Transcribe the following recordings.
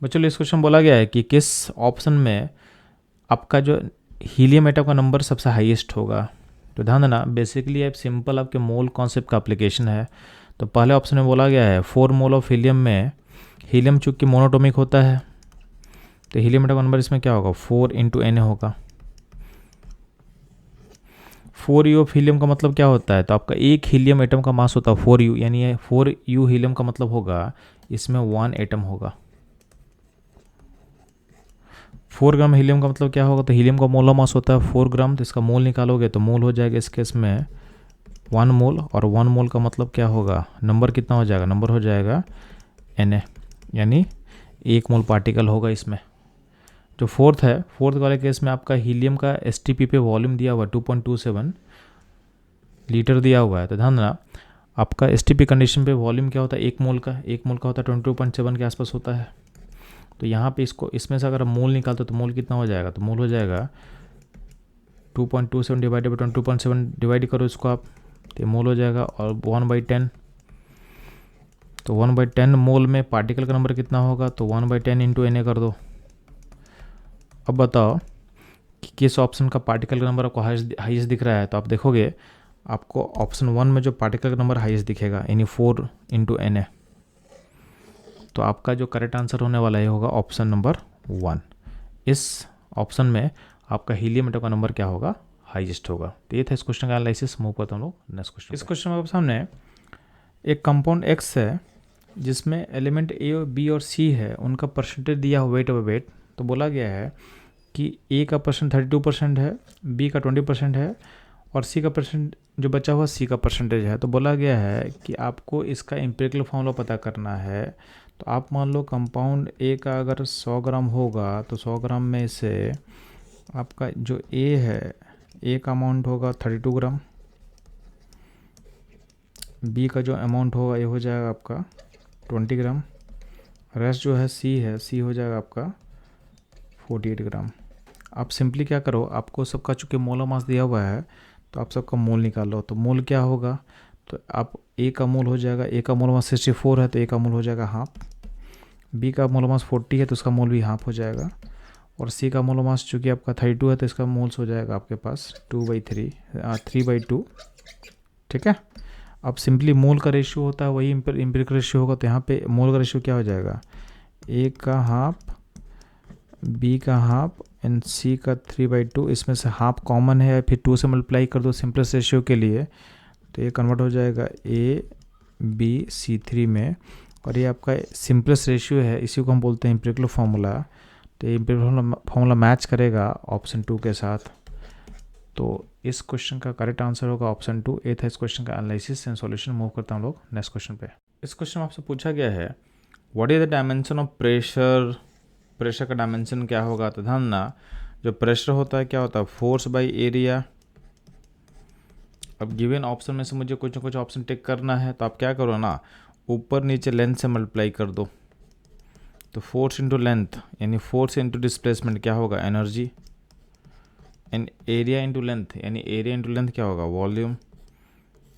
बच्चों इस क्वेश्चन बोला गया है कि किस ऑप्शन में आपका जो हीलियम एटम का नंबर सबसे हाईएस्ट होगा। तो ध्यान देना, बेसिकली अब सिंपल आपके मोल कॉन्सेप्ट का एप्लीकेशन है। तो पहले ऑप्शन में बोला गया है 4 मोल ऑफ हीलियम में, हीलियम चूंकि मोनोटोमिक होता है तो हीलियम एटम का नंबर इसमें क्या होगा 4 इंटू एन होगा। 4u ऑफ हीलियम का मतलब क्या होता है, तो आपका एक हीलियम एटम का मास होता है 4u, यानी 4u हीलियम का मतलब होगा इसमें 1 एटम होगा। 4 ग्राम हीलियम का मतलब क्या होगा, तो हीलियम का मोलर मास होता है 4 ग्राम, तो इसका मोल निकालोगे तो मोल हो जाएगा इस केस में 1 मोल, और 1 मोल का मतलब क्या होगा, नंबर कितना हो जाएगा, नंबर हो जाएगा Na, यानी 1 मोल पार्टिकल होगा इसमें। जो फोर्थ वाले केस में आपका हीलियम का STP पे वॉल्यूम दिया हुआ 2.27 लीटर दिया हुआ है। तो ध्यान देना, आपका STP कंडीशन पे वॉल्यूम क्या होता है, 1 मोल का, 1 मोल का होता है 22.7 के आसपास होता है। तो यहाँ पे इसमें से अगर मोल निकालते तो मोल कितना हो जाएगा, तो मोल हो जाएगा 2.27 डिवाइडेड बाई 22.7, डिवाइड करो इसको आप, तो मोल हो जाएगा और 1/10। तो 1/10 मोल में पार्टिकल का नंबर कितना होगा, तो 1/10 इंटू Na कर दो। अब बताओ कि किस ऑप्शन का पार्टिकल का नंबर आपको हाईएस्ट दिख रहा है। तो आप देखोगे आपको ऑप्शन 1 में जो पार्टिकल का नंबर हाईएस्ट दिखेगा, यानी 4 इंटू Na। तो आपका जो करेक्ट आंसर होने वाला है होगा ऑप्शन नंबर 1। इस ऑप्शन में आपका हीलियम एटम का नंबर क्या होगा, हाईएस्ट होगा। तो ये था इस क्वेश्चन का एनालिसिस। मूव करता हम लोग नेक्स्ट क्वेश्चन। इस क्वेश्चन में आपके सामने एक कंपाउंड X है जिसमें एलिमेंट A और B और C है, उनका परसेंटेज दिया हुआ वेट ओवर वेट। तो बोला गया है कि A का परसेंट 32% है, B का 20% है, और C का परसेंट जो बचा हुआ C का परसेंटेज है। तो बोला गया है कि आपको इसका एम्पिरिकल फॉर्मूला पता करना है। तो आप मान लो कंपाउंड A का अगर 100 ग्राम होगा तो 100 ग्राम में से आपका जो A है, A का अमाउंट होगा 32 ग्राम, B का जो अमाउंट होगा ये हो जाएगा आपका 20 ग्राम, रेस्ट जो है C हो जाएगा आपका 48 ग्राम। आप सिंपली क्या करो, आपको सबका चूँकि मोलर मास दिया हुआ है तो आप सबका मोल निकाल लो। तो मोल क्या होगा, तो आप A का मोल हो जाएगा, A का मोल मास 64 है तो A का मोल हो जाएगा हाफ, B का मोल मास 40 है तो उसका मोल भी हाफ हो जाएगा, और C का मोल मास चूँकि आपका 32 है तो इसका मोल्स हो जाएगा आपके पास 3/2। ठीक है। अब सिंपली मोल का रेशियो होता है वही एम्पिरिकल रेशियो होगा। तो यहाँ पे मोल का रेशियो क्या हो जाएगा, A का हाफ, B का हाफ एंड C का 3/2। इसमें से हाफ कॉमन है, फिर 2 से मल्टीप्लाई कर दो सिंपलेस्ट रेशियो के लिए, तो ये कन्वर्ट हो जाएगा ABC3 में, और ये आपका सिंपलेस्ट रेशियो है, इसी को हम बोलते हैं एम्पिरिकल फार्मूला। तो ये एम्पिरिकल फार्मूला मैच करेगा ऑप्शन 2 के साथ। तो इस क्वेश्चन का करेक्ट आंसर होगा ऑप्शन 2। ये था इस क्वेश्चन का एनालिसिस एंड सॉल्यूशन। मूव करता हूँ लोग नेक्स्ट क्वेश्चन पे। इस क्वेश्चन में आपसे पूछा गया है what is the dimension of pressure. Pressure का डायमेंशन क्या होगा। तो ध्यान ना, जो प्रेशर होता है क्या होता है, फोर्स बाई एरिया। अब गिवन ऑप्शन में से मुझे कुछ ना कुछ ऑप्शन टिक करना है, तो आप क्या करो ना, ऊपर नीचे लेंथ से मल्टीप्लाई कर दो। तो फोर्स इंटू लेंथ यानी फोर्स इंटू डिस्प्लेसमेंट क्या होगा, energy, and area into length यानी एरिया इंटू लेंथ क्या होगा, वॉल्यूम।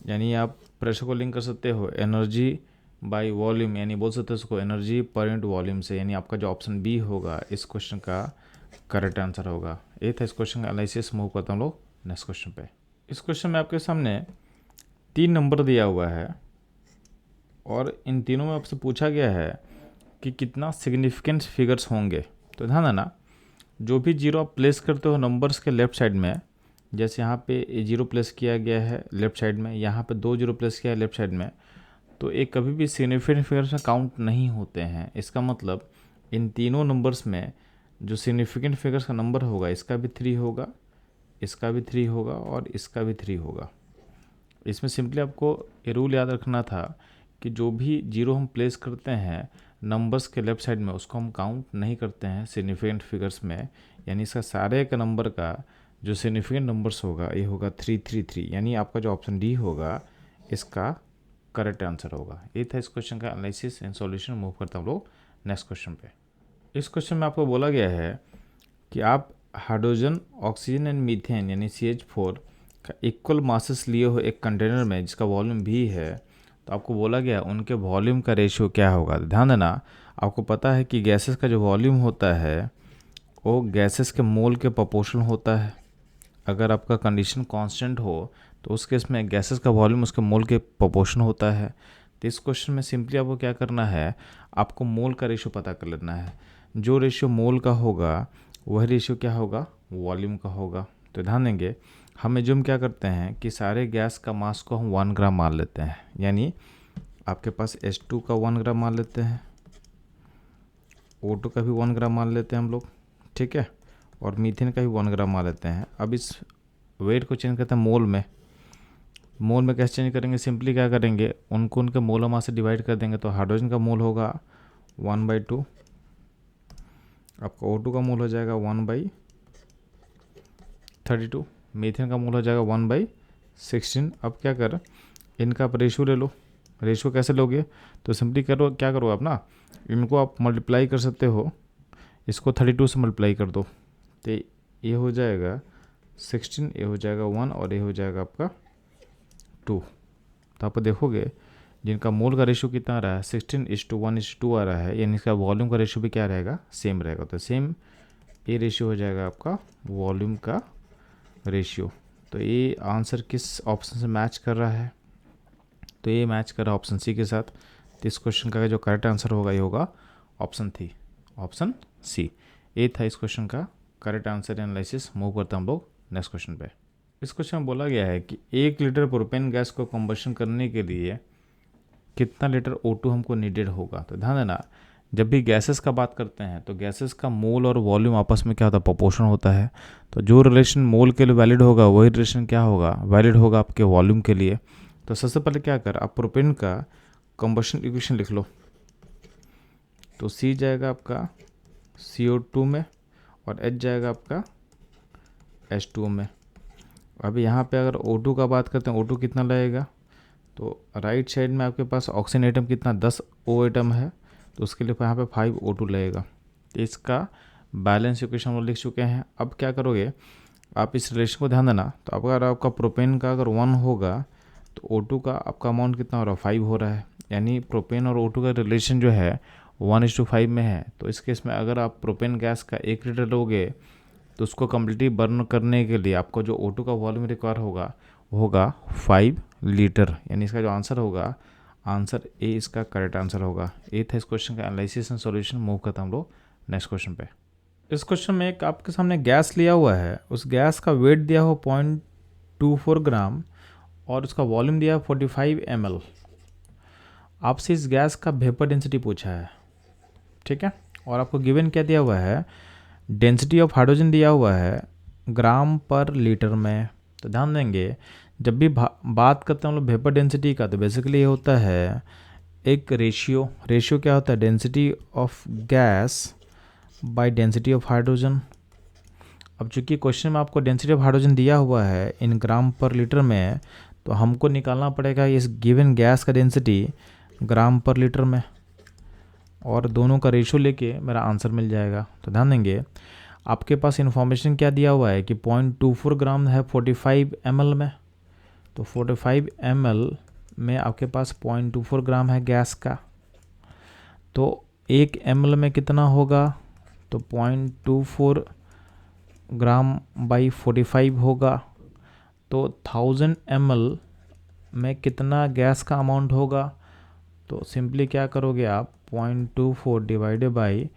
यानी आप प्रेशर को लिंक कर सकते हो एनर्जी बाय वॉल्यूम, यानी बोल सकते हो उसको एनर्जी पर यूनिट वॉल्यूम से। यानी आपका जो ऑप्शन बी होगा इस क्वेश्चन का करेक्ट आंसर होगा। ये था इस क्वेश्चन का एनालिसिस। मूव करता हूँ लोग नेक्स्ट क्वेश्चन पे। इस क्वेश्चन में आपके सामने 3 नंबर दिया हुआ है, और इन तीनों में आपसे पूछा गया है कि कितना सिग्निफिकेंट फिगर्स होंगे। तो ध्यान देना, जो भी जीरो आप प्लेस करते हो नंबर्स के लेफ्ट साइड में, जैसे यहाँ पे 0 प्लेस किया गया है लेफ्ट साइड में, यहाँ पे 2 0 प्लेस किया है लेफ्ट साइड में, तो ये कभी भी सिग्निफिकेंट फिगर्स में काउंट नहीं होते हैं। इसका मतलब इन तीनों नंबर्स में जो सिग्निफिकेंट फिगर्स का नंबर होगा, इसका भी 3 होगा, इसका भी 3 होगा, और इसका भी 3 होगा। इसमें सिंपली आपको ये रूल याद रखना था कि जो भी जीरो हम प्लेस करते हैं नंबर्स के लेफ्ट साइड में, उसको हम काउंट नहीं करते हैं सिग्निफिकेंट फिगर्स में। यानी इसका सारे का नंबर का जो सिग्निफिकेंट नंबर्स होगा ये होगा 333। यानी आपका जो ऑप्शन डी होगा इसका करेक्ट आंसर होगा। ये था इस क्वेश्चन का एनालिसिस एंड सॉल्यूशन। मूव करता हूँ लोग नेक्स्ट क्वेश्चन पे। इस क्वेश्चन में आपको बोला गया है कि आप हाइड्रोजन, ऑक्सीजन एंड मीथेन यानी CH4 का इक्वल मासेस लिए हो एक कंटेनर में जिसका वॉल्यूम भी है, तो आपको बोला गया उनके वॉल्यूम का रेशियो क्या होगा। ध्यान देना, आपको पता है कि गैसेस का जो वॉल्यूम होता है वो गैसेस के मोल के प्रोपोर्शनल होता है। अगर आपका कंडीशन कांस्टेंट हो तो उस केस में गैसेस का वॉल्यूम उसके मोल के प्रोपोर्शन होता है। तो इस क्वेश्चन में सिंपली आपको क्या करना है, आपको मोल का रेशियो पता कर लेना है। जो रेशियो मोल का होगा वह रेशियो क्या होगा, वॉल्यूम का होगा। तो ध्यान देंगे, हम एज्यूम क्या करते हैं कि सारे गैस का मास को हम 1 ग्राम मान लेते हैं, यानी आपके पास H2 का 1 ग्राम मान लेते हैं, O2 का भी 1 ग्राम मान लेते हैं हम लोग, ठीक है, और मीथेन का भी 1 ग्राम मान लेते हैं। अब इस वेट को चेंज करते हैं मोल में। मोल में कैसे चेंज करेंगे, सिंपली क्या करेंगे, उनको उनके मोलर मास से डिवाइड कर देंगे। तो हाइड्रोजन का मोल होगा 1/2, आपका O2 का मोल हो जाएगा 1/32, मीथेन का मोल हो जाएगा 1/16। अब क्या कर, इनका आप रेशियो ले लो। रेशियो कैसे लोगे, तो सिंपली करो, क्या करो आप ना, इनको आप मल्टीप्लाई कर सकते हो, इसको 32 से मल्टीप्लाई कर दो, तो ये हो जाएगा 16, ये हो जाएगा 1 और ये हो जाएगा आपका 2। तो आप देखोगे जिनका मोल का रेशियो कितना आ रहा है, 16:1:2 आ रहा है, यानी इसका वॉल्यूम का रेशियो भी क्या रहेगा, सेम रहेगा। तो सेम ये रेशियो हो जाएगा आपका वॉल्यूम का रेशियो। तो ये आंसर किस ऑप्शन से मैच कर रहा है, तो ये मैच कर रहा है ऑप्शन सी के साथ। तो इस क्वेश्चन का जो करेक्ट आंसर होगा ये होगा ऑप्शन सी। ये था इस क्वेश्चन का करेक्ट आंसर एनालिसिस। मूव करते हैं हम लोग नेक्स्ट क्वेश्चन पे। इस क्वेश्चन में बोला गया है कि 1 लीटर प्रोपेन गैस को कंबशन करने के लिए कितना लीटर O2 हमको नीडेड होगा। तो ध्यान देना, जब भी गैसेस का बात करते हैं तो गैसेस का मोल और वॉल्यूम आपस में क्या होता है, प्रोपोर्शन होता है। तो जो रिलेशन मोल के लिए वैलिड होगा वही रिलेशन क्या होगा, वैलिड होगा आपके वॉल्यूम के लिए। तो सबसे पहले क्या कर, आप प्रोपेन का कंबशन इक्वेशन लिख लो। तो C जाएगा आपका CO2 में और H जाएगा आपका H2O में। अभी यहाँ पे अगर O2 का बात करते हैं, O2 कितना लगेगा, तो राइट साइड में आपके पास ऑक्सीजन एटम कितना 10 O एटम है, तो उसके लिए यहाँ पे 5 O2 लगेगा। तो इसका बैलेंस इक्वेशन हम लिख चुके हैं। अब क्या करोगे, आप इस रिलेशन को ध्यान देना। तो अगर आपका प्रोपेन का अगर 1 होगा तो O2 का आपका अमाउंट कितना हो रहा है, 5 हो रहा है, यानी प्रोपेन और O2 का रिलेशन जो है 1:5 में है। तो इस केस में अगर आप प्रोपेन गैस का 1 लीटर लोगे तो उसको कम्प्लीटली बर्न करने के लिए आपको जो O2 का वॉल्यूम रिक्वायर होगा वो होगा 5 लीटर, यानी इसका जो आंसर होगा, आंसर ए इसका करेक्ट आंसर होगा। ये था इस क्वेश्चन का एनालिसिस एंड सॉल्यूशन। मूव करता हम लोग नेक्स्ट क्वेश्चन पे। इस क्वेश्चन में एक आपके सामने गैस लिया हुआ है, उस गैस का वेट दिया हुआ 0.24 ग्राम और उसका वॉल्यूम दिया 45 ml। आपसे इस गैस का वेपर डेंसिटी पूछा है, ठीक है, और आपको गिवन क्या दिया हुआ है, डेंसिटी ऑफ हाइड्रोजन दिया हुआ है ग्राम पर लीटर में। तो ध्यान देंगे, जब भी बात करते हैं हम लोग वेपर डेंसिटी का, तो बेसिकली ये होता है एक रेशियो क्या होता है, density of gas by density of hydrogen. अब चूंकि क्वेश्चन में आपको डेंसिटी ऑफ हाइड्रोजन दिया हुआ है इन ग्राम पर लीटर में, तो हमको निकालना पड़ेगा इस गिवन गैस का डेंसिटी ग्राम पर लीटर में, और दोनों का रेशियो लेके मेरा आंसर मिल जाएगा। तो ध्यान देंगे, आपके पास इन्फॉर्मेशन क्या दिया हुआ है कि 0.24 ग्राम है 45 ml में। तो 45 ml में आपके पास 0.24 ग्राम है गैस का, तो 1 ml में कितना होगा, तो 0.24 ग्राम बाई 45 होगा। तो 1000 ml में कितना गैस का अमाउंट होगा, तो सिंपली क्या करोगे आप, 0.24 डिवाइडेड बाई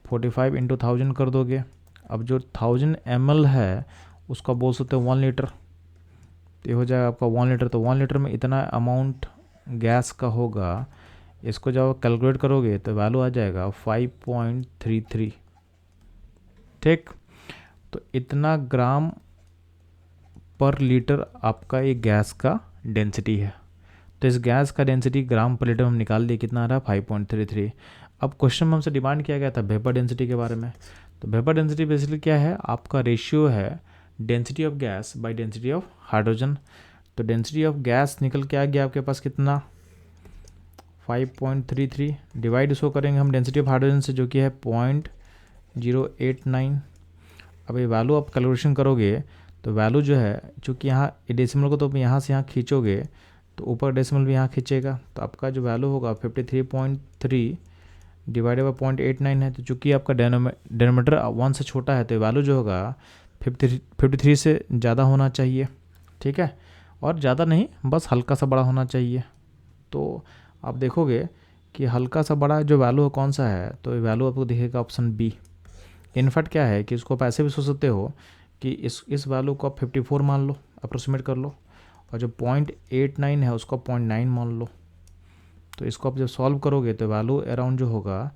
45 इंटू 1000 कर दोगे। अब जो 1000 ml है उसका बोल सकते हो 1 लीटर, तो ये हो जाएगा आपका 1 लीटर। तो 1 लीटर में इतना अमाउंट गैस का होगा, इसको जब कैलकुलेट करोगे तो वैल्यू आ जाएगा 5.33, ठीक। तो इतना ग्राम पर लीटर आपका ये गैस का डेंसिटी है। तो इस गैस का डेंसिटी ग्राम पर लीटर हम निकाल लिए, कितना आ रहा है 5.33। अब क्वेश्चन में हमसे डिमांड किया गया था वेपर डेंसिटी के बारे में। तो वेपर डेंसिटी बेसिकली क्या है, आपका रेशियो है density of gas by density of hydrogen. तो डेंसिटी ऑफ गैस निकल के आ गया आपके पास कितना, 5.33, डिवाइड इसको करेंगे हम डेंसिटी ऑफ हाइड्रोजन से जो कि है 0.089। अब ये वैल्यू आप कैलकुलेशन करोगे तो वैल्यू जो है, चूँकि यहाँ डेसिमल को तो यहाँ से यहाँ खींचोगे तो ऊपर डेसिमल भी यहाँ खींचेगा, तो आपका जो वैल्यू होगा 53.3 डिवाइडेड बाई 0.89 है। तो चूँकि आपका डिनोमिनेटर 1 से छोटा है तो वैल्यू जो होगा 53 से ज़्यादा होना चाहिए, ठीक है, और ज़्यादा नहीं, बस हल्का सा बड़ा होना चाहिए। तो आप देखोगे कि हल्का सा बड़ा जो वैल्यू कौन सा है, तो ये वैल्यू आपको दिखेगा ऑप्शन बी। इनफैक्ट क्या है कि इसको आप ऐसे भी सोच सकते हो कि इस वैल्यू को आप 54 मान लो, अप्रोक्सीमेट कर लो, और जो 0.89 है उसको 0.9 मान लो। तो इसको आप जब सॉल्व करोगे तो वैल्यू अराउंड जो होगा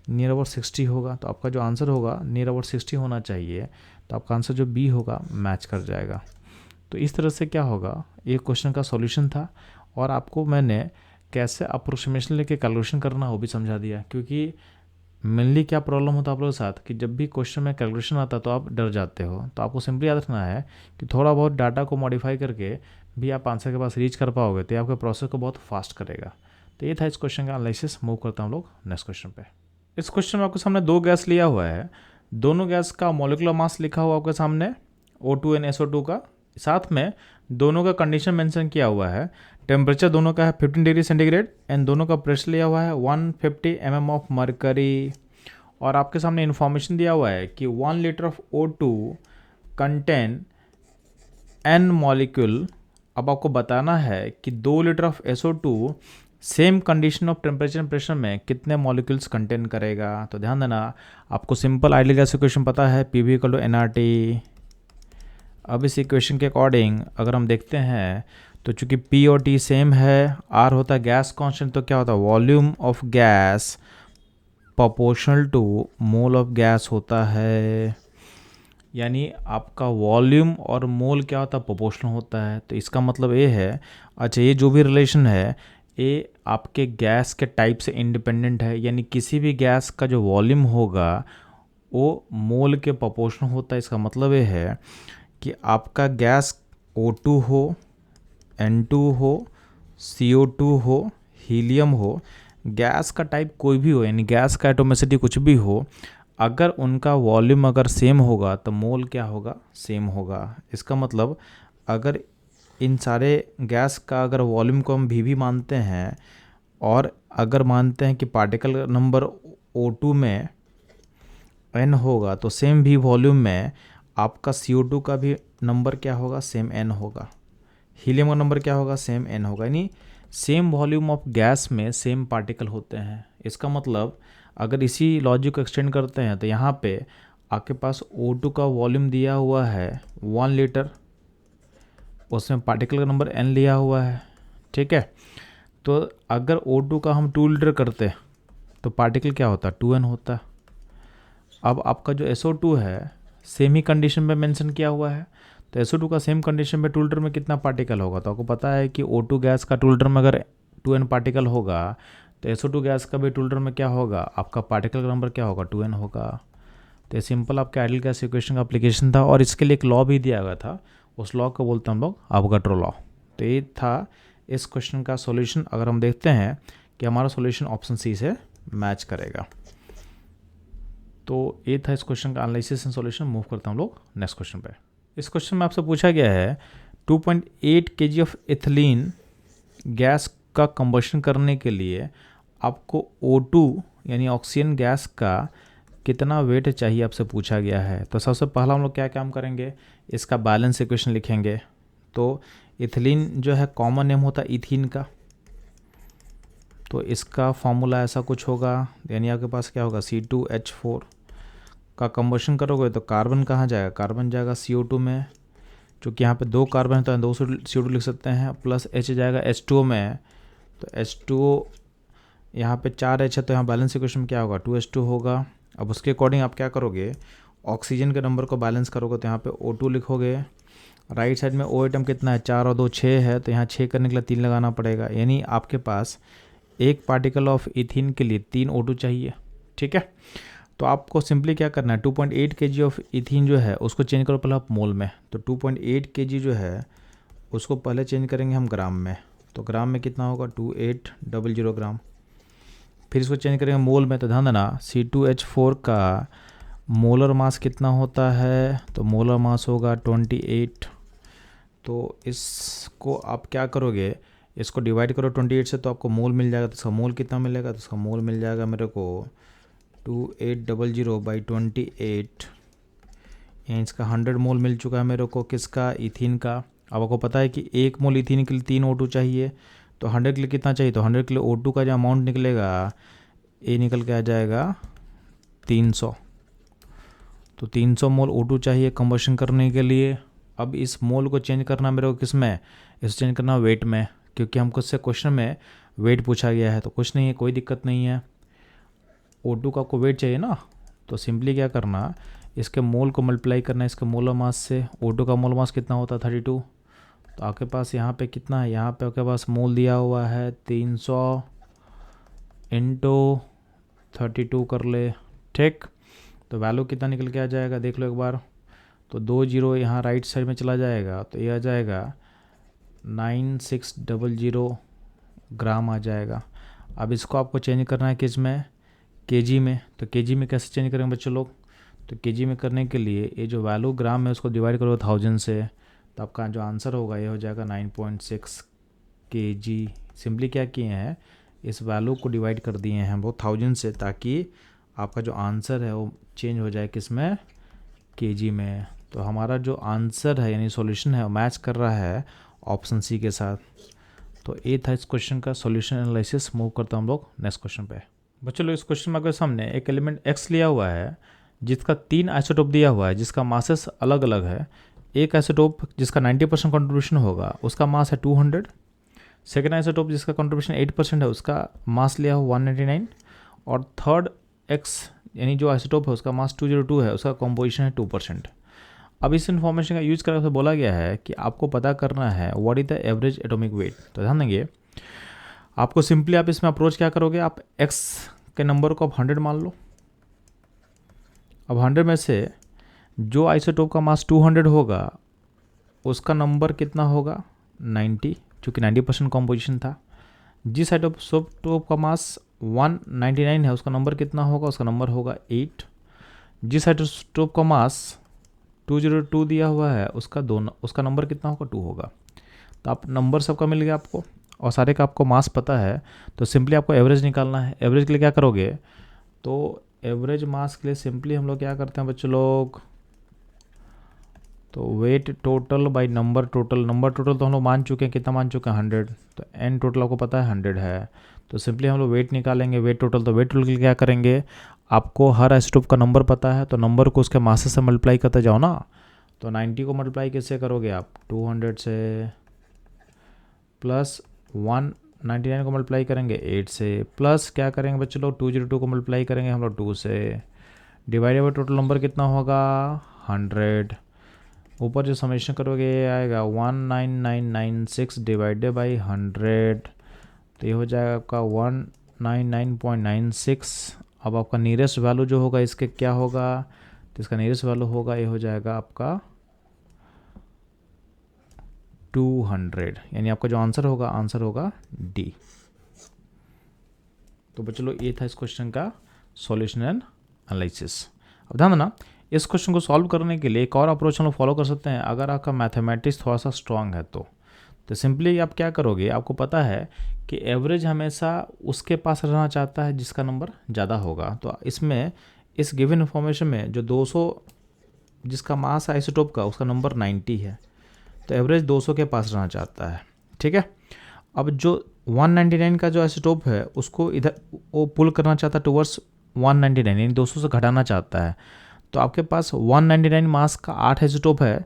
नियर अबाउट 60 होगा। तो आपका जो आंसर होगा नियर अबाउट 60 होना चाहिए। तो आपका आंसर जो बी होगा मैच कर जाएगा। तो इस तरह से क्या होगा, ये क्वेश्चन का सॉल्यूशन था, और आपको मैंने कैसे अप्रोक्सीमेशन लेके कैलकुलेशन करना वो भी समझा दिया। क्योंकि मेनली क्या प्रॉब्लम होता है आप लोगों के साथ कि जब भी क्वेश्चन में कैलकुलेशन आता है तो आप डर जाते हो। तो आपको सिंपली याद रखना है कि थोड़ा बहुत डाटा को मॉडिफाई करके भी आप आंसर के पास रीच कर पाओगे, तो ये आपके प्रोसेस को बहुत फास्ट करेगा। तो ये था इस क्वेश्चन का एनालिसिस। मूव करता हूँ हम लोग नेक्स्ट क्वेश्चन पे। इस क्वेश्चन में आपके सामने दो गैस लिया हुआ है, दोनों गैस का मॉलिक्यूलर मास लिखा हुआ आपके सामने O2 एंड SO2 का, साथ में दोनों का कंडीशन मेंशन किया हुआ है। टेम्परेचर दोनों का है 15 डिग्री सेंटीग्रेड एंड दोनों का प्रेशर लिया हुआ है 150 mm ऑफ मरकरी। और आपके सामने इन्फॉर्मेशन दिया हुआ है कि 1 litre of O2 contain N molecule. अब आपको बताना है कि 2 litre of SO2 same condition of temperature and pressure में कितने मॉलिक्यूल्स कंटेन करेगा। तो ध्यान देना, आपको सिंपल आइडियल गैस इक्वेशन पता है, PV = nRT। अब इस इक्वेशन के अकॉर्डिंग अगर हम देखते हैं तो चूंकि P और T सेम है, R होता है गैस कांस्टेंट, तो क्या होता है volume of gas proportional to mole of gas होता है। यानी आपका वॉल्यूम और मोल क्या होता है प्रोपोर्शनल होता है। तो इसका मतलब ये है, अच्छा ये जो भी रिलेशन है ये आपके गैस के टाइप से इंडिपेंडेंट है। यानी किसी भी गैस का जो वॉल्यूम होगा वो मोल के प्रोपोर्शनल होता है। इसका मतलब ये है कि आपका गैस O2 हो, N2 हो, CO2 हो, हीलियम हो, गैस का टाइप कोई भी हो, यानी गैस का एटोमिसिटी कुछ भी हो, अगर उनका वॉल्यूम अगर सेम होगा तो मोल क्या होगा, सेम होगा। इसका मतलब अगर इन सारे गैस का अगर वॉल्यूम को हम V मानते हैं और अगर मानते हैं कि पार्टिकल नंबर O2 में N होगा, तो सेम V वॉल्यूम में आपका CO2 का भी नंबर क्या होगा, सेम N होगा। हीलियम का नंबर क्या होगा, सेम N होगा। यानी सेम वॉल्यूम ऑफ गैस में सेम पार्टिकल होते हैं। इसका मतलब अगर इसी लॉजिक को एक्सटेंड करते हैं तो यहाँ पे आपके पास O2 का वॉल्यूम दिया हुआ है 1 लीटर, उसमें पार्टिकल का नंबर N लिया हुआ है, ठीक है। तो अगर O2 का हम 2 लीटर करते तो पार्टिकल क्या होता, 2N होता। अब आपका जो SO2 है सेम ही कंडीशन में मेंशन किया हुआ है, तो SO2 का सेम कंडीशन में 2 लीटर में कितना पार्टिकल होगा। तो आपको पता है कि O2 गैस का 2 लीटर में अगर 2N पार्टिकल होगा तो SO2 गैस का भी 2 लीटर में क्या होगा, आपका पार्टिकल का नंबर क्या होगा, 2N होगा। तो ये सिंपल आपके आइडियल गैस इक्वेशन का एप्लीकेशन था, और इसके लिए एक लॉ भी दिया गया था, उस लॉ को बोलते हैं हम लोग अवोगाड्रो लॉ। तो ये था इस क्वेश्चन का सॉल्यूशन। अगर हम देखते हैं कि हमारा सॉल्यूशन ऑप्शन सी से मैच करेगा। तो ये था इस क्वेश्चन का एनालिसिस एंड सॉल्यूशन। मूव करते हैं हम लोग नेक्स्ट क्वेश्चन पे। इस क्वेश्चन में आपसे पूछा गया है 2.8 kg ऑफ एथिलीन गैस का कंबशन करने के लिए आपको O2 यानी ऑक्सीजन गैस का कितना वेट चाहिए, आपसे पूछा गया है। तो सबसे पहला हम लोग क्या काम करेंगे, इसका बैलेंस इक्वेशन लिखेंगे। तो एथिलीन जो है कॉमन नेम होता है इथीन का, तो इसका फॉर्मूला ऐसा कुछ होगा, यानी आपके पास क्या होगा C2H4 का कंबशन करोगे तो कार्बन कहाँ जाएगा, कार्बन जाएगा CO2 में। चूँकि यहाँ पे 2 कार्बन है तो 2 CO2 लिख सकते हैं, प्लस H जाएगा H2O में, तो H2O यहाँ पे 4H है, तो यहाँ बैलेंस इक्वेशन में क्या होगा 2H2 होगा। अब उसके अकॉर्डिंग आप क्या करोगे, ऑक्सीजन के नंबर को बैलेंस करोगे तो यहाँ पे O2 लिखोगे। राइट साइड में O एटम कितना है, 4 और 2 6 है, तो यहाँ 6 करने के लिए 3 लगाना पड़ेगा। यानी आपके पास एक पार्टिकल ऑफ इथीन के लिए 3 O2 चाहिए, ठीक है। तो आपको सिंपली क्या करना है, 2.8 kg ऑफ इथीन जो है उसको चेंज करो पहले आप मोल में। तो 2.8 kg जो है उसको पहले चेंज करेंगे हम ग्राम में, तो ग्राम में कितना होगा 2800 ग्राम। फिर इसको चेंज करेंगे मोल में, तो ध्यान देना C2H4 का मोलर मास कितना होता है, तो मोलर मास होगा 28। तो इसको आप क्या करोगे, इसको डिवाइड करो 28 से तो आपको मोल मिल जाएगा। तो इसका मोल कितना मिलेगा, तो इसका मोल मिल जाएगा मेरे को 2800/28। यानी इसका 100 मोल मिल चुका है मेरे को, किसका, इथीन का। अब आपको पता है कि 1 मोल इथीन के लिए 3 O2 चाहिए, तो 100 के लिए कितना चाहिए, तो 100 के लिए O2 का जो अमाउंट निकलेगा ये निकल के आ जाएगा 300। तो 300 मोल O2 चाहिए कंबशन करने के लिए। अब इस मोल को चेंज करना मेरे को किस में, इस चेंज करना वेट में, क्योंकि हमको इससे क्वेश्चन में वेट पूछा गया है। तो कुछ नहीं है, कोई दिक्कत नहीं है। O2 का आपको वेट चाहिए ना, तो सिंपली क्या करना, इसके मोल को मल्टीप्लाई करना है इसके मोलर मास से। O2 का मोलर मास कितना होता है 32। तो आपके पास यहाँ पे कितना है, यहाँ पे आपके पास मोल दिया हुआ है 300 × 32 कर ले, ठीक। तो वैल्यू कितना निकल के आ जाएगा देख लो एक बार। तो 2 0 यहाँ राइट साइड में चला जाएगा, तो ये आ जाएगा 9600 ग्राम आ जाएगा। अब इसको आपको चेंज करना है किस में, केजी में। तो केजी में कैसे चेंज करेंगे बच्चों लोग, तो केजी में करने के लिए ये जो वैल्यू ग्राम है उसको डिवाइड करो 1000 से, तो आपका जो आंसर होगा ये हो जाएगा 9.6 kg। सिंपली क्या किए हैं, इस वैल्यू को डिवाइड कर दिए हैं वो 1000 से, ताकि आपका जो आंसर है वो चेंज हो जाए किस में, केजी में। तो हमारा जो आंसर है यानी सॉल्यूशन है वो मैच कर रहा है ऑप्शन सी के साथ। तो ये था इस क्वेश्चन का सॉल्यूशन एनालिसिस। मूव करता हम लोग नेक्स्ट क्वेश्चन पे। बच्चों लोग इस क्वेश्चन में आपके सामने एक एलिमेंट x लिया हुआ है जिसका 3 आइसोटोप दिया हुआ है, जिसका मासेस अलग अलग है। एक आइसोटोप जिसका 90% कंट्रीब्यूशन होगा उसका मास है 200। सेकेंड आइसोटोप जिसका कंट्रीब्यूशन 8% है उसका मास लिया हुआ 199। और थर्ड x यानी जो आइसोटोप है उसका मास 202 है, उसका कंपोजिशन है 2%। अब इस इन्फॉर्मेशन का यूज करके बोला गया है कि आपको पता करना है what is the average atomic weight. तो ध्यान देंगे, आपको सिंपली आप इसमें अप्रोच क्या करोगे, आप x के नंबर को आप 100 मान लो। अब 100 में से जो आइसोटोप का मास 200 होगा उसका नंबर कितना होगा 90, चूँकि 90% कॉम्पोजिशन था। जिस आइसोटोप का मास 199 है उसका नंबर कितना होगा, उसका नंबर होगा 8। जिस आइसोटोप का मास 202 दिया हुआ है उसका नंबर कितना होगा 2 होगा। तो आप नंबर सबका मिल गया आपको और सारे का आपको मास पता है। तो सिंपली आपको एवरेज निकालना है। एवरेज के लिए क्या करोगे, तो एवरेज मास के लिए सिंपली हम लोग क्या करते हैं बच्चों लोग, तो weight total by number total. Number total तो हम लोग मान चुके हैं, कितना मान चुके हैं 100। तो एन टोटल आपको पता है 100 है। तो सिंपली हम लोग वेट निकालेंगे, वेट टोटल। तो वेट टोटल के लिए क्या करेंगे, आपको हर आइसोटोप का नंबर पता है तो नंबर को उसके मास से मल्टीप्लाई करते जाओ ना। तो 90 को मल्टीप्लाई कैसे करोगे आप, 200 से, प्लस 199 को मल्टीप्लाई करेंगे 8 से, प्लस क्या करेंगे बच्चों लोग 202 को मल्टीप्लाई करेंगे हम लोग 2 से, डिवाइडेड बाई टोटल नंबर कितना होगा 100। ऊपर जो समेशन करोगे ये आएगा 19996 डिवाइडेड बाई 100। तो ये हो जाएगा आपका 199.96। अब आपका नियरेस्ट वैल्यू जो होगा इसके क्या होगा, तो इसका नियरेस्ट वैल्यू होगा ये हो जाएगा आपका 200। यानी आपका जो आंसर होगा डी। तो बच्चों लोग ये था इस क्वेश्चन का सॉल्यूशन एंड एनालिसिस। अब ध्यान देना, इस क्वेश्चन को सॉल्व करने के लिए एक और अप्रोच हम लोग फॉलो कर सकते हैं। अगर आपका मैथमेटिक्स थोड़ा सा स्ट्रांग है तो सिंपली आप क्या करोगे, आपको पता है कि एवरेज हमेशा उसके पास रहना चाहता है जिसका नंबर ज़्यादा होगा। तो इसमें इस गिवन इन्फॉर्मेशन में जो 200 जिसका मास आइसोटोप का उसका नंबर 90 है, तो एवरेज 200 के पास रहना चाहता है, ठीक है। अब जो 199 का जो आइसोटोप है उसको इधर वो पुल करना चाहता है टुवर्ड्स 199, यानी 200 से घटाना चाहता है। तो आपके पास 199 मास का 8 आइसोटोप है,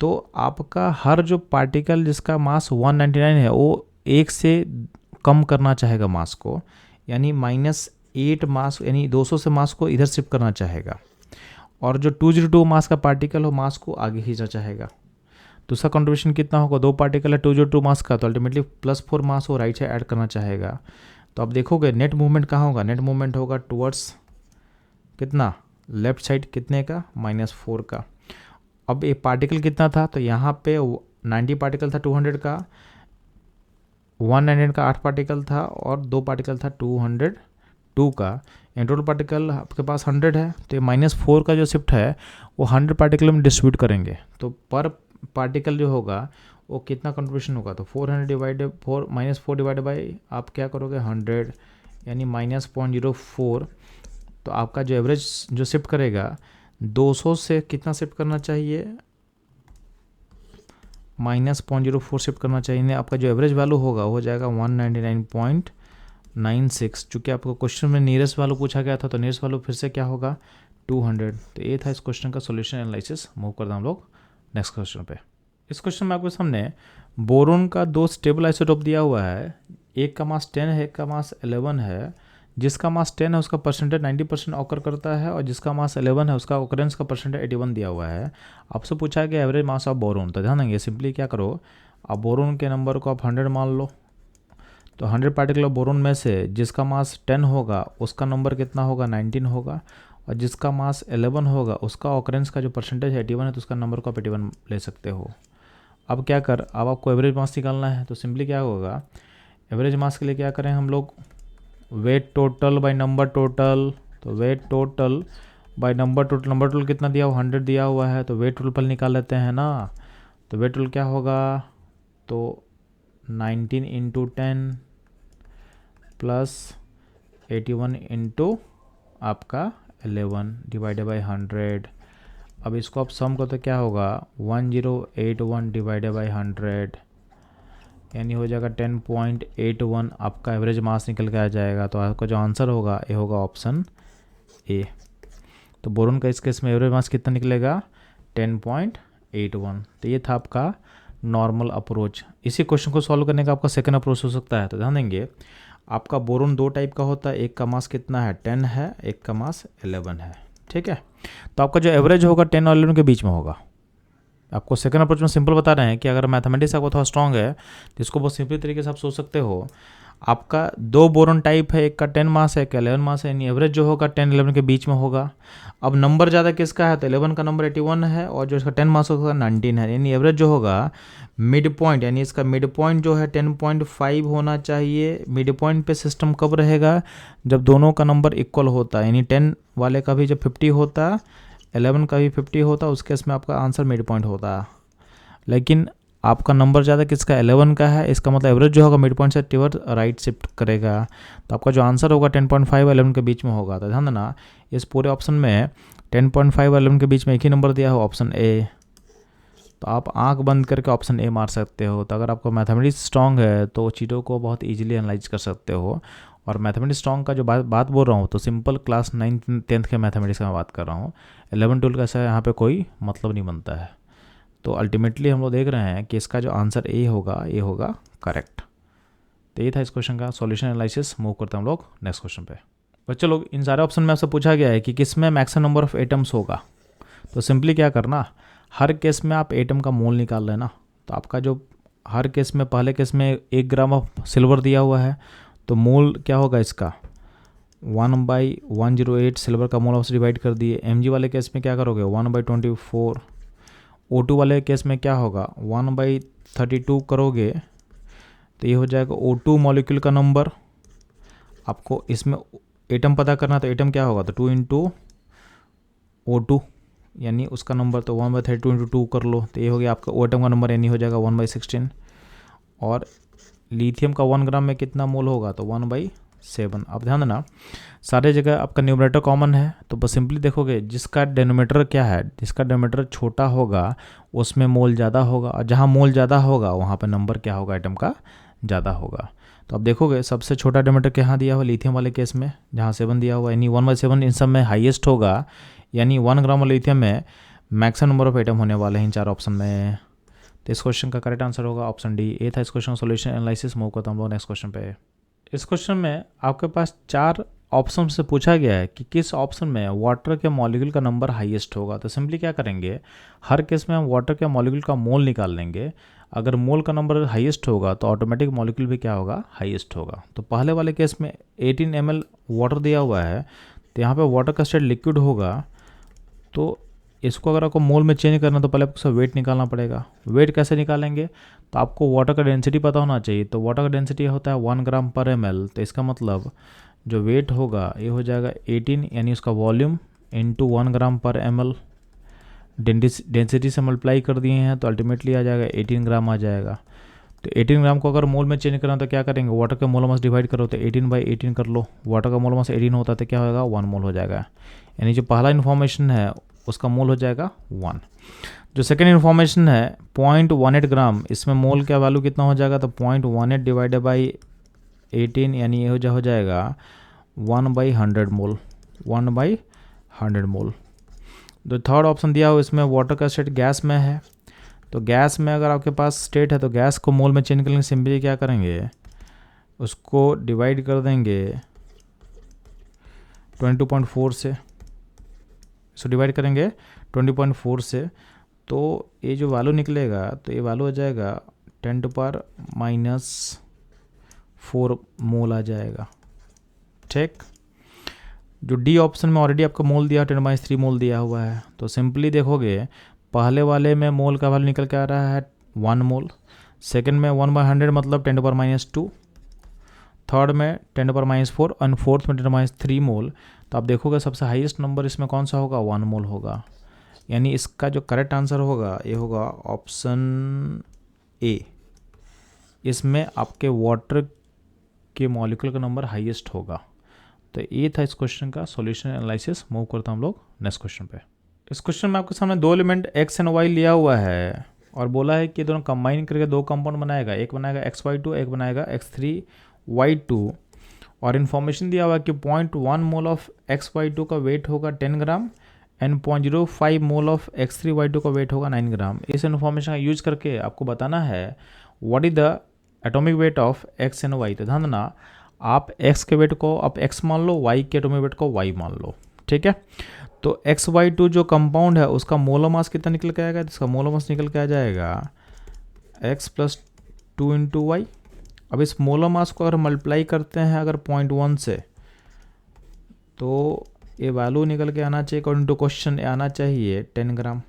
तो आपका हर जो पार्टिकल जिसका मास 199 है वो 1 से कम करना चाहेगा मास को, यानी -8 मास, यानी 200 से मास को इधर शिफ्ट करना चाहेगा। और जो 202 मास का पार्टिकल हो मास को आगे खींचना चाहेगा। तो उसका कंट्रीब्यूशन कितना होगा, 2 पार्टिकल है 202 मास का, तो अल्टीमेटली +4 मास वो राइट साइड ऐड करना चाहेगा। तो आप देखोगे नेट मूवमेंट कहाँ होगा, नेट मूवमेंट होगा टुवर्ड्स कितना, लेफ्ट साइड कितने का, -4 का। अब ये पार्टिकल कितना था, तो यहाँ पे 90 पार्टिकल था 200 का, 199 का 8 पार्टिकल था और 2 पार्टिकल था 202 का। इन टोटल पार्टिकल आपके पास 100 है। तो ये -4 का जो शिफ्ट है वो 100 पार्टिकल में डिस्ट्रीब्यूट करेंगे। तो पर पार्टिकल जो होगा वो कितना कंट्रीब्यूशन होगा, तो 400 डिवाइडेड 4 -4 डिवाइडेड बाई आप क्या करोगे 100 यानी -0.04। तो आपका जो एवरेज जो शिफ्ट करेगा 200 से कितना शिफ्ट करना चाहिए, -0.04 शिफ्ट करना चाहिए। आपका जो एवरेज वैल्यू होगा वो हो जाएगा 199.96। चूँकि आपको क्वेश्चन में नियरेस्ट वैल्यू पूछा गया था तो नियरेस्ट वैल्यू फिर से क्या होगा 200। तो ये था इस क्वेश्चन का सॉल्यूशन एनालिसिस। मूव करते हैं हम लोग नेक्स्ट क्वेश्चन पे। इस क्वेश्चन में आपके सामने बोरोन का 2 स्टेबल आइसोटोप दिया हुआ है, एक का मास 10 है, एक का मास 11 है। जिसका मास 10 है उसका परसेंटेज 90% ऑकर करता है और जिसका मास 11 है उसका ऑकरेंस का परसेंटेज 81 दिया हुआ है। आपसे पूछा गया एवरेज मास ऑफ बोरोन। तो ध्यान देंगे, सिंपली क्या करो, आप बोरोन के नंबर को आप 100 मान लो। तो 100 पार्टिकल बोरोन में से जिसका मास 10 होगा उसका नंबर कितना होगा 19 होगा, और जिसका मास 11 होगा उसका ऑकरेंस का जो परसेंटेज 81 है तो उसका नंबर को आप 81 ले सकते हो। अब क्या कर, अब आपको एवरेज मास निकालना है। तो सिंपली क्या होगा, एवरेज मास के लिए क्या करें हम लोग, weight total by number total. तो weight total by number total, number total कितना दिया हुआ 100 दिया हुआ है, तो वेट टोटल पर निकाल लेते हैं ना। तो वेट टोटल क्या होगा, तो 19 इंटू 10 प्लस 81 इंटू आपका 11 डिवाइडेड बाई 100। अब इसको आप सम करो तो क्या होगा 1081 डिवाइडेड बाई 100 यानी हो जाएगा 10.81 आपका एवरेज मास निकल के आ जाएगा। तो आपका जो आंसर होगा ये होगा ऑप्शन ए। तो बोरोन का इस केस में एवरेज मास कितना निकलेगा 10.81। तो ये था आपका नॉर्मल अप्रोच। इसी क्वेश्चन को सॉल्व करने का आपका सेकंड अप्रोच हो सकता है। तो ध्यान देंगे, आपका बोरोन 2 टाइप का होता है, एक का मास कितना है 10 है, एक का मास 11 है, ठीक है। तो आपका जो एवरेज होगा 10 और 11 के बीच में होगा। आपको सेकंड अप्रोच में सिंपल बता रहे हैं कि अगर मैथमेटिक्स आपको थोड़ा स्ट्रॉन्ग है तो इसको बहुत सिंपल तरीके से आप सोच सकते हो। आपका 2 बोरोन टाइप है, एक का 10 मास है, एक का 11 मास है, यानी एवरेज जो होगा 10-11 के बीच में होगा। अब नंबर ज़्यादा किसका है, तो 11 का नंबर 81 है और जो इसका 10 मास होगा 19 है, यानी एवरेज जो होगा मिड पॉइंट, यानी इसका मिड पॉइंट जो है 10.5 होना चाहिए। मिड पॉइंट पे सिस्टम कब रहेगा, जब दोनों का नंबर इक्वल होता है, यानी 10 वाले का भी जब 50 होता, 11 का भी 50 होता, उस केस में आपका आंसर मिड पॉइंट होता। लेकिन आपका नंबर ज़्यादा किसका 11 का है, इसका मतलब एवरेज जो होगा मिड पॉइंट से टुवर्ड राइट शिफ्ट करेगा। तो आपका जो आंसर होगा 10.5 और 11 के बीच में होगा। तो ध्यान देना, इस पूरे ऑप्शन में 10.5 और 11 के बीच में एक ही नंबर दिया हो, ऑप्शन ए। तो आप आंख बंद करके ऑप्शन ए मार सकते हो। तो अगर आपको मैथमेटिक्स स्ट्रॉन्ग है तो चीज़ों को बहुत ईजिली एनालाइज कर सकते हो। और मैथमेटिक्स स्ट्रॉन्ग का जो बात बोल रहा हूँ तो सिंपल क्लास 9th-10th के मैथमेटिक्स का मैं बात कर रहा हूँ। 11-12 का ऐसा यहाँ पे कोई मतलब नहीं बनता है। तो अल्टीमेटली हम लोग देख रहे हैं कि इसका जो आंसर ए होगा ये होगा करेक्ट। तो ये था इस क्वेश्चन का सॉल्यूशन एनालिसिस। मूव करते हैं हम लोग नेक्स्ट क्वेश्चन पे। बच्चों लोग, इन सारे ऑप्शन में आपसे पूछा गया है कि किस में मैक्सिमम नंबर ऑफ एटम्स होगा। तो सिंपली क्या करना, हर केस में आप एटम का मोल निकाल लेना। तो आपका जो हर केस में, पहले केस में 1 ग्राम ऑफ सिल्वर दिया हुआ है, तो मोल क्या होगा इसका 1/108 सिल्वर का मोल आपसे डिवाइड कर दिए। mg वाले केस में क्या करोगे 1/24। O2 वाले केस में क्या होगा 1/32 करोगे, तो ये हो जाएगा O2 मॉलिक्यूल का नंबर। आपको इसमें एटम पता करना, तो एटम क्या होगा, तो 2 इंटू O2 यानी उसका नंबर, तो 1/32 इंटू 2 कर लो, तो ये हो गया आपका एटम का नंबर, यानी हो जाएगा 1/16। और लिथियम का 1 ग्राम में कितना मोल होगा, तो 1/7। अब ध्यान देना, सारे जगह आपका न्यूमरेटर कॉमन है, तो बस सिंपली देखोगे जिसका डिनोमिनेटर क्या है, जिसका डिनोमिनेटर छोटा होगा उसमें मोल ज़्यादा होगा, और जहाँ मोल ज़्यादा होगा वहाँ पर नंबर क्या होगा आइटम का ज़्यादा होगा। तो अब देखोगे सबसे छोटा डिनोमिनेटर कहाँ दिया हुआ, लिथियम वाले केस में, जहाँ 7 दिया हुआ, यानी 1/7 इन सब में हाईएस्ट होगा, यानी 1 ग्राम वाले लिथियम में मैक्सिमम नंबर ऑफ एटम होने वाले हैं इन 4 ऑप्शन में। तो इस क्वेश्चन का करेक्ट आंसर होगा ऑप्शन डी। ये था इस क्वेश्चन सॉल्यूशन एनालिसिस। मूव करता हम लोग नेक्स्ट क्वेश्चन पे। इस क्वेश्चन में आपके पास 4 ऑप्शन से पूछा गया है कि किस ऑप्शन में वाटर के मॉलिक्यूल का नंबर हाईएस्ट होगा। तो सिंपली क्या करेंगे, हर केस में हम वाटर के मॉलिक्यूल का मोल निकाल लेंगे। अगर मोल का नंबर हाईएस्ट होगा तो ऑटोमेटिक मॉलिक्यूल भी क्या होगा, हाईएस्ट होगा। तो पहले वाले केस में 18 ml वाटर दिया हुआ है, तो यहाँ पे वाटर का स्टेट लिक्विड होगा। तो इसको अगर आपको मोल में चेंज करना तो पहले आपको वेट निकालना पड़ेगा। वेट कैसे निकालेंगे, तो आपको वाटर का डेंसिटी पता होना चाहिए। तो वाटर का डेंसिटी होता है 1 ग्राम पर ml। तो इसका मतलब जो वेट होगा ये हो जाएगा 18, यानी उसका वॉल्यूम इंटू 1 ग्राम पर ml डेंसिटी से मल्टीप्लाई कर दिए हैं तो अल्टीमेटली आ जाएगा 18 ग्राम आ जाएगा। तो 18 ग्राम को अगर मोल में चेंज करना तो क्या करेंगे, वाटर का मोल मास डिवाइड करो तो 18/18 कर लो। वाटर का मोल मास 18 होता है तो क्या होगा 1 मोल हो जाएगा। यानी जो पहला इन्फॉर्मेशन है उसका मोल हो जाएगा 1। जो सेकेंड इन्फॉर्मेशन है 0.18 ग्राम, इसमें मोल का वैल्यू कितना हो जाएगा, तो 0.18 डिवाइडेड बाई 18 यानी ये हो जाएगा 1/100 मोल, 1/100 मोल। जो थर्ड ऑप्शन दिया हो इसमें वाटर का स्टेट गैस में है, तो गैस में अगर आपके पास स्टेट है तो गैस को मोल में चेंज करने सिंपली क्या करेंगे, उसको डिवाइड कर देंगे 22.4 से, इसको डिवाइड करेंगे 20.4 से, तो ये जो वैल्यू निकलेगा तो ये वैल्यू हो जाएगा 10⁻⁴ मोल आ जाएगा। ठीक, जो डी ऑप्शन में ऑलरेडी आपको मोल दिया 10⁻³ मोल दिया हुआ है, तो सिंपली देखोगे पहले वाले में मोल का वैल्यू निकल के आ रहा है 1 मोल, सेकंड में 1/100 मतलब 10⁻², थर्ड में 10⁻⁴ और फोर्थ में 10⁻³ मोल। तो आप देखोगे सबसे हाईएस्ट नंबर इसमें कौन सा होगा, 1 मोल होगा। यानी इसका जो करेक्ट आंसर होगा ये होगा ऑप्शन ए, इसमें आपके वाटर के मॉलिक्यूल का नंबर हाईएस्ट होगा। तो ये था इस क्वेश्चन का सॉल्यूशन एनालिसिस। मूव करता हम लोग नेक्स्ट क्वेश्चन पे। इस क्वेश्चन में आपके सामने दो एलिमेंट x एंड y लिया हुआ है और बोला है कि दोनों कंबाइन करके दो कंपाउंड बनाएगा, एक बनाएगा xy2, एक बनाएगा x3y2, और इन्फॉर्मेशन दिया हुआ है कि 0.1 मोल ऑफ xy2 का वेट होगा 10 gram and 0.05 mole of x3y2 का वेट होगा 9 ग्राम। इस इन्फॉर्मेशन का यूज करके आपको बताना है what is the atomic weight of x and y। तो ध्यान देना, आप x के वेट को आप x मान लो, y के एटॉमिक वेट को y मान लो। ठीक है, तो xy2 जो कंपाउंड है उसका मोलर मास कितना निकल के आएगा, इसका मोलर मास निकल के आ जाएगा x + 2 × y। अब इस मोलर मास को अगर मल्टीप्लाई करते हैं अगर 0.1 से, तो ये वैल्यू निकल के आना चाहिए, अकॉर्डिंग टू क्वेश्चन आना चाहिए 10 ग्राम।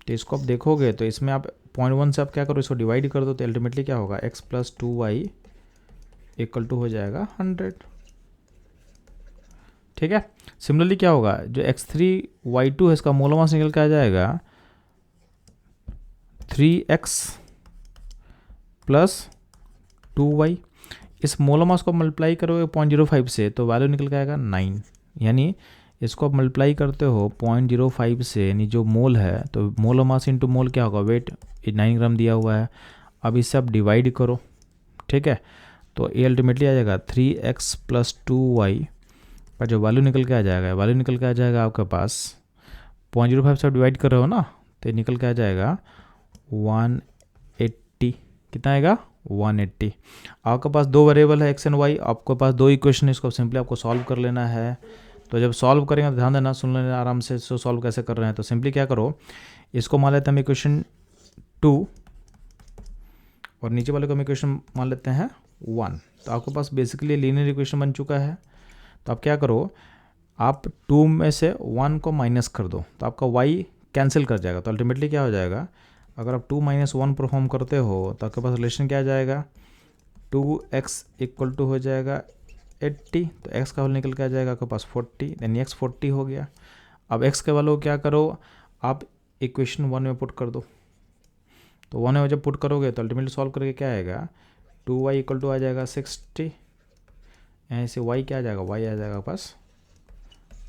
तो इसको आप देखोगे तो इसमें आप 0.1 से आप क्या करो, इसको डिवाइड कर दो तो अल्टीमेटली क्या होगा, x + 2y = हो जाएगा 100। ठीक है, सिमिलरली क्या होगा, जो x3y2 है इसका मोलर मास निकल के आ जाएगा 3x + 2y। इस मोलर मास को मल्टीप्लाई करोगे 0.05 से तो वैल्यू निकल के आएगा 9। यानी इसको आप मल्टीप्लाई करते हो 0.05 से, यानी जो मोल है तो मोलर मास इंटू मोल क्या होगा, वेट 9 ग्राम दिया हुआ है। अब इससे आप डिवाइड करो। ठीक है, तो ये अल्टीमेटली आ जाएगा 3x + 2y का जो वैल्यू निकल के आ जाएगा, वैल्यू निकल के आ जाएगा आपके पास 0.05 से डिवाइड कर रहे हो ना, तो ये निकल के आ जाएगा 180। कितना आएगा, 180। आपके पास दो वेरिएबल है x एंड y, आपके पास दो इक्वेशन है, इसको सिंपली आपको सॉल्व कर लेना है। तो जब सॉल्व करेंगे तो ध्यान देना, सुन लेना आराम से, इसको सॉल्व कैसे कर रहे हैं। तो सिंपली क्या करो, इसको मान लेते हैं हम इक्वेशन 2 और नीचे वाले को हम इक्वेशन मान लेते हैं 1। तो आपके पास बेसिकली लीनियर इक्वेशन बन चुका है। तो आप क्या करो, आप 2 में से 1 को माइनस कर दो तो आपका y कैंसिल कर जाएगा। तो अल्टीमेटली क्या हो जाएगा, अगर आप 2 - 1 परफॉर्म करते हो तो आपके पास रिलेशन क्या आ जाएगा, 2x = हो जाएगा 80। तो x का वैल्यू निकल के आ जाएगा आपके पास 40, यानी x 40 हो गया। अब x के वैल्यू क्या करो, आप इक्वेशन 1 में पुट कर दो। तो 1 में जब पुट करोगे तो अल्टीमेटली सॉल्व करके क्या आएगा, 2y = आ जाएगा 60, यहाँ से y क्या आ जाएगा, y आ जाएगा पास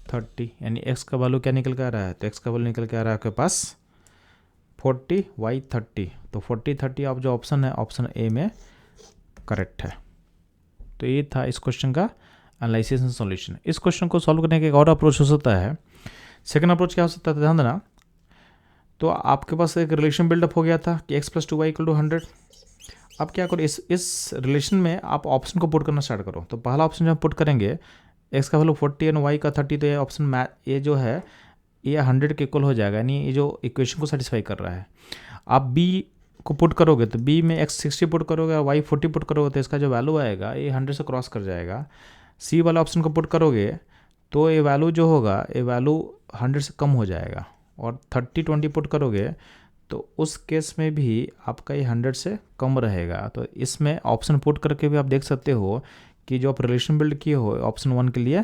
30। यानी x का वैल्यू क्या निकल के आ रहा है, तो x का वैल्यू निकल के आ रहा है आपके पास 40, y 30। तो 40 30 आप जो ऑप्शन है ऑप्शन ए में करेक्ट है। तो ये था इस क्वेश्चन का एनालिसिस एंड सॉल्यूशन। इस क्वेश्चन को सॉल्व करने का एक और अप्रोच हो सकता है। सेकंड अप्रोच क्या हो सकता है, ध्यान देना। तो आपके पास एक रिलेशन बिल्डअप हो गया था कि x + 2y = 100। अब क्या करो, इस रिलेशन में आप ऑप्शन को पुट करना स्टार्ट करो। तो पहला ऑप्शन जब पुट करेंगे, x का वैल्यू 40 एंड y का 30, तो ये ऑप्शन ये जो है ये 100 के इक्वल हो जाएगा, यानी ये जो इक्वेशन को सेटिस्फाई कर रहा है। आप b को पुट करोगे तो b में x 60 पुट करोगे और y 40 पुट करोगे तो इसका जो वैल्यू आएगा ये 100 से क्रॉस कर जाएगा। c वाला ऑप्शन को पुट करोगे तो ये वैल्यू जो होगा ये वैल्यू 100 से कम हो जाएगा, और 30 20 पुट करोगे तो उस केस में भी आपका ये 100 से कम रहेगा। तो इसमें ऑप्शन पुट करके भी आप देख सकते हो कि जो आप रिलेशन बिल्ड किए हो ऑप्शन 1 के लिए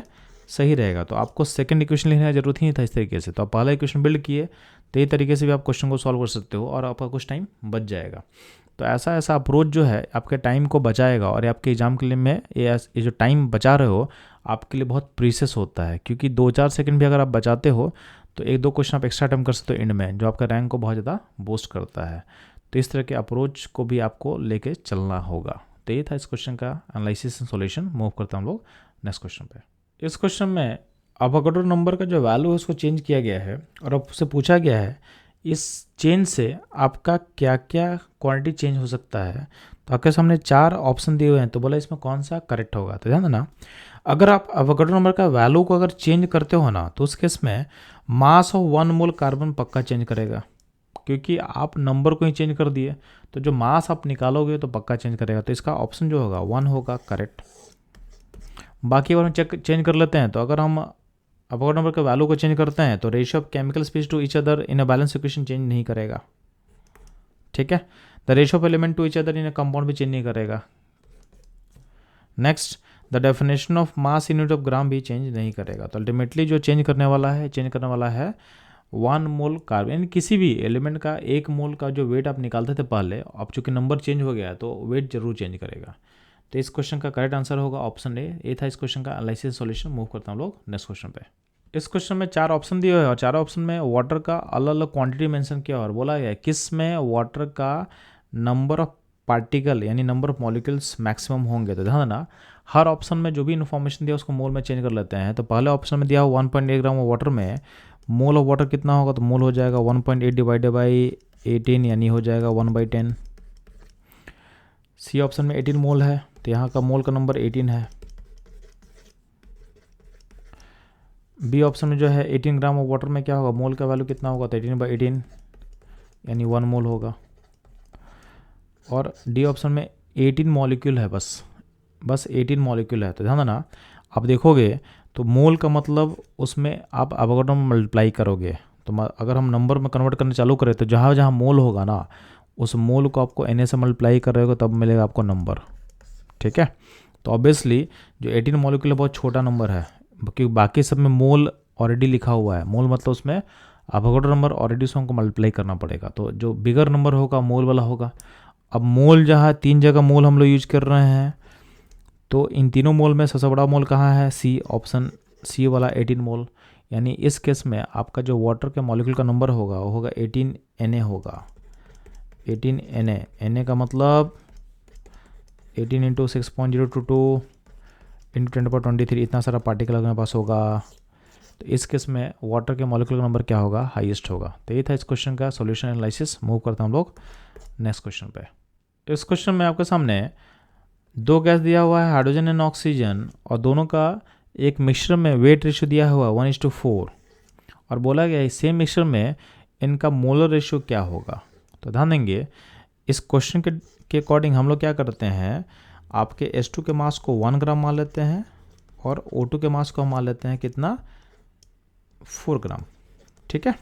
सही रहेगा। तो आपको सेकंड इक्वेशन लिखने की जरूरत ही नहीं था इस तरीके से, तो आप पहला इक्वेशन बिल्ड किए, तो ये तरीके से भी आप क्वेश्चन को सॉल्व कर सकते हो और आपका कुछ टाइम बच जाएगा। तो ऐसा ऐसा अप्रोच जो है आपके टाइम को बचाएगा, और आपके एग्जाम के लिए में ये जो टाइम बचा रहे हो आपके लिए बहुत प्रीसियस होता है, क्योंकि 2-4 सेकंड भी अगर आप बचाते हो तो 1-2 क्वेश्चन आप एक्स्ट्रा टाइम कर सकते हो एंड में, जो आपका रैंक को बहुत ज़्यादा बूस्ट करता है। तो इस तरह के अप्रोच को भी आपको लेके चलना होगा। तो ये था इस क्वेश्चन का एनालिसिस एंड सॉल्यूशन। मूव करता हम लोग नेक्स्ट क्वेश्चन पे। इस क्वेश्चन में अवोगाड्रो नंबर का जो वैल्यू है उसको चेंज किया गया है, और अब उससे पूछा गया है इस चेंज से आपका क्या क्या क्वांटिटी चेंज हो सकता है। तो आपके सामने 4 ऑप्शन दिए हुए हैं, तो बोला इसमें कौन सा करेक्ट होगा। तो ध्यान देना, अगर आप अवोगाड्रो नंबर का वैल्यू को अगर चेंज करते हो ना, तो उस केस में मास ऑफ 1 मोल कार्बन पक्का चेंज करेगा, क्योंकि आप नंबर को ही चेंज कर दिए, तो जो मास आप निकालोगे तो पक्का चेंज करेगा। तो इसका ऑप्शन जो होगा 1 होगा करेक्ट। बाकी अगर हम चेंज कर लेते हैं, तो अगर हम अवोगाड्रो नंबर के वैल्यू को चेंज करते हैं तो ratio of chemical species to each other in a balance equation change नहीं करेगा, ठीक है। The ratio of element to each other in a compound भी चेंज नहीं करेगा। Next, the definition of mass unit of gram भी change नहीं करेगा। तो अल्टीमेटली जो चेंज करने वाला है 1 मोल कार्बन, यानी किसी भी एलिमेंट का 1 मोल का जो वेट आप निकालते थे पहले, अब चूंकि नंबर चेंज हो गया तो वेट जरूर चेंज करेगा। तो इस क्वेश्चन का करेक्ट आंसर होगा ऑप्शन ए। ये था इस क्वेश्चन का एनालिसिस सॉल्यूशन। मूव करता हूँ लोग नेक्स्ट क्वेश्चन पे। इस क्वेश्चन में 4 ऑप्शन दिए हुए हैं, और 4 ऑप्शन में वाटर का अलग अलग क्वांटिटी मेंशन किया और बोला गया है किस में वाटर का नंबर ऑफ पार्टिकल यानी नंबर ऑफ मॉलिक्यूल्स मैक्सिमम होंगे। तो ध्यान देना, हर ऑप्शन में जो भी इन्फॉर्मेशन दिया उसको मोल में चेंज कर लेते हैं। तो पहले ऑप्शन में दिया हुआ 1.8 ग्राम वाटर में मोल ऑफ वाटर कितना होगा, तो मोल हो जाएगा 1.8 डिवाइडेड बाई 18, यानी हो जाएगा 1/10। सी ऑप्शन में 18 मोल है, तो यहाँ का मोल का नंबर 18 है। बी ऑप्शन में जो है 18 ग्राम ऑफ वाटर में क्या होगा, मोल का वैल्यू कितना होगा, तो 18/18 यानी 1 मोल होगा। और डी ऑप्शन में 18 मॉलिक्यूल है, बस 18 मॉलिक्यूल है। तो ध्यान देना, आप देखोगे तो मोल का मतलब उसमें आप अवोगाड्रो में मल्टीप्लाई करोगे, तो अगर हम नंबर में कन्वर्ट करने चालू करें तो जहाँ जहाँ मोल होगा ना, उस मोल को आपको एन से मल्टीप्लाई कर रहे हो तब मिलेगा आपको नंबर, ठीक है। तो ऑब्वियसली जो 18 मॉलिक्यूल है बहुत छोटा नंबर है, क्योंकि बाकी सब में मोल ऑलरेडी लिखा हुआ है। मोल मतलब उसमें अवोगाड्रो नंबर ऑलरेडी उसको हमको मल्टीप्लाई करना पड़ेगा, तो जो बिगर नंबर होगा मोल वाला होगा। अब मोल जहाँ 3 जगह मोल हम लोग यूज कर रहे हैं, तो इन तीनों मोल में सबसे बड़ा मोल कहाँ है, सी ऑप्शन सी वाला 18 मोल। यानी इस केस में आपका जो वाटर के मॉलिक्यूल का नंबर होगा वो होगा 18 Na होगा। 18 Na का मतलब 18 इंटू 6.022 इंटू 10^23, इतना सारा पार्टिकल अपने पास होगा। तो इस केस में वाटर के मॉलिक्यूल का नंबर क्या होगा, हाईएस्ट होगा। तो ये था इस क्वेश्चन का सॉल्यूशन एनालिसिस। मूव करता हम लोग नेक्स्ट क्वेश्चन पे। इस क्वेश्चन में आपके सामने 2 गैस दिया हुआ है, हाइड्रोजन एंड ऑक्सीजन, और दोनों का एक मिक्सचर में वेट रेशियो दिया हुआ है 1:4, और बोला गया है सेम मिक्सचर में इनका मोलर रेशियो क्या होगा। तो ध्यान देंगे, इस क्वेश्चन के अकॉर्डिंग हम लोग क्या करते हैं, आपके H2 के मास को 1 ग्राम मान लेते हैं, और O2 के मास को हम मान लेते हैं कितना, 4 ग्राम, ठीक है।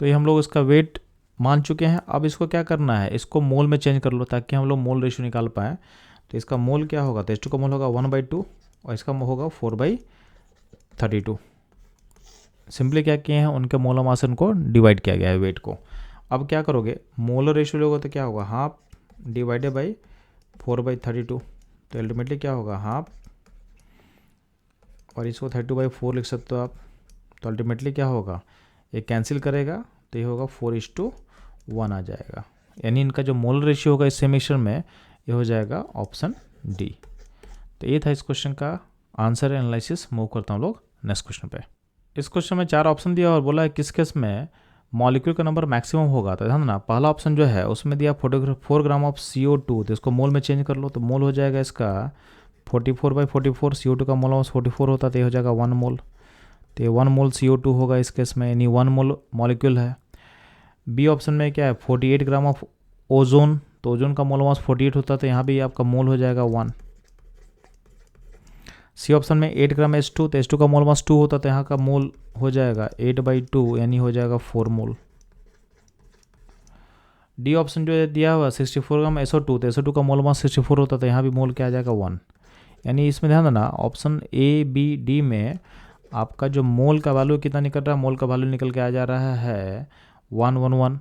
तो ये हम लोग इसका वेट मान चुके हैं। अब इसको क्या करना है, इसको मोल में चेंज कर लो ताकि हम लोग मोल रेशियो निकाल पाएँ। तो इसका मोल क्या होगा, तो H2 का मोल होगा 1/2 और इसका मोल होगा 4/32। सिंपली क्या किए हैं, उनके मोलर मास को डिवाइड किया गया है वेट को। अब क्या करोगे, मोलर रेशियो लोगे तो क्या होगा, हाफ डिवाइडेड बाई 4/32। तो अल्टीमेटली क्या होगा, हाफ, और इसको 32/4 लिख सकते हो आप। तो अल्टीमेटली क्या होगा, ये कैंसिल करेगा तो ये होगा 4:1 आ जाएगा। यानी इनका जो मोलर रेशियो होगा इस सेम मिक्सचर में ये हो जाएगा ऑप्शन डी। तो ये था इस क्वेश्चन का आंसर एनालिसिस। मूव करता हूँ लोग नेक्स्ट क्वेश्चन पे। इस क्वेश्चन में 4 ऑप्शन दिया और बोला है किस केस में मॉलिक्यूल का नंबर मैक्सिमम होगा। तो ध्यान देना, पहला ऑप्शन जो है उसमें दिया 4 ग्राम ऑफ CO2, तो इसको मोल में चेंज कर लो। तो मोल हो जाएगा इसका 44/44, CO2 का मोल 44 होता है तो ये हो जाएगा 1 मोल। तो ये 1 मोल CO2 होगा इस केस में, यानी 1 मोल मॉलिक्यूल है। बी ऑप्शन में क्या है, 48 ग्राम ऑफ ओजोन, तो ओजोन का मोल मास 48 होता है तो यहाँ भी आपका मोल हो जाएगा 1। सी ऑप्शन में 8 ग्राम H2, तो H2 का मोल मास 2 होता है तो यहाँ का मोल हो जाएगा 8/2, यानी हो जाएगा 4 मोल। डी ऑप्शन जो है दिया हुआ 64 ग्राम SO2, तो SO2 का मोल मास 64 होता है तो यहाँ भी मोल क्या आ जाएगा 1। यानी इसमें ध्यान देना, ऑप्शन ए बी डी में आपका जो मोल का वैल्यू कितना निकल रहा है, मोल का वैल्यू निकल के आ जा रहा है 111,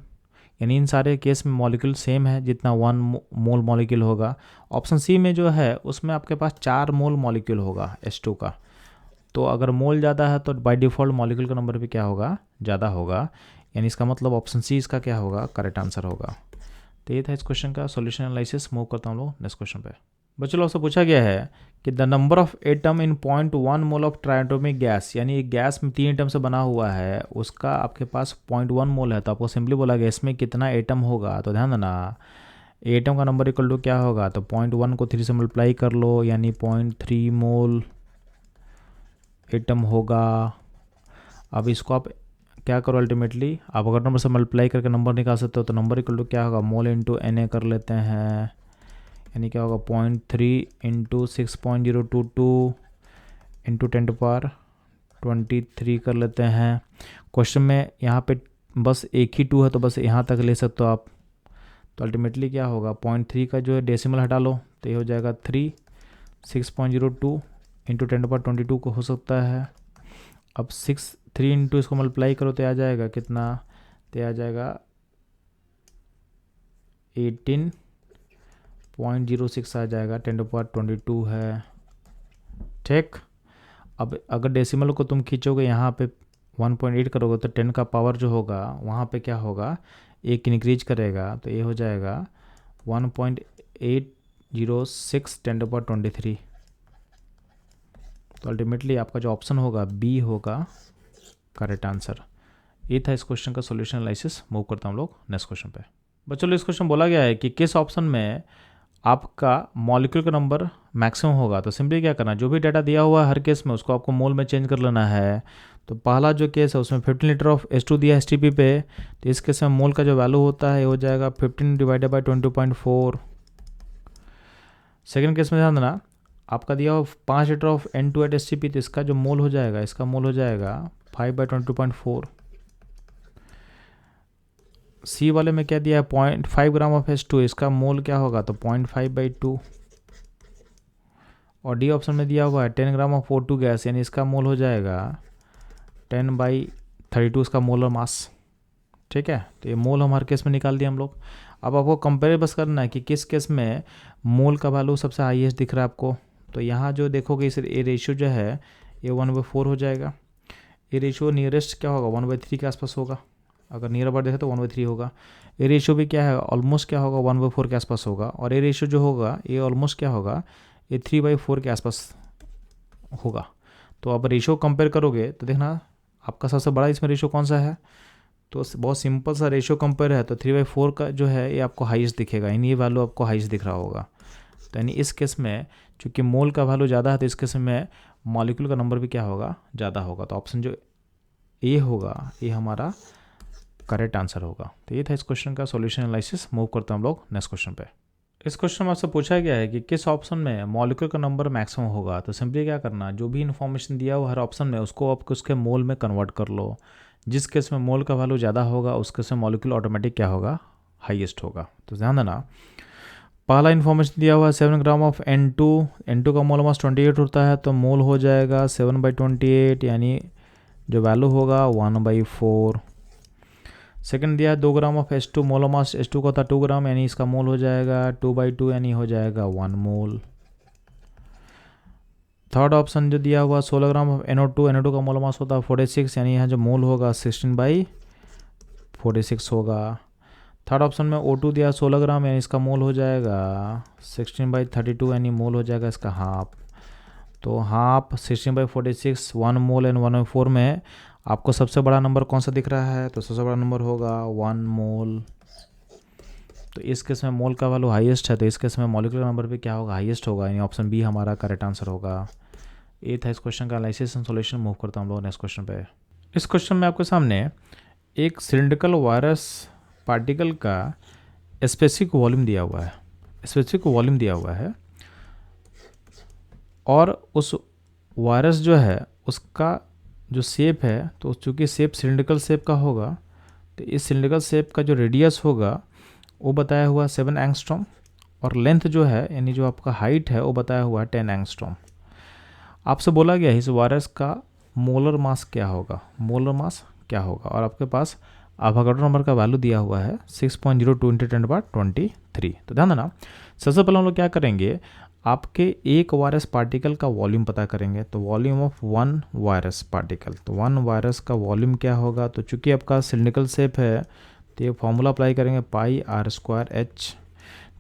यानी इन सारे केस में मॉलिक्यूल सेम है, जितना 1 मोल मॉलिक्यूल होगा। ऑप्शन सी में जो है उसमें आपके पास 4 मोल मॉलिक्यूल होगा H2 का, तो अगर मोल ज़्यादा है तो बाय डिफ़ॉल्ट मॉलिक्यूल का नंबर भी क्या होगा, ज़्यादा होगा, यानी इसका मतलब ऑप्शन सी इसका क्या होगा, करेक्ट आंसर होगा। तो ये था इस क्वेश्चन का सॉल्यूशन एनालिसिस। मूव करता हूँ लोग नेक्स्ट क्वेश्चन पे। बच्चों लोग से पूछा गया है कि the number of atom in 0.1 mole of triatomic gas, यानी एक गैस में 3 एटम से बना हुआ है, उसका आपके पास 0.1 मोल है, तो आपको सिंपली बोला गया इसमें कितना एटम होगा। तो ध्यान देना, एटम का नंबर इक्वल टू क्या होगा, तो 0.1 को 3 से मल्टीप्लाई कर लो, यानी 0.3 मोल एटम होगा। अब इसको आप क्या करो, अल्टीमेटली आप अगर नंबर से मल्टीप्लाई करके नंबर निकाल सकते हो, तो नंबर इक्वल टू क्या होगा, मोल इंटू Na कर लेते हैं, यानी क्या होगा 0.3 इंटू 6.022 इंटू 10⁻23 कर लेते हैं। क्वेश्चन में यहाँ पे बस एक ही 2 है, तो बस यहाँ तक ले सकते हो आप। तो अल्टीमेटली क्या होगा, 0.3 का जो है डेसिमल हटा लो, तो ये हो जाएगा 3, 6.02 इंटू 10⁻22 को हो सकता है। अब 3 इंटू इसको मल्टीप्लाई करो तो आ जाएगा कितना, तो आ जाएगा 18.06 आ जाएगा, 10⁻22 है, ठीक। अब अगर डेसिमल को तुम खींचोगे यहाँ पे 1.8 करोगे, तो 10 का पावर जो होगा वहाँ पे क्या होगा, एक इंक्रीज करेगा, तो ये हो जाएगा 1.806 10⁻23। तो अल्टीमेटली आपका जो ऑप्शन होगा बी होगा करेक्ट आंसर। ये था इस क्वेश्चन का सॉल्यूशन एनालिसिस। मूव करता हूँ लोग नेक्स्ट क्वेश्चन पे। बच्चों इस क्वेश्चन बोला गया है कि किस ऑप्शन में आपका मॉलिक्यूल का नंबर मैक्सिमम होगा। तो सिंपली क्या करना, जो भी डाटा दिया हुआ है हर केस में उसको आपको मोल में चेंज कर लेना है। तो पहला जो केस है उसमें 15 लीटर ऑफ H2 दिया है STP पे, तो इस केस में मोल का जो वैल्यू होता है वो हो जाएगा 15 डिवाइडेड बाई 20.4। सेकेंड केस में ध्यान देना, आपका दिया हुआ 5 लीटर ऑफ N2 STP, तो इसका जो मोल हो जाएगा, इसका मोल हो जाएगा 5/22.4। सी वाले में क्या दिया है 0.5 ग्राम ऑफ H2, इसका मोल क्या होगा, तो 0.5/2। और डी ऑप्शन में दिया हुआ है 10 ग्राम ऑफ O2 गैस, यानी इसका मोल हो जाएगा 10/32 इसका मोलर मास, ठीक है। तो ये मोल हमारे केस में निकाल दिया हम लोग। अब आपको कंपेयर बस करना है कि किस केस में मोल का वैल्यू सबसे हाईएस्ट दिख रहा है आपको। तो यहाँ जो देखोगे इस ए रेशियो जो है ये 1/4 हो जाएगा। ए रेशियो नियरेस्ट क्या होगा 1/3 के आसपास होगा, अगर नियर अबाउट देखें तो 1/3 होगा। ए रेशियो भी क्या है ऑलमोस्ट क्या होगा 1/4 के आसपास होगा। और ए रेशियो जो होगा ये ऑलमोस्ट क्या होगा, ये 3/4 के आसपास होगा। तो अब रेशियो कंपेयर करोगे तो देखना आपका सबसे बड़ा इसमें रेशियो कौन सा है, तो बहुत सिंपल सा रेशियो कंपेयर है, तो 3/4 का जो है ये आपको हाईएस्ट दिखेगा, यानी ये वैल्यू आपको हाईएस्ट दिख रहा होगा। तो यानी इस केस में चूँकि मोल का वैल्यू ज़्यादा है, तो इस केस में मॉलिक्यूल का नंबर भी क्या होगा, ज़्यादा होगा। तो ऑप्शन जो ए होगा ये हमारा करेक्ट आंसर होगा। तो ये था इस क्वेश्चन का सॉल्यूशन एनालिसिस। मूव करते हैं हम लोग नेक्स्ट क्वेश्चन पे। इस क्वेश्चन में आपसे पूछा गया है कि किस ऑप्शन में मॉलिक्यूल का नंबर मैक्सिमम होगा। तो सिंपली क्या करना, जो भी इन्फॉर्मेशन दिया हुआ हर ऑप्शन में उसको आप उसके मोल में कन्वर्ट कर लो। जिस केस में मोल का वैल्यू ज़्यादा होगा उस केस में मॉलिक्यूल ऑटोमेटिक क्या होगा, हाईएस्ट होगा। तो ध्यान देना, पहला इन्फॉर्मेशन दिया हुआ है 7 ग्राम ऑफ N2 का मोल मास 28 होता है, तो मोल हो जाएगा 7/28, यानी जो वैल्यू होगा 1/4। सेकंड दिया है 2 gram of H2, molar mass H2 का होता है 2 ग्राम, यानी इसका मोल हो जाएगा 2/2, यानी हो जाएगा 1 मोल। थर्ड ऑप्शन जो दिया हुआ 16 ग्राम ऑफ NO2 का मोलर मास होता है 46, यानी यहाँ जो मोल होगा 16/46 होगा। थर्ड ऑप्शन में O2 दिया 16 ग्राम, यानी इसका मोल हो जाएगा 16/32, यानी मोल हो जाएगा इसका हाफ। तो हाफ 16/46 1 मोल एंड 1/4 में आपको सबसे बड़ा नंबर कौन सा दिख रहा है, तो सबसे बड़ा नंबर होगा 1 मोल। तो इस केस में मोल का वैल्यू हाईएस्ट है, तो इस केस में मॉलिक्यूलर नंबर भी क्या होगा, हाईएस्ट होगा, यानी ऑप्शन बी हमारा करेक्ट आंसर होगा। ये था इस क्वेश्चन का एनालिसिस एंड सॉल्यूशन। मूव करता हूँ हम लोग नेक्स्ट क्वेश्चन पे। इस क्वेश्चन में आपके सामने एक सिलिंड्रिकल वायरस पार्टिकल का स्पेसिफिक वॉल्यूम दिया हुआ है, और उस वायरस जो है उसका जो शेप है, तो चूँकि शेप सिलिंड्रिकल शेप का होगा, तो इस सिलिंड्रिकल शेप का जो रेडियस होगा वो बताया हुआ 7 एंगस्ट्रॉम, और लेंथ जो है यानी जो आपका हाइट है वो बताया हुआ है 10 एंगस्ट्रॉम। आपसे बोला गया है इस वायरस का मोलर मास क्या होगा, मोलर मास क्या होगा, और आपके पास एवोगाड्रो नंबर का वैल्यू दिया हुआ है 6.02 × 10⁻23। तो ध्यान देना, सबसे पहले हम लोग क्या करेंगे, आपके एक वायरस पार्टिकल का वॉल्यूम पता करेंगे। तो volume of one virus particle, तो वन वायरस का वॉल्यूम क्या होगा, तो चूंकि आपका सिलिंड्रिकल शेप है तो ये फॉर्मूला अप्लाई करेंगे πr²h।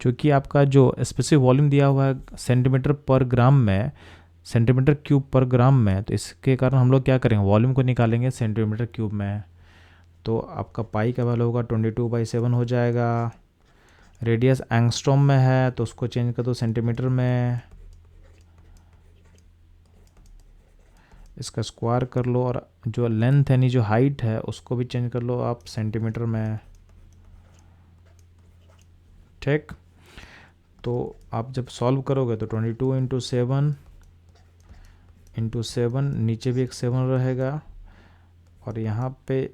चूँकि आपका जो स्पेसिफिक वॉल्यूम दिया हुआ है सेंटीमीटर पर ग्राम में, सेंटीमीटर क्यूब पर ग्राम में, तो इसके कारण हम लोग क्या करेंगे, वॉल्यूम को निकालेंगे सेंटीमीटर क्यूब में। तो आपका पाई का वैल्यू होगा 22/7 हो जाएगा। रेडियस एंगस्ट्रॉम में है तो उसको चेंज कर दो सेंटीमीटर में, इसका स्क्वायर कर लो, और जो लेंथ यानी जो हाइट है उसको भी चेंज कर लो आप सेंटीमीटर में। ठीक, तो आप जब सॉल्व करोगे तो 22 × 7 नीचे भी एक 7 रहेगा, और यहाँ पे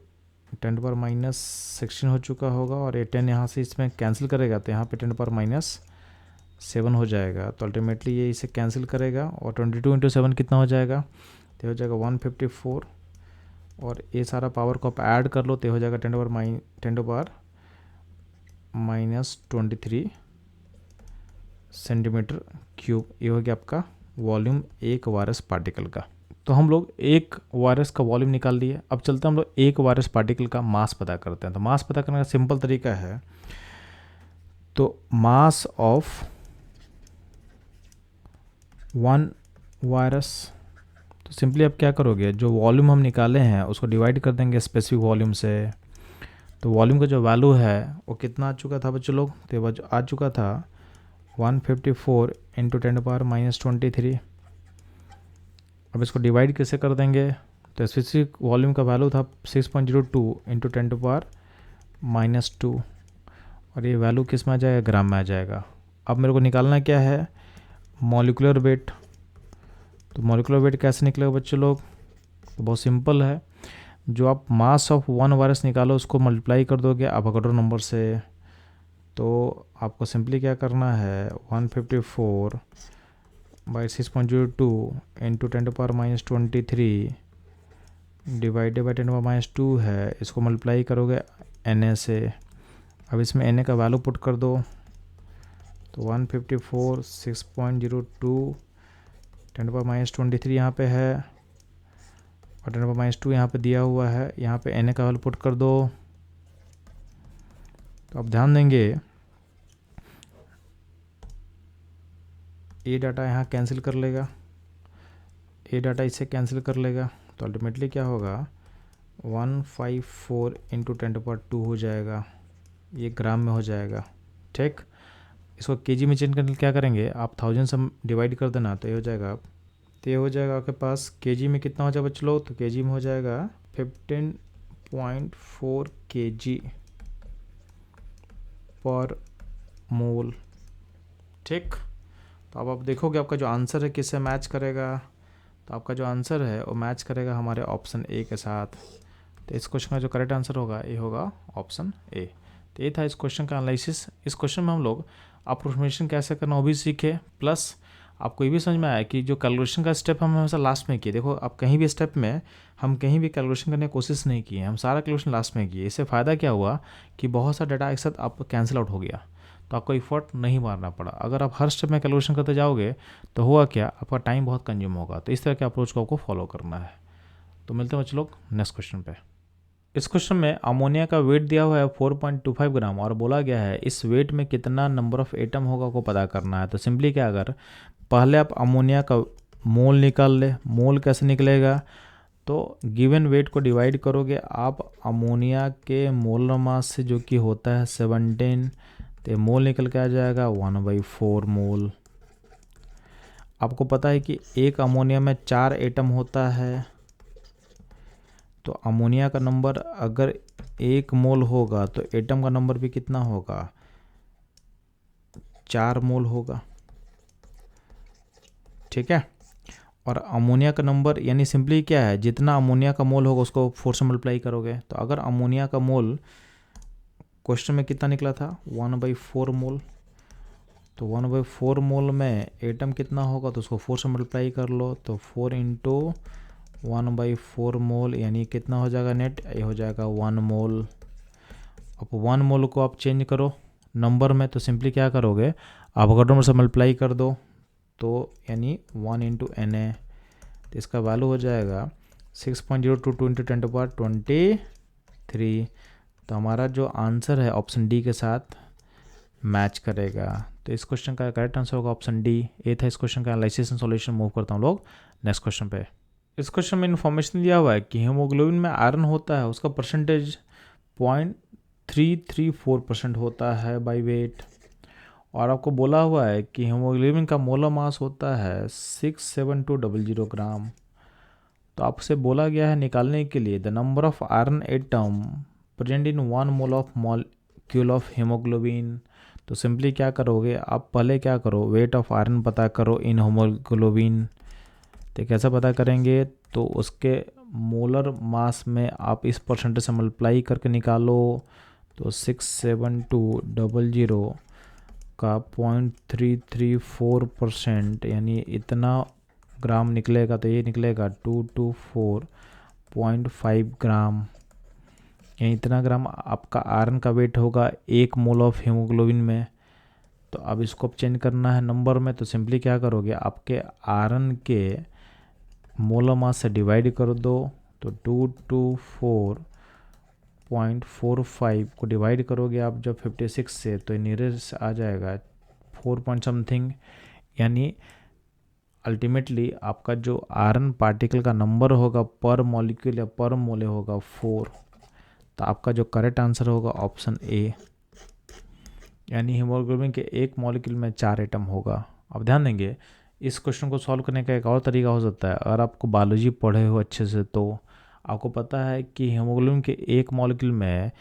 10⁻16 हो चुका होगा, और ये 10 यहाँ से इसमें कैंसिल करेगा तो यहाँ पे 10⁻7 हो जाएगा। तो अल्टीमेटली ये इसे कैंसिल करेगा, और 22 × 7 कितना हो जाएगा, तो हो जाएगा 154, और ये सारा पावर को आप ऐड कर लो तो हो जाएगा 10⁻23 सेंटीमीटर क्यूब। ये हो गया आपका वॉल्यूम एक वायरस पार्टिकल का। तो हम लोग एक वायरस का वॉल्यूम निकाल लिए। अब चलते हैं हम लोग एक वायरस पार्टिकल का मास पता करते हैं। तो मास पता करने का सिंपल तरीका है, तो मास ऑफ वन वायरस, तो सिंपली आप क्या करोगे, जो वॉल्यूम हम निकाले हैं उसको डिवाइड कर देंगे स्पेसिफिक वॉल्यूम से। तो वॉल्यूम का जो वैल्यू है वो कितना आ चुका था बच्चों लोग, तो आ चुका था 154 × 10⁻23। अब इसको डिवाइड कैसे कर देंगे, तो स्पेसिफिक वॉल्यूम का वैल्यू था 6.02 × 10⁻², और ये वैल्यू किस में आ जाएगा, ग्राम में आ जाएगा। अब मेरे को निकालना क्या है, मॉलिक्यूलर वेट। तो मॉलिक्यूलर वेट कैसे निकलेगा बच्चों लोग, तो बहुत सिंपल है, जो आप मास ऑफ वन वायरस निकालो उसको मल्टीप्लाई कर दोगे एवोगाड्रो नंबर से। तो आपको सिंपली क्या करना है, 154/6.02 × 10⁻23 डिवाइडेड बाई 10⁻2 है, इसको मल्टीप्लाई करोगे Na से। अब इसमें Na का वैल्यू पुट कर दो, तो 154 6.02 10⁻23 यहाँ पे है, और 10⁻2 यहाँ पे दिया हुआ है, यहाँ पे Na का वैल्यू पुट कर दो। तो अब ध्यान देंगे, ये डाटा यहाँ कैंसिल कर लेगा, ये डाटा इससे कैंसिल कर लेगा, तो अल्टीमेटली क्या होगा, 154 × 10⁻2 हो जाएगा, ये ग्राम में हो जाएगा। ठीक, इसको केजी में चेंज करने क्या करेंगे आप, 1000 से डिवाइड कर देना, तो ये हो जाएगा, तो ये हो जाएगा आपके पास केजी में कितना हो जाएगा बच्चों लोग, तो केजी में हो जाएगा 15.4 kg पर मोल। ठीक, तो अब आप देखोगे आपका जो आंसर है किससे मैच करेगा, तो आपका जो आंसर है वो मैच करेगा हमारे ऑप्शन ए के साथ। तो इस क्वेश्चन का जो करेक्ट आंसर होगा ये होगा ऑप्शन ए। तो ये था इस क्वेश्चन का एनालिसिस। इस क्वेश्चन में हम लोग अप्रोक्सीमेशन कैसे करना वो भी सीखे, प्लस आपको ये भी समझ में आया कि जो कैलकुलेशन का स्टेप हम हमेशा लास्ट में किए। देखो आप कहीं भी स्टेप में हम कहीं भी कैलकुलेशन करने की कोशिश नहीं की, हम सारा कैलकुलेशन लास्ट में किए। इससे फ़ायदा क्या हुआ कि बहुत सा डाटा एक साथ आप कैंसिल आउट हो गया, तो आपको इफर्ट नहीं मारना पड़ा। अगर आप हर स्टेप में कैलकुलेशन करते जाओगे तो हुआ क्या, आपका टाइम बहुत कंज्यूम होगा। तो इस तरह के अप्रोच को आपको फॉलो करना है। तो मिलते हैं बच्चे लोग नेक्स्ट क्वेश्चन पे। इस क्वेश्चन में अमोनिया का वेट दिया हुआ है 4.25 ग्राम, और बोला गया है इस वेट में कितना नंबर ऑफ एटम होगा को पता करना है। तो सिंपली क्या, अगर पहले आप अमोनिया का मोल निकाल ले, मोल कैसे निकलेगा, तो गिवन वेट को डिवाइड करोगे आप अमोनिया के मोलर मास से, जो कि होता है 17, तो मोल निकल के आ जाएगा 1/4 मोल। आपको पता है कि एक अमोनिया में 4 एटम होता है, तो अमोनिया का नंबर अगर 1 मोल होगा तो एटम का नंबर भी कितना होगा, 4 मोल होगा। ठीक है, और अमोनिया का नंबर यानी सिंपली क्या है, जितना अमोनिया का मोल होगा उसको 4 से मल्टीप्लाई करोगे। तो अगर अमोनिया का मोल क्वेश्चन में कितना निकला था, 1/4 मोल, तो 1/4 मोल में एटम कितना होगा, तो उसको 4 से मल्टीप्लाई कर लो, तो 4 इंटू 1/4 मोल यानी कितना हो जाएगा नेट, ये हो जाएगा 1 मोल। अब 1 मोल को आप चेंज करो नंबर में, तो सिंपली क्या करोगे, एवोगाड्रो नंबर से मल्टीप्लाई कर दो, तो यानी 1 इंटू Na, तो इसका वैल्यू हो जाएगा 6.022 इंटू 10⁻23। तो हमारा जो आंसर है ऑप्शन डी के साथ मैच करेगा। तो इस क्वेश्चन का करेक्ट आंसर होगा ऑप्शन डी। ये था इस क्वेश्चन का एनालिसिस एंड सॉल्यूशन। मूव करता हूँ लोग नेक्स्ट क्वेश्चन पे। इस क्वेश्चन में इन्फॉर्मेशन दिया हुआ है कि हीमोग्लोबिन में आयरन होता है, उसका परसेंटेज 0.334% होता है बाय वेट, और आपको बोला हुआ है कि हीमोग्लोबिन का मोलर मास होता है 67200 ग्राम। तो आपसे बोला गया है निकालने के लिए the number of iron atom present in 1 mole of molecule of haemoglobin. तो सिंपली क्या करोगे आप, पहले क्या करो, वेट ऑफ आयरन पता करो इन हीमोग्लोबिन। तो कैसे पता करेंगे, तो उसके मोलर मास में आप इस परसेंटेज से मल्टीप्लाई करके निकालो, तो 67200 का 0.334% यानी इतना ग्राम निकलेगा, तो ये निकलेगा 224.5 ग्राम, यानी इतना ग्राम आपका आयरन का वेट होगा 1 मोल ऑफ हीमोग्लोबिन में। तो अब इसको चेंज करना है नंबर में, तो सिंपली क्या करोगे, आपके आयरन के मोलर मास से डिवाइड कर दो, तो 224.45 को डिवाइड करोगे आप जब 56 से, तो नियरेस्ट आ जाएगा 4 पॉइंट समथिंग, यानी अल्टीमेटली आपका जो आयरन पार्टिकल का नंबर होगा पर मॉलिक्यूल या पर मोले होगा 4। तो आपका जो करेक्ट आंसर होगा ऑप्शन ए, यानी हीमोग्लोबिन के एक मॉलिक्यूल में 4 एटम होगा। अब ध्यान देंगे, इस क्वेश्चन को सॉल्व करने का एक और तरीका हो सकता है। अगर आपको बायोलॉजी पढ़े हो अच्छे से, तो आपको पता है कि हीमोग्लोबिन के एक मॉलिक्यूल में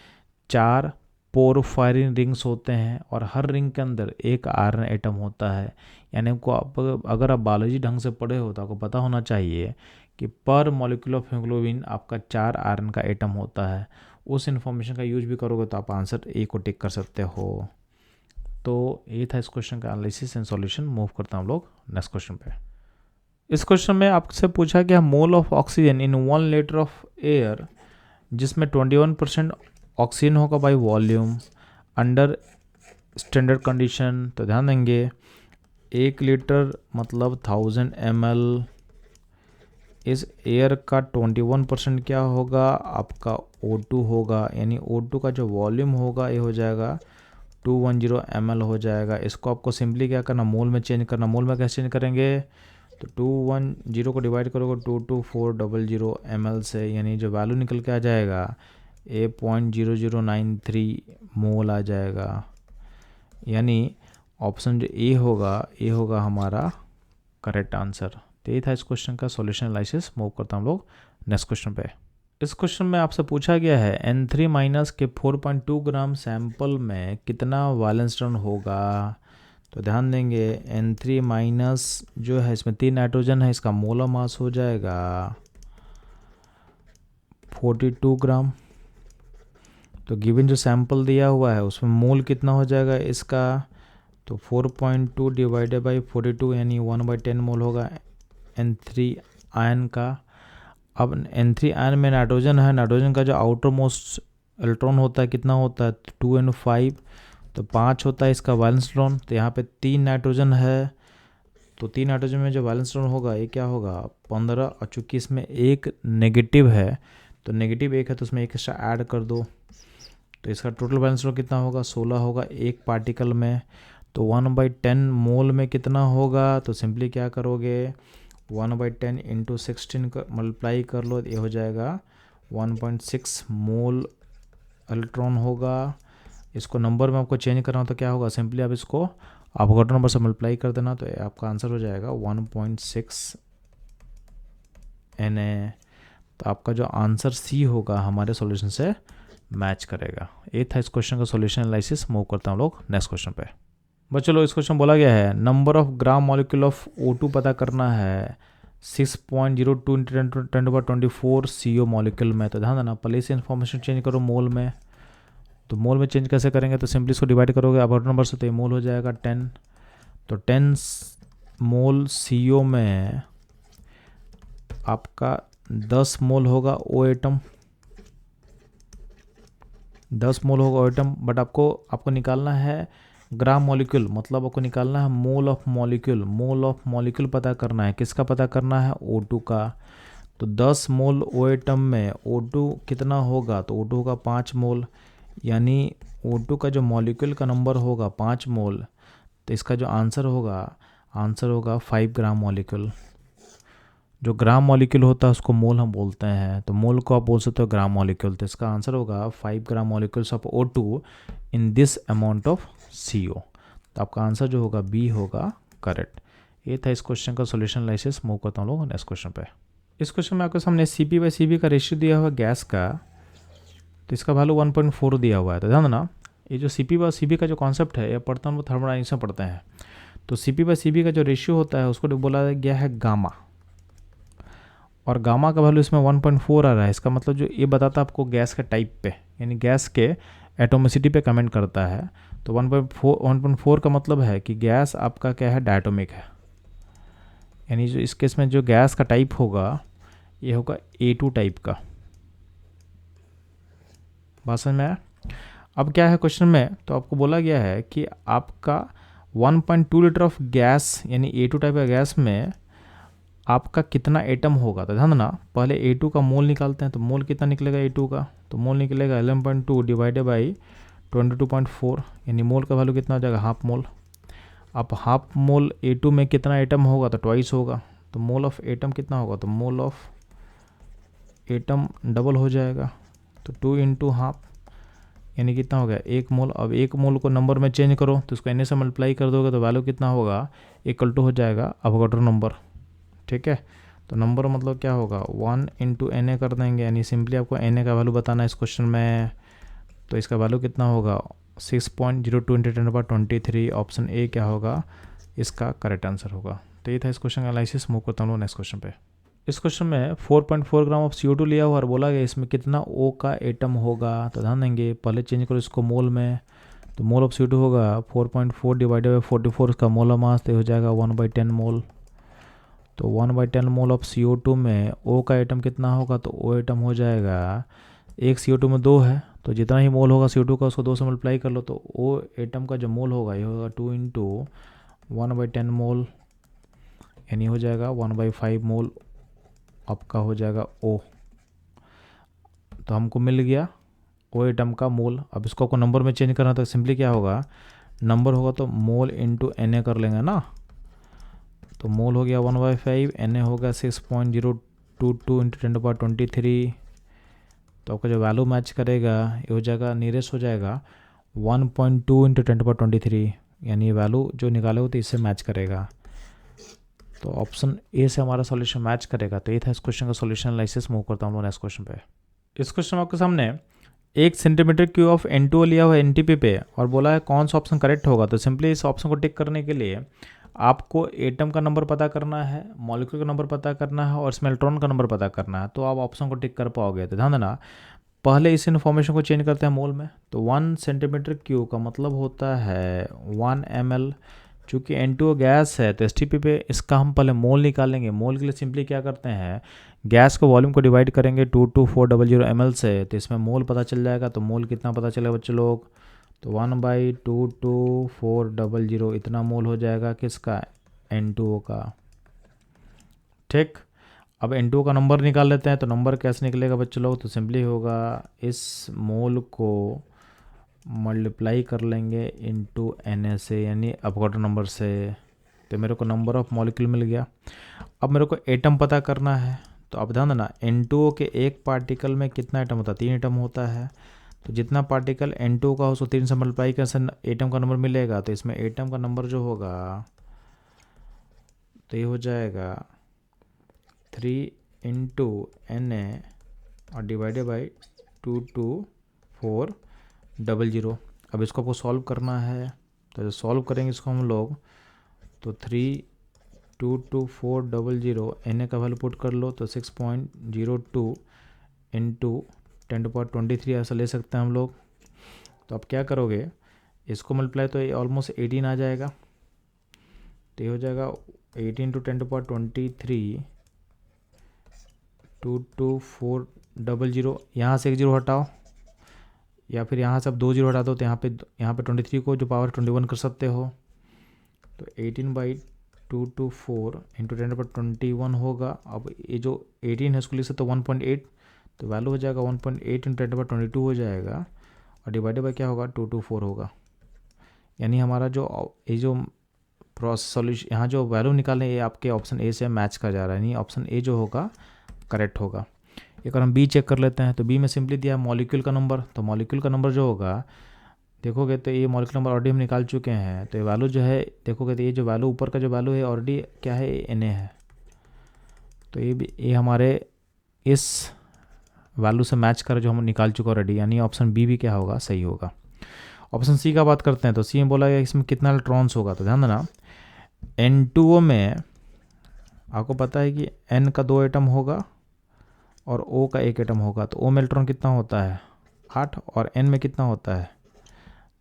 4 पोरफायरिन रिंग्स होते हैं और हर रिंग के अंदर एक आयरन एटम होता है। यानी आपको अगर आप बायोलॉजी ढंग से पढ़े हो तो आपको पता होना चाहिए कि पर मॉलिक्यूल ऑफ हीमोग्लोबिन आपका 4 आयरन का एटम होता है। उस इन्फॉर्मेशन का यूज भी करोगे तो आप आंसर ए को टिक कर सकते हो। तो ये था इस क्वेश्चन का एनालिसिस एंड सॉल्यूशन। मूव करता हूँ लोग नेक्स्ट क्वेश्चन पे। इस क्वेश्चन में आपसे पूछा गया mole of oxygen in 1 litre of air, जिसमें 21% ऑक्सीजन होगा by volume under standard condition. तो ध्यान देंगे 1 लीटर मतलब 1000 ml, इस एयर का 21% क्या होगा, आपका O2 होगा, यानी O2 का जो वॉल्यूम होगा ये हो जाएगा 210 ml हो जाएगा। इसको आपको सिंपली क्या करना, मोल में चेंज करना। मोल में कैसे चेंज करेंगे, तो 210 को डिवाइड करोगे 22400 ml से, यानी जो वैल्यू निकल के आ जाएगा 0.0093 मोल आ जाएगा। यानी ऑप्शन जो ए होगा, ये होगा हमारा करेक्ट आंसर। तो ये था इस क्वेश्चन का सॉल्यूशन एनालिसिस। मूव करता हूँ लोग नेक्स्ट क्वेश्चन पे। इस क्वेश्चन में आपसे पूछा गया है N3- के 4.2 ग्राम सैंपल में कितना वैलेंस इलेक्ट्रॉन होगा। तो ध्यान देंगे N3- जो है इसमें 3 नाइट्रोजन है, इसका मोलर मास हो जाएगा 42 ग्राम। तो गिवन जो सैंपल दिया हुआ है उसमें मोल कितना हो जाएगा इसका, तो 4.2 डिवाइडेड बाई 42 यानी 1/10 मोल होगा N3 आयन का। अब N3 आयन में नाइट्रोजन है, नाइट्रोजन का जो आउटर मोस्ट इलेक्ट्रॉन होता है कितना होता है 2n5, तो 5 होता है इसका वैलेंस इलेक्ट्रॉन। तो यहाँ पे 3 नाइट्रोजन है, तो 3 नाइट्रोजन में जो वैलेंस इलेक्ट्रॉन होगा ये क्या होगा 15, और चूँकि इसमें एक नेगेटिव है तो नेगेटिव 1 है तो उसमें एक एक्स्ट्रा ऐड कर दो, तो इसका टोटल वैलेंस इलेक्ट्रॉन कितना होगा 16 होगा एक पार्टिकल में। तो 1/10 मोल में कितना होगा, तो सिंपली क्या करोगे 1/10 इंटू 16 मल्टीप्लाई कर लो, ये हो जाएगा 1.6 मोल इलेक्ट्रॉन होगा। इसको नंबर में आपको चेंज करना हो तो क्या होगा, सिंपली आप इसको एवोगाड्रो नंबर से मल्टीप्लाई कर देना, तो आपका आंसर हो जाएगा 1.6 Na। तो आपका जो आंसर सी होगा हमारे सॉल्यूशन से मैच करेगा। ये था इस क्वेश्चन का सॉल्यूशन एनालिसिस। मूव करता हूँ लोग नेक्स्ट क्वेश्चन पे। बच्चों लोग इस क्वेश्चन बोला गया है number of gram molecule of O2 पता करना है 6.02 × 10⁻24 CO मॉलिक्यूल में। तो ध्यान देना पहले से इन्फॉर्मेशन चेंज करो मोल में। तो मोल में चेंज कैसे करेंगे, तो सिंपली इसको डिवाइड करोगे एवोगाड्रो नंबर से, तो ये मोल हो जाएगा 10। तो 10 मोल CO में आपका 10 मोल होगा ओ एटम, 10 मोल होगा ओ एटम। बट आपको निकालना है ग्राम मॉलिक्यूल, मतलब आपको निकालना है mole of molecule. Mole of molecule पता करना है, किसका पता करना है? O2 का। तो 10 मोल ओ एटम में O2 कितना होगा? तो O2 होगा 5 मोल, यानी O2 का जो मॉलिक्यूल का नंबर होगा 5 मोल। तो इसका जो आंसर होगा 5 ग्राम मॉलिक्यूल। जो ग्राम मॉलिक्यूल होता है उसको मोल हम बोलते हैं, तो मोल को आप बोल सकते हो ग्राम मॉलिक्यूल। तो इसका आंसर होगा 5 gram molecules of O2 in this amount of CO। तो आपका आंसर जो होगा B होगा करेक्ट। ये था इस क्वेश्चन का सॉल्यूशन एनालिसिस। मूव करता हूँ लोग नेक्स्ट क्वेश्चन पे। इस क्वेश्चन में आपके सामने CP/CV का रेशियो दिया हुआ गैस का, तो इसका वैल्यू 1.4 दिया हुआ है। तो ध्यान देना, ये जो CP/CV का जो कॉन्सेप्ट है ये पढ़ता हूँ थर्मोडायनेमिक्स में पढ़ते हैं। तो CP/CV का जो रेशियो होता है उसको बोला गया है गामा, और गामा का वैल्यू इसमें 1.4 आ रहा है। इसका मतलब जो ये बताता है आपको गैस के टाइप पे, यानी गैस के एटोमिसिटी पे कमेंट करता है। तो 1.4 का मतलब है कि गैस आपका क्या है? डायटोमिक है। यानी जो इस केस में जो गैस का टाइप होगा ये होगा A2 टाइप का। बात समझ में आया? अब क्या है क्वेश्चन में, तो आपको बोला गया है कि आपका 1.2 लीटर ऑफ गैस यानी A2 टाइप का गैस में आपका कितना एटम होगा। तो ध्यान देना, पहले A2 का मोल निकालते हैं। तो मोल कितना निकलेगा A2 का? तो मोल निकलेगा 11.2 डिवाइडेड बाई 22.4, यानी मोल का वैल्यू कितना हो जाएगा? Half mole. अब हाफ मोल A2 में कितना एटम होगा? तो ट्वाइस होगा। तो मोल ऑफ एटम कितना होगा? तो मोल ऑफ एटम डबल हो जाएगा, तो 2 इंटू हाफ, यानी कितना हो गया? 1 मोल। अब 1 मोल को नंबर में चेंज करो तो उसको Na से मल्टीप्लाई कर दोगे तो वैल्यू कितना होगा? इक्वल टू हो जाएगा अवोगाड्रो नंबर। ठीक है, तो नंबर मतलब क्या होगा? 1 इंटू Na कर देंगे, यानी सिंपली आपको Na का वैल्यू बताना है इस क्वेश्चन में। तो इसका वैल्यू कितना होगा? 6.02 इंटू 10⁻23। ऑप्शन ए क्या होगा? इसका करेक्ट आंसर होगा। तो ये था इस क्वेश्चन का एनालिसिस। मूव करता हूँ नेक्स्ट क्वेश्चन पे। इस क्वेश्चन में 4.4 ग्राम ऑफ CO2 लिया हुआ और बोला गया इसमें कितना O का एटम होगा। तो ध्यान देंगे, पहले चेंज करो इसको मोल में। तो मोल ऑफ CO2 होगा 4.4 डिवाइडेड बाई 44, उसका मोलर मास तो हो जाएगा 1/10 मोल। तो 1/10 मोल ऑफ CO2 में O का एटम कितना होगा? तो O एटम हो जाएगा, एक CO2 में 2 है तो जितना ही मोल होगा CO2 का उसको 2 से मल्टीप्लाई कर लो। तो O एटम का जो मोल होगा ये होगा 2 इंटू 1/10 मोल, यानी हो जाएगा 1/5 मोल आपका हो जाएगा O। तो हमको मिल गया O एटम का मोल। अब इसको आपको नंबर में चेंज करना तो सिंपली क्या होगा? नंबर होगा तो मोल इंटू Na कर लेंगे ना। तो मोल हो गया 1/5, Na हो गया 6.022 इंटू 10⁻23। तो आपका जो वैल्यू मैच करेगा ये हो जाएगा, नियरेस्ट हो जाएगा 1.2 इंटू 10⁻23, यानी ये वैल्यू जो निकाले हो तो इससे मैच करेगा। तो ऑप्शन ए से हमारा सॉल्यूशन मैच करेगा। तो ये था इस क्वेश्चन का सॉल्यूशन एनालिसिस। मूव करता हूँ नेक्स्ट क्वेश्चन पे। इस क्वेश्चन में आपके सामने 1 सेंटीमीटर क्यूब ऑफ N2O लिया हुआ NTP पे और बोला है कौन सा ऑप्शन करेक्ट होगा। तो सिंपली इस ऑप्शन को टिक करने के लिए आपको एटम का नंबर पता करना है, मॉलिक्यूल का नंबर पता करना है और इसमें इलेक्ट्रॉन का नंबर पता करना है, तो आप ऑप्शन को टिक कर पाओगे। तो ध्यान देना, पहले इस इन्फॉर्मेशन को चेंज करते हैं मोल में। तो 1 सेंटीमीटर क्यूब का मतलब होता है 1 ml। चूँकि N2O गैस है तो STP पे इसका हम पहले मोल निकालेंगे। मोल के लिए सिंपली क्या करते हैं, गैस को वॉल्यूम को डिवाइड करेंगे 22400 ml से, तो इसमें मोल पता चल जाएगा। तो मोल कितना पता चलेगा बच्चों लोग? तो 1/22400 इतना मोल हो जाएगा किसका? N2O का। ठीक, अब N2O का नंबर निकाल लेते हैं। तो नंबर कैसे निकलेगा बच्चों लोग? तो सिंपली होगा इस मोल को मल्टीप्लाई कर लेंगे इंटू Na से, यानी अवोगाड्रो नंबर से। तो मेरे को नंबर ऑफ मॉलिक्यूल मिल गया। अब मेरे को एटम पता करना है। तो अब ध्यान देना, N2O के एक पार्टिकल में कितना एटम होता है? 3 एटम होता है। तो जितना पार्टिकल N2O का हो उसको 3 से मल्टीप्लाई कर से एटम का नंबर मिलेगा। तो इसमें एटम का नंबर जो होगा तो ये हो जाएगा 3 इंटू Na और डिवाइडेड बाई 22400। अब इसको आपको सॉल्व करना है। तो सॉल्व करेंगे इसको हम लोग, तो 3 22400 Na का वैल्यू पुट कर लो तो 6.02 इंटू 10⁻23 ऐसा ले सकते हैं हम लोग। तो आप क्या करोगे, इसको मल्टीप्लाई तो ये ऑलमोस्ट 18 आ जाएगा। तो ये हो जाएगा 18 × 10⁻23 22400। यहाँ से एक जीरो हटाओ या फिर यहाँ से आप 2 जीरो हटा दो, तो यहाँ पे 23 को जो पावर 21 कर सकते हो। तो 18/224 × 10⁻21 होगा। अब ये जो 18 है उसको लिख सकते हो 1.8, तो वैल्यू हो जाएगा 1.8 × 10⁻22 हो जाएगा, और डिवाइडेड बाई क्या होगा 224 होगा। यानी हमारा जो ये जो प्रोसेस सॉल्यूशन यहाँ जो वैल्यू निकालें ये आपके ऑप्शन ए से मैच कर जा रहा है, यानी ऑप्शन ए जो होगा करेक्ट होगा। एक और हम बी चेक कर लेते हैं। तो बी में सिंपली दिया मॉलिक्यूल का नंबर, तो मॉलिक्यूल का नंबर जो होगा देखोगे तो ये मॉलिक्यूल नंबर ऑलरेडी हम निकाल चुके हैं। तो ये वैल्यू जो है देखोगे तो ये जो वैल्यू ऊपर का जो वैल्यू है ऑलरेडी क्या है Na है, तो ये हमारे इस वैल्यू से मैच कर जो हम निकाल चुके ऑलरेडी, यानी ऑप्शन बी भी क्या होगा सही होगा। ऑप्शन सी का बात करते हैं। तो सी में बोला गया इसमें कितना इलेक्ट्रॉन्स होगा, तो ध्यान देना N2O में आपको पता है कि N का 2 एटम होगा और O का 1 एटम होगा। तो O में इलेक्ट्रॉन कितना होता है 8, और N में कितना होता है,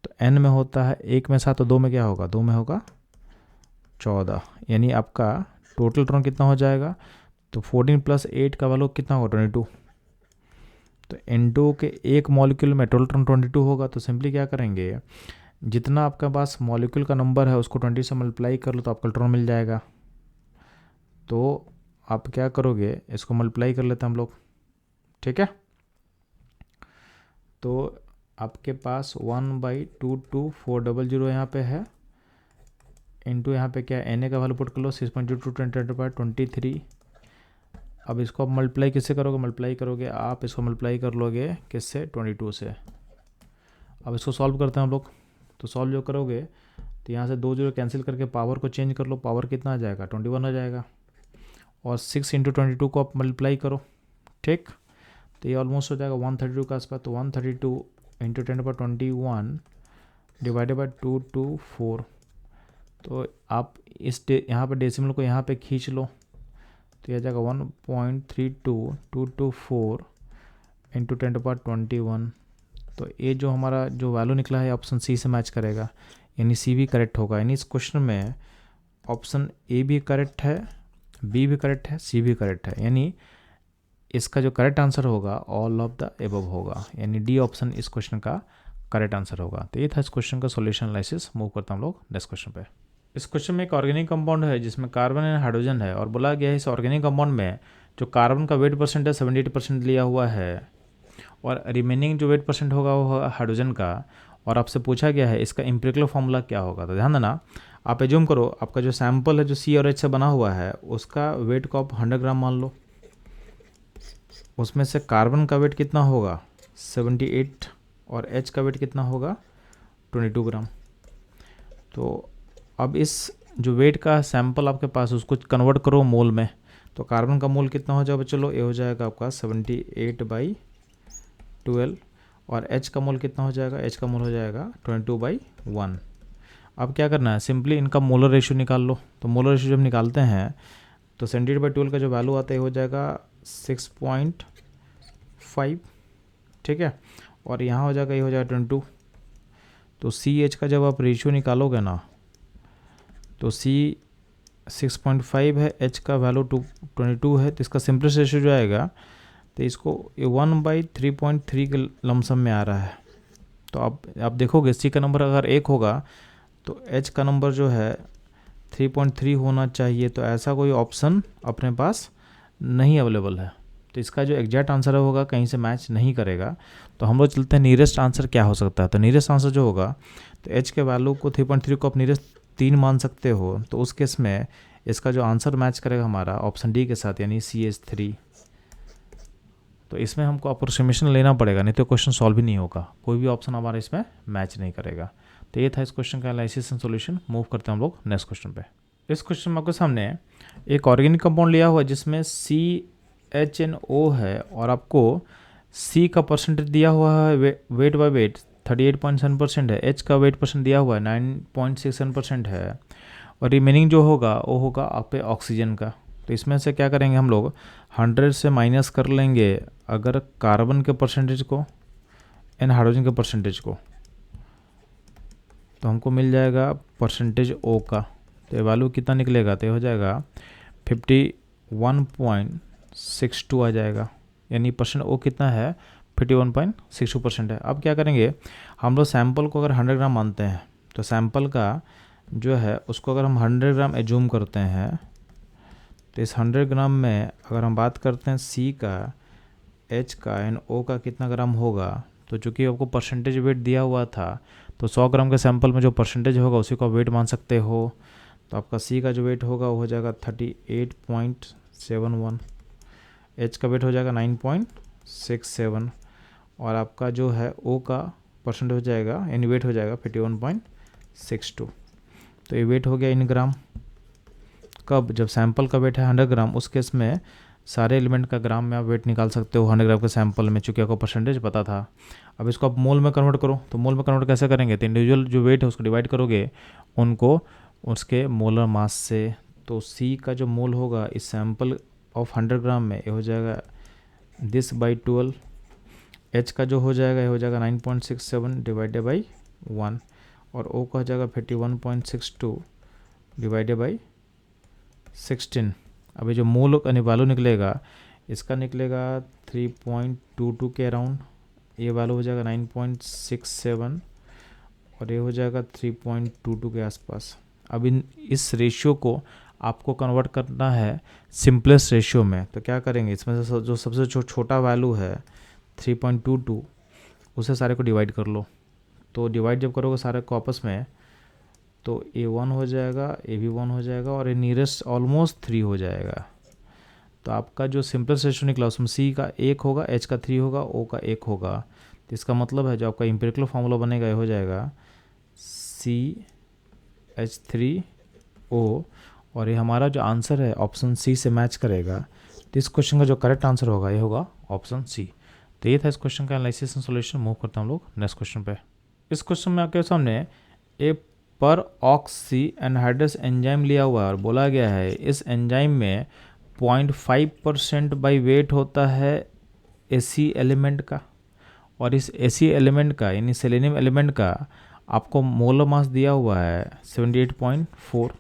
तो N में होता है 1 में 7, तो 2 में क्या होगा 2 में होगा 14, यानी आपका टोटल इलेक्ट्रॉन कितना हो जाएगा। तो 14 + 8 का वैल्यू कितना होगा 22। तो N2 के एक मॉलिक्यूल में टोटल इलेक्ट्रॉन 22 होगा। तो सिंपली क्या करेंगे, जितना आपके पास मॉलिक्यूल का नंबर है उसको 20 से मल्टीप्लाई कर लो तो आपका इलेक्ट्रॉन मिल जाएगा। तो आप क्या करोगे, इसको मल्टीप्लाई कर लेते हैं हम लोग, ठीक है। तो आपके पास 1/22400 यहाँ पे है, इनटू यहाँ पे क्या है Na का वैल्यू पुट कर लो 6.22 × 10⁻23। अब इसको आप मल्टीप्लाई किससे करोगे, मल्टीप्लाई करोगे आप इसको मल्टीप्लाई कर लोगे किससे 22 से। अब इसको सॉल्व करते हैं हम लोग। तो सॉल्व जो करोगे तो यहाँ से 2 जीरो कैंसिल करके पावर को चेंज कर लो, पावर कितना आ जाएगा 21 आ जाएगा, और 6 × 22 को आप मल्टीप्लाई करो, ठीक। तो ये ऑलमोस्ट हो जाएगा 132 के आसपास। तो 132 × 10⁻21 डिवाइडेड बाई 224। तो आप इस यहाँ पे डेसिमल को यहाँ पे खींच लो, तो यह आ जाएगा 1.32224 × 10⁻21। तो ये जो हमारा जो वैल्यू निकला है ऑप्शन सी से मैच करेगा, यानी सी भी करेक्ट होगा। यानी इस क्वेश्चन में ऑप्शन ए भी करेक्ट है, बी भी करेक्ट है, सी भी करेक्ट है, यानी इसका जो करेक्ट आंसर होगा ऑल ऑफ द एबव होगा, यानी डी ऑप्शन इस क्वेश्चन का करेक्ट आंसर होगा। तो ये था इस क्वेश्चन का सॉल्यूशन एनालिसिस। मूव करता हम लोग नेक्स्ट क्वेश्चन पे। इस क्वेश्चन में एक ऑर्गेनिक कंपाउंड है जिसमें कार्बन एंड हाइड्रोजन है, और बोला गया है इस ऑर्गेनिक कंपाउंड में जो कार्बन का वेट परसेंट है 78% लिया हुआ है, और रिमेनिंग जो वेट परसेंट होगा वो हाइड्रोजन का। और आपसे पूछा गया है इसका एम्पिरिकल फॉर्मूला क्या होगा। तो ध्यान देना, आप एज्यूम करो आपका जो सैंपल है जो C और H से बना हुआ है उसका वेट को आप 100 ग्राम मान लो, उसमें से कार्बन का वेट कितना होगा 78 और H का वेट कितना होगा 22 ग्राम। तो अब इस जो वेट का सैंपल आपके पास उसको कन्वर्ट करो मोल में, तो कार्बन का मोल कितना हो जाएगा, चलो ये हो जाएगा आपका 78/12, और H का मोल कितना हो जाएगा, H का मोल हो जाएगा 22/1। अब क्या करना है, सिंपली इनका मोलर रेशियो निकाल लो। तो मोलर रेशियो जब निकालते हैं तो 78/12 का जो वैल्यू आता है हो जाएगा 6.5, ठीक है, और यहाँ हो जाएगा ये हो जाएगा 22। तो CH का जब आप रेशियो निकालोगे ना तो C 6.5 है, H का वैल्यू 22 है, तो इसका सिंपलेस्ट रेशियो जो आएगा तो इसको 1/3.3 के लमसम में आ रहा है। तो आप देखोगे C का नंबर अगर 1 होगा तो H का नंबर जो है 3.3 होना चाहिए। तो ऐसा कोई ऑप्शन अपने पास नहीं अवेलेबल है, तो इसका जो एग्जैक्ट आंसर होगा कहीं से मैच नहीं करेगा। तो हम लोग चलते हैं नियरेस्ट आंसर क्या हो सकता है। तो नियरेस्ट आंसर जो होगा तो H के वैल्यू को 3.3 को आप नियरेस्ट 3 मान सकते हो, तो उस केस में इसका जो आंसर मैच करेगा हमारा ऑप्शन डी के साथ, यानी CH3। तो इसमें हमको अप्रोक्सीमेशन लेना पड़ेगा, नहीं तो क्वेश्चन सॉल्व ही नहीं होगा, कोई भी ऑप्शन हमारा इसमें मैच नहीं करेगा। तो ये था इस क्वेश्चन का एनालिसिस एंड सॉल्यूशन। मूव करते हैं हम लोग नेक्स्ट क्वेश्चन पे। इस क्वेश्चन में आपके सामने एक ऑर्गेनिक कंपाउंड लिया हुआ है जिसमें CHNO है, और आपको C का परसेंटेज दिया हुआ है वेट बाय वेट 38.7% है, H का वेट परसेंट दिया हुआ है 9.67% है, और रिमेनिंग जो होगा वो होगा आप पे ऑक्सीजन का। तो इसमें से क्या करेंगे हम लोग 100 से माइनस कर लेंगे अगर कार्बन के परसेंटेज को एंड हाइड्रोजन के परसेंटेज को, तो हमको मिल जाएगा परसेंटेज O का, तो ये वैल्यू कितना निकलेगा, तो ये हो जाएगा 51.62 आ जाएगा, यानी परसेंट ओ कितना है 51.62% है। अब क्या करेंगे, हम लोग सैंपल को अगर 100 ग्राम मानते हैं तो सैंपल का जो है उसको अगर हम 100 ग्राम एज्यूम करते हैं तो इस 100 ग्राम में अगर हम बात करते हैं सी का, एच का एंड ओ का कितना ग्राम होगा, तो चूँकि आपको परसेंटेज वेट दिया हुआ था तो 100 ग्राम के सैंपल में जो परसेंटेज होगा उसी को आप वेट मान सकते हो। तो आपका सी का जो वेट होगा वो हो जाएगा 38.71, एच का वेट हो जाएगा 9.67 और आपका जो है ओ का परसेंट हो जाएगा यानी वेट हो जाएगा 51.62। तो ये वेट हो गया इन ग्राम। कब, जब सैंपल का वेट है 100 ग्राम, उस केस में सारे एलिमेंट का ग्राम में आप वेट निकाल सकते हो 100 ग्राम के सैंपल में, चूँकि आपको परसेंटेज पता था। अब इसको आप मोल में कन्वर्ट करो, तो मोल में कन्वर्ट कैसे करेंगे, तो इंडिविजुअल जो वेट है उसको डिवाइड करोगे उनको उसके मोलर मास से। तो सी का जो मोल होगा इस सैंपल ऑफ 100 ग्राम में ये हो जाएगा दिस बाई 12, एच का जो हो जाएगा ये हो जाएगा 9.67 डिवाइडेड बाई 1 और ओ का हो जाएगा 51.62 डिवाइडेड बाई 16। अभी जो मोल का वैल्यू निकलेगा इसका निकलेगा 3.22 के अराउंड, ये वैल्यू हो जाएगा 9.67 और ये हो जाएगा 3.22 के आसपास। अब इस रेशियो को आपको कन्वर्ट करना है सिंपलेस्ट रेशियो में, तो क्या करेंगे, इसमें से जो सबसे छोटा वैल्यू है 3.22 उसे सारे को डिवाइड कर लो। तो डिवाइड जब करोगे सारे को आपस में तो A1 हो जाएगा, A भी 1 हो जाएगा और ये नियरेस्ट ऑलमोस्ट 3 हो जाएगा। तो आपका जो सिंपलेस्ट रेशियो निकला उसमें सी का 1 होगा, एच का 3 होगा, ओ का 1 होगा। तो इसका मतलब है जो आपका एम्पिरिकल फार्मूला बनेगा ये हो जाएगा CH3O और ये हमारा जो आंसर है ऑप्शन सी से मैच करेगा। तो इस क्वेश्चन का जो करेक्ट आंसर होगा ये होगा ऑप्शन सी। तो ये था इस क्वेश्चन का एनालिसिस एंड सॉल्यूशन। मूव करता हम लोग नेक्स्ट क्वेश्चन पे। इस क्वेश्चन में आपके सामने ए पर ऑक्सी एनहाइड्रस एंजाइम लिया हुआ है और बोला गया है इस एंजाइम में 0.5% बाई वेट होता है एसी एलिमेंट का और इस एसी एलिमेंट का यानी सेलेनियम एलिमेंट का आपको मोलर मास दिया हुआ है 78.4।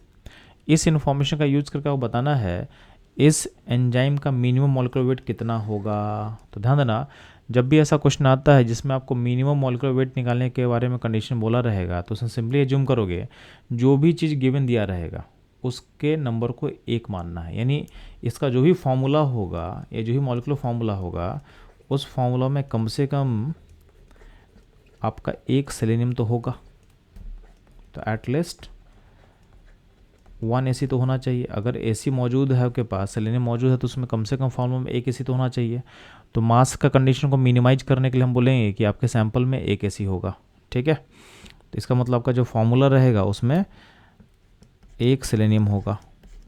इस इन्फॉर्मेशन का यूज़ करके आपको बताना है इस एंजाइम का मिनिमम मॉलिक्यूलर वेट कितना होगा। तो ध्यान देना, जब भी ऐसा क्वेश्चन आता है जिसमें आपको मिनिमम मॉलिक्यूलर वेट निकालने के बारे में कंडीशन बोला रहेगा तो उसमें सिंपली एज्यूम करोगे जो भी चीज़ गिवन दिया रहेगा उसके नंबर को 1 मानना है, यानी इसका जो भी फॉर्मूला होगा या जो भी मॉलिक्यूलर फार्मूला होगा उस फार्मूला में कम से कम आपका 1 सेलेनियम तो होगा। तो एटलीस्ट 1 AC तो होना चाहिए। अगर AC मौजूद है आपके पास, सेलेनियम मौजूद है, तो उसमें कम से कम फार्मूला में 1 AC तो होना चाहिए। तो मास का कंडीशन को मिनिमाइज करने के लिए हम बोलेंगे कि आपके सैंपल में 1 AC होगा। ठीक है, तो इसका मतलब आपका जो फार्मूला रहेगा उसमें 1 सेलेनियम होगा।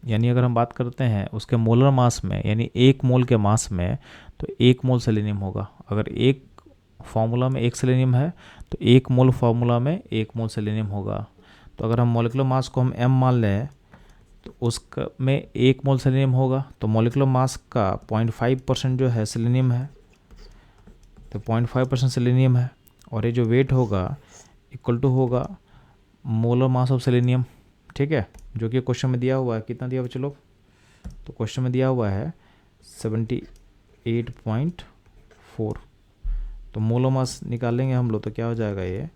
यानी अगर हम बात करते हैं उसके मोलर मास में यानी 1 मोल के मास में तो 1 मोल सेलेनियम होगा। अगर एक फार्मूला में 1 सेलेनियम है तो 1 मोल फार्मूला में 1 मोल सेलेनियम होगा। तो अगर हम मॉलिक्यूलर मास को हम m मान लें तो उसका में 1 मोल सेलेनियम होगा। तो मॉलिक्यूलर मास का 0.5% जो है सेलेनियम है, तो 0.5% सेलेनियम है और ये जो वेट होगा इक्वल टू होगा मोलर मास ऑफ सेलेनियम। ठीक है, जो कि क्वेश्चन में दिया हुआ है, कितना दिया हुआ चलो, तो क्वेश्चन में दिया हुआ है 78.4। तो मोलर मास निकालेंगे हम लोग तो क्या हो जाएगा ये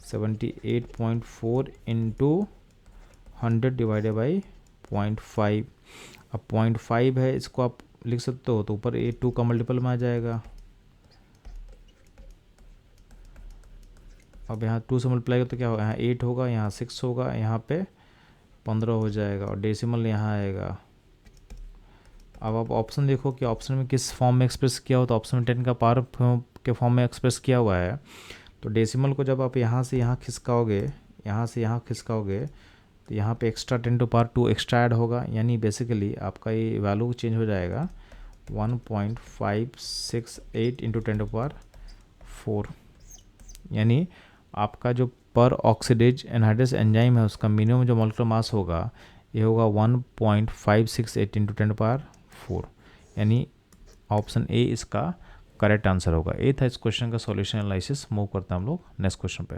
78.4 इंटू 100 डिवाइडेड बाई 0.5। अब 0.5 है, इसको आप लिख सकते हो तो ऊपर ये 2 का मल्टीपल में आ जाएगा। अब यहाँ 2 से मल्टीप्लाई तो क्या होगा, यहाँ 8 होगा, यहाँ 6 होगा, यहाँ पे 15 हो जाएगा और डेसिमल यहाँ आएगा। अब आप ऑप्शन देखो कि ऑप्शन में किस फॉर्म में एक्सप्रेस किया हो, तो ऑप्शन में 10 का पावर के फॉर्म में एक्सप्रेस किया हुआ है। तो डेसिमल को जब आप यहाँ से यहाँ खिसकाओगे, यहाँ से यहाँ खिसकाओगे तो यहाँ पे extra 10 to power 2 extra add होगा, यानी बेसिकली आपका ये वैल्यू चेंज हो जाएगा 1.568 इंटू 10 टू पावर 4। यानी आपका जो पर ऑक्सीडेज एनहाइड्रस एंजाइम है उसका मिनिमम जो मॉलिक्यूलर मास होगा ये होगा 1.568 इंटू 10 पावर 4, यानी ऑप्शन ए इसका करेक्ट आंसर होगा। ए था इस क्वेश्चन का सॉल्यूशन एनालिसिस। मूव करते हैं हम लोग नेक्स्ट क्वेश्चन पे।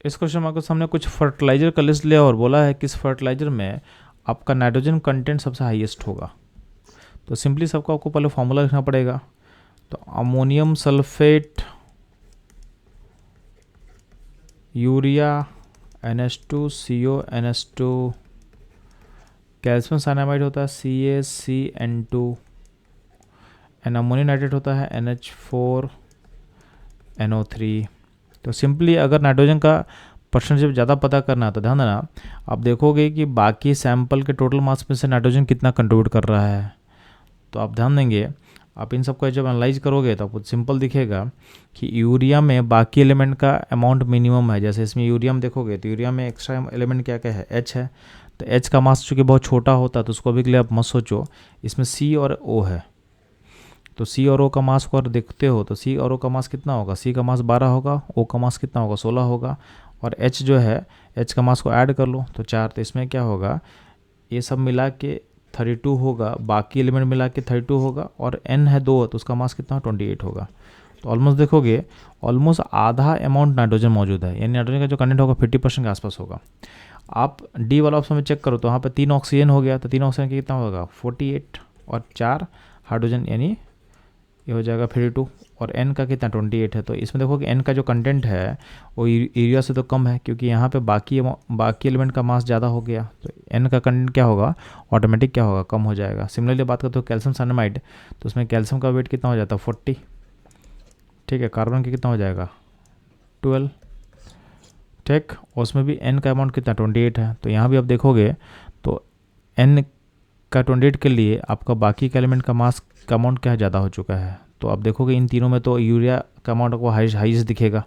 इस क्वेश्चन में आपके सामने कुछ फर्टिलाइजर का लिस्ट लिया और बोला है कि इस फर्टिलाइजर में आपका नाइट्रोजन कंटेंट सबसे हाईएस्ट होगा। तो सिंपली सबको आपको पहले फॉर्मूला लिखना पड़ेगा। तो ammonium sulphate, urea, NH2CO, NH2, calcium cyanamide होता है CaCN2, एंड अमोनियम नाइट्रेट होता है NH4NO3। तो सिंपली अगर नाइट्रोजन का परसेंटेज ज़्यादा पता करना है तो ध्यान देना, आप देखोगे कि बाकी सैंपल के टोटल मास में से नाइट्रोजन कितना कंट्रीब्यूट कर रहा है। तो आप ध्यान देंगे, आप इन सबको जब एनालाइज करोगे तो आपको सिंपल दिखेगा कि यूरिया में बाकी एलिमेंट का अमाउंट मिनिमम है। जैसे इसमें यूरिया में देखोगे तो यूरिया में एक्स्ट्रा एलिमेंट क्या क्या है, H है। तो H का मास चूँकि बहुत छोटा होता है तो उसको अभी के लिए आप मत सोचो। इसमें C और O है, तो C और O का मास को अगर देखते हो तो C और O का मास कितना होगा, C का मास 12 होगा, O का मास कितना होगा 16 होगा, और H जो है H का मास को ऐड कर लो तो 4। तो इसमें क्या होगा, ये सब मिला के 32 होगा, बाकी एलिमेंट मिला के 32 होगा, और N है 2 तो उसका मास कितना 28 होगा। तो ऑलमोस्ट देखोगे ऑलमोस्ट आधा अमाउंट नाइट्रोजन मौजूद है, यानी नाइट्रोजन का जो कंटेंट होगा 50% के आसपास होगा। आप डी वाला ऑप्शन में चेक करो तो वहाँ पे 3 ऑक्सीजन हो गया, तो 3 ऑक्सीजन का कितना होगा 48, और 4 हाइड्रोजन, यानी ये हो जाएगा 52, और N का कितना 28 है। तो इसमें देखो कि N का जो कंटेंट है वो यूरिया से तो कम है, क्योंकि यहाँ पे बाकी एलिमेंट का मास ज़्यादा हो गया, तो N का कंटेंट क्या होगा ऑटोमेटिक क्या होगा, कम हो जाएगा। सिमिलरली बात करते हो कैल्शियम साइनामाइड, तो उसमें कैल्शियम का वेट कितना हो जाता है 40, ठीक है। कार्बन का कितना हो जाएगा 12, ठीक, और उसमें भी N का अमाउंट कितना 28 है। तो यहाँ भी आप देखोगे तो N का 28 के लिए आपका बाकी का एलिमेंट का मास का अमाउंट क्या ज़्यादा हो चुका है। तो आप देखोगे इन तीनों में तो यूरिया का अमाउंट आपको हाईएस्ट दिखेगा।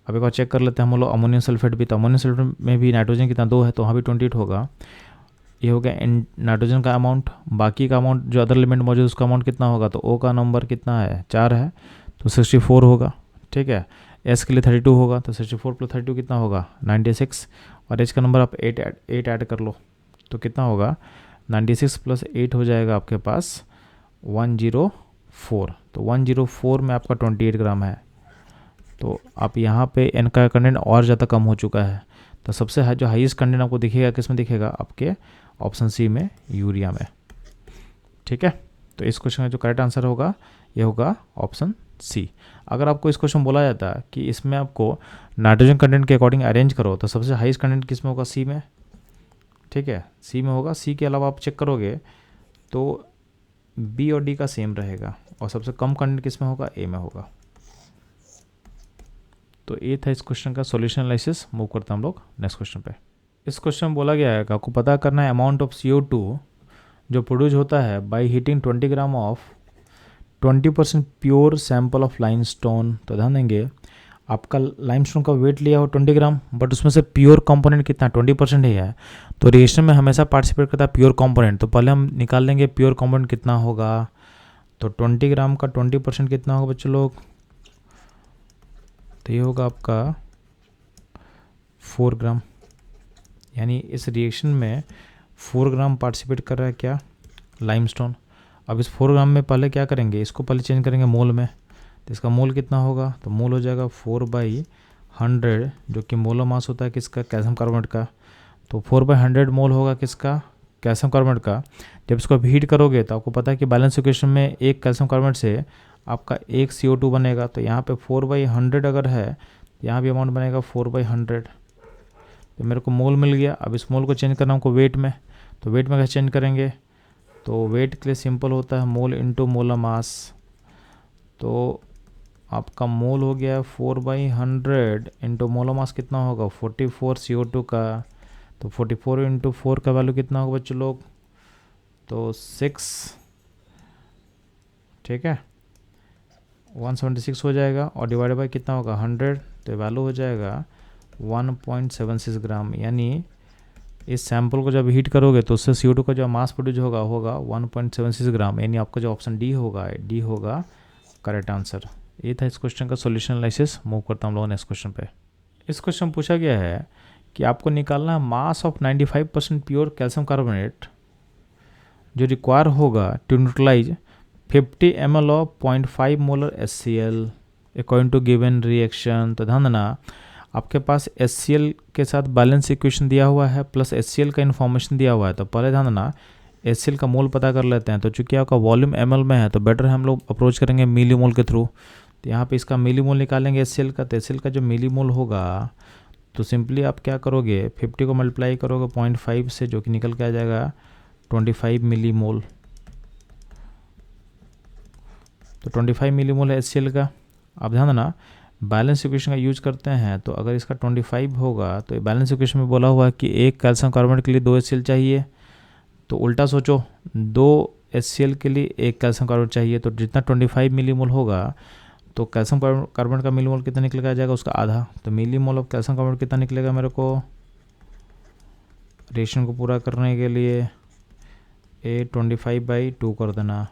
अब एक बार चेक कर लेते हैं हम लोग अमोनियम सल्फेट भी, तो अमोनियम सल्फेट में भी नाइट्रोजन कितना 2 है, तो वहाँ भी 28 होगा। ये हो गया नाइट्रोजन का अमाउंट। बाकी का अमाउंट जो अदर एलिमेंट मौजूद उसका अमाउंट कितना होगा, तो O का नंबर कितना है 4 है, तो 64 होगा, ठीक है। S के लिए 32 होगा, तो 64 + 32 कितना होगा 96, और H का नंबर आप 8 ऐड कर लो तो कितना होगा 96 + 8 हो जाएगा आपके पास 104। तो 104 में आपका 28 ग्राम है। तो आप यहाँ पे N का कंटेंट और ज़्यादा कम हो चुका है। तो सबसे जो हाईएस्ट कंटेंट आपको दिखेगा किस में दिखेगा, आपके ऑप्शन C में, यूरिया में, ठीक है। तो इस क्वेश्चन का जो करेक्ट आंसर होगा ये होगा ऑप्शन C। अगर आपको इस क्वेश्चन बोला जाता है कि इसमें आपको नाइट्रोजन कंटेंट के अकॉर्डिंग अरेंज करो, तो सबसे हाईएस्ट कंटेंट किस में होगा, C में, ठीक है, C में होगा। C के अलावा आप चेक करोगे तो B और D का सेम रहेगा, और सबसे कम कंटेंट किस में होगा, A में होगा। तो ये था इस क्वेश्चन का सॉल्यूशन एनालिसिस। मूव करते हैं हम लोग नेक्स्ट क्वेश्चन पे। इस क्वेश्चन में बोला गया है कि आपको पता करना है अमाउंट ऑफ CO2 जो प्रोड्यूस होता है by heating 20 gram of 20% pure sample of limestone. तो ध्यान देंगे, आपका लाइमस्टोन का वेट लिया हो 20 ग्राम, बट उसमें से प्योर कंपोनेंट कितना 20% ही है। तो रिएक्शन में हमेशा पार्टिसिपेट करता है प्योर कंपोनेंट। तो पहले हम निकाल लेंगे प्योर कंपोनेंट कितना होगा। तो 20 ग्राम का 20% कितना होगा बच्चों लोग, तो ये होगा आपका 4 ग्राम, यानी इस रिएक्शन में 4 ग्राम पार्टिसिपेट कर रहा है क्या, लाइमस्टोन। अब इस 4 ग्राम में पहले क्या करेंगे, इसको पहले चेंज करेंगे मोल में। तो इसका मोल कितना होगा, तो मोल हो जाएगा 4/100, जो कि मोलर मास होता है किसका, कैल्शियम कार्बोनेट का। तो 4/100 मोल होगा किसका, कैल्शियम कार्बोनेट का। जब इसको हीट करोगे तो आपको पता है कि बैलेंस इक्वेशन में एक कैल्शियम कार्बोनेट से आपका एक CO2 बनेगा। तो यहाँ पे 4/100 अगर है, यहाँ भी अमाउंट बनेगा 4/100। तो मेरे को मोल मिल गया। अब इस मोल को चेंज करना हमको वेट में, तो वेट में कैसे चेंज करेंगे, तो वेट के लिए सिंपल होता है मोल इंटू मोलर मास। तो आपका मोल हो गया 4/100 इंटू मोलर मास कितना होगा 44 CO2 का। तो 44 इंटू 4 का वैल्यू कितना होगा बच्चों लोग, तो 6, ठीक है, 176 हो जाएगा, और डिवाइड बाय कितना होगा 100, तो वैल्यू हो जाएगा 1.76 ग्राम। यानी इस सैंपल को जब हीट करोगे तो उससे CO2 का जो मास प्रोड्यूस होगा 1.76 ग्राम, यानी आपका जो ऑप्शन डी होगा करेक्ट आंसर। ये था इस क्वेश्चन का सॉल्यूशन एनालिसिस। मूव करता हूँ हम लोग नेक्स्ट क्वेश्चन पे। इस क्वेश्चन पूछा गया है कि आपको निकालना है mass of 95% pure calcium carbonate जो रिक्वायर होगा to neutralize 50 ml of 0.5 molar HCl according to given reaction. तो ध्यान देना, आपके पास HCl के साथ बैलेंस इक्वेशन दिया हुआ है प्लस HCl का इन्फॉर्मेशन दिया हुआ है। तो पहले ध्यान देना, HCl का मोल पता कर लेते हैं। तो चूंकि आपका वॉल्यूम ml में है तो बेटर हम लोग अप्रोच करेंगे मिली मोल के थ्रू। तो यहाँ पे इसका मिली मोल निकालेंगे HCl का। तो HCl का जो मिली मोल होगा तो सिंपली आप क्या करोगे, 50 को मल्टीप्लाई करोगे 0.5 से, जो कि निकल के आ जाएगा 25 मिली मोल। तो 25 मिली मोल है HCl का। अब ध्यान देना, बैलेंस इक्वेशन का यूज करते हैं तो अगर इसका 25 होगा तो बैलेंस इक्वेशन में बोला हुआ है कि एक कैल्शियम कार्बोनेट के लिए 2 HCl चाहिए। तो उल्टा सोचो, 2 HCl के लिए एक कैल्शियम कार्बोनेट चाहिए। तो जितना 25 मिलीमोल होगा तो कैल्शियम कार्बोनेट का मिलीमोल कितना निकल आ जाएगा, उसका आधा। तो मिलीमोल ऑफ कैल्शियम कार्बोनेट कितना निकलेगा मेरे को, रेशन को पूरा करने के लिए 25/2 कर देना।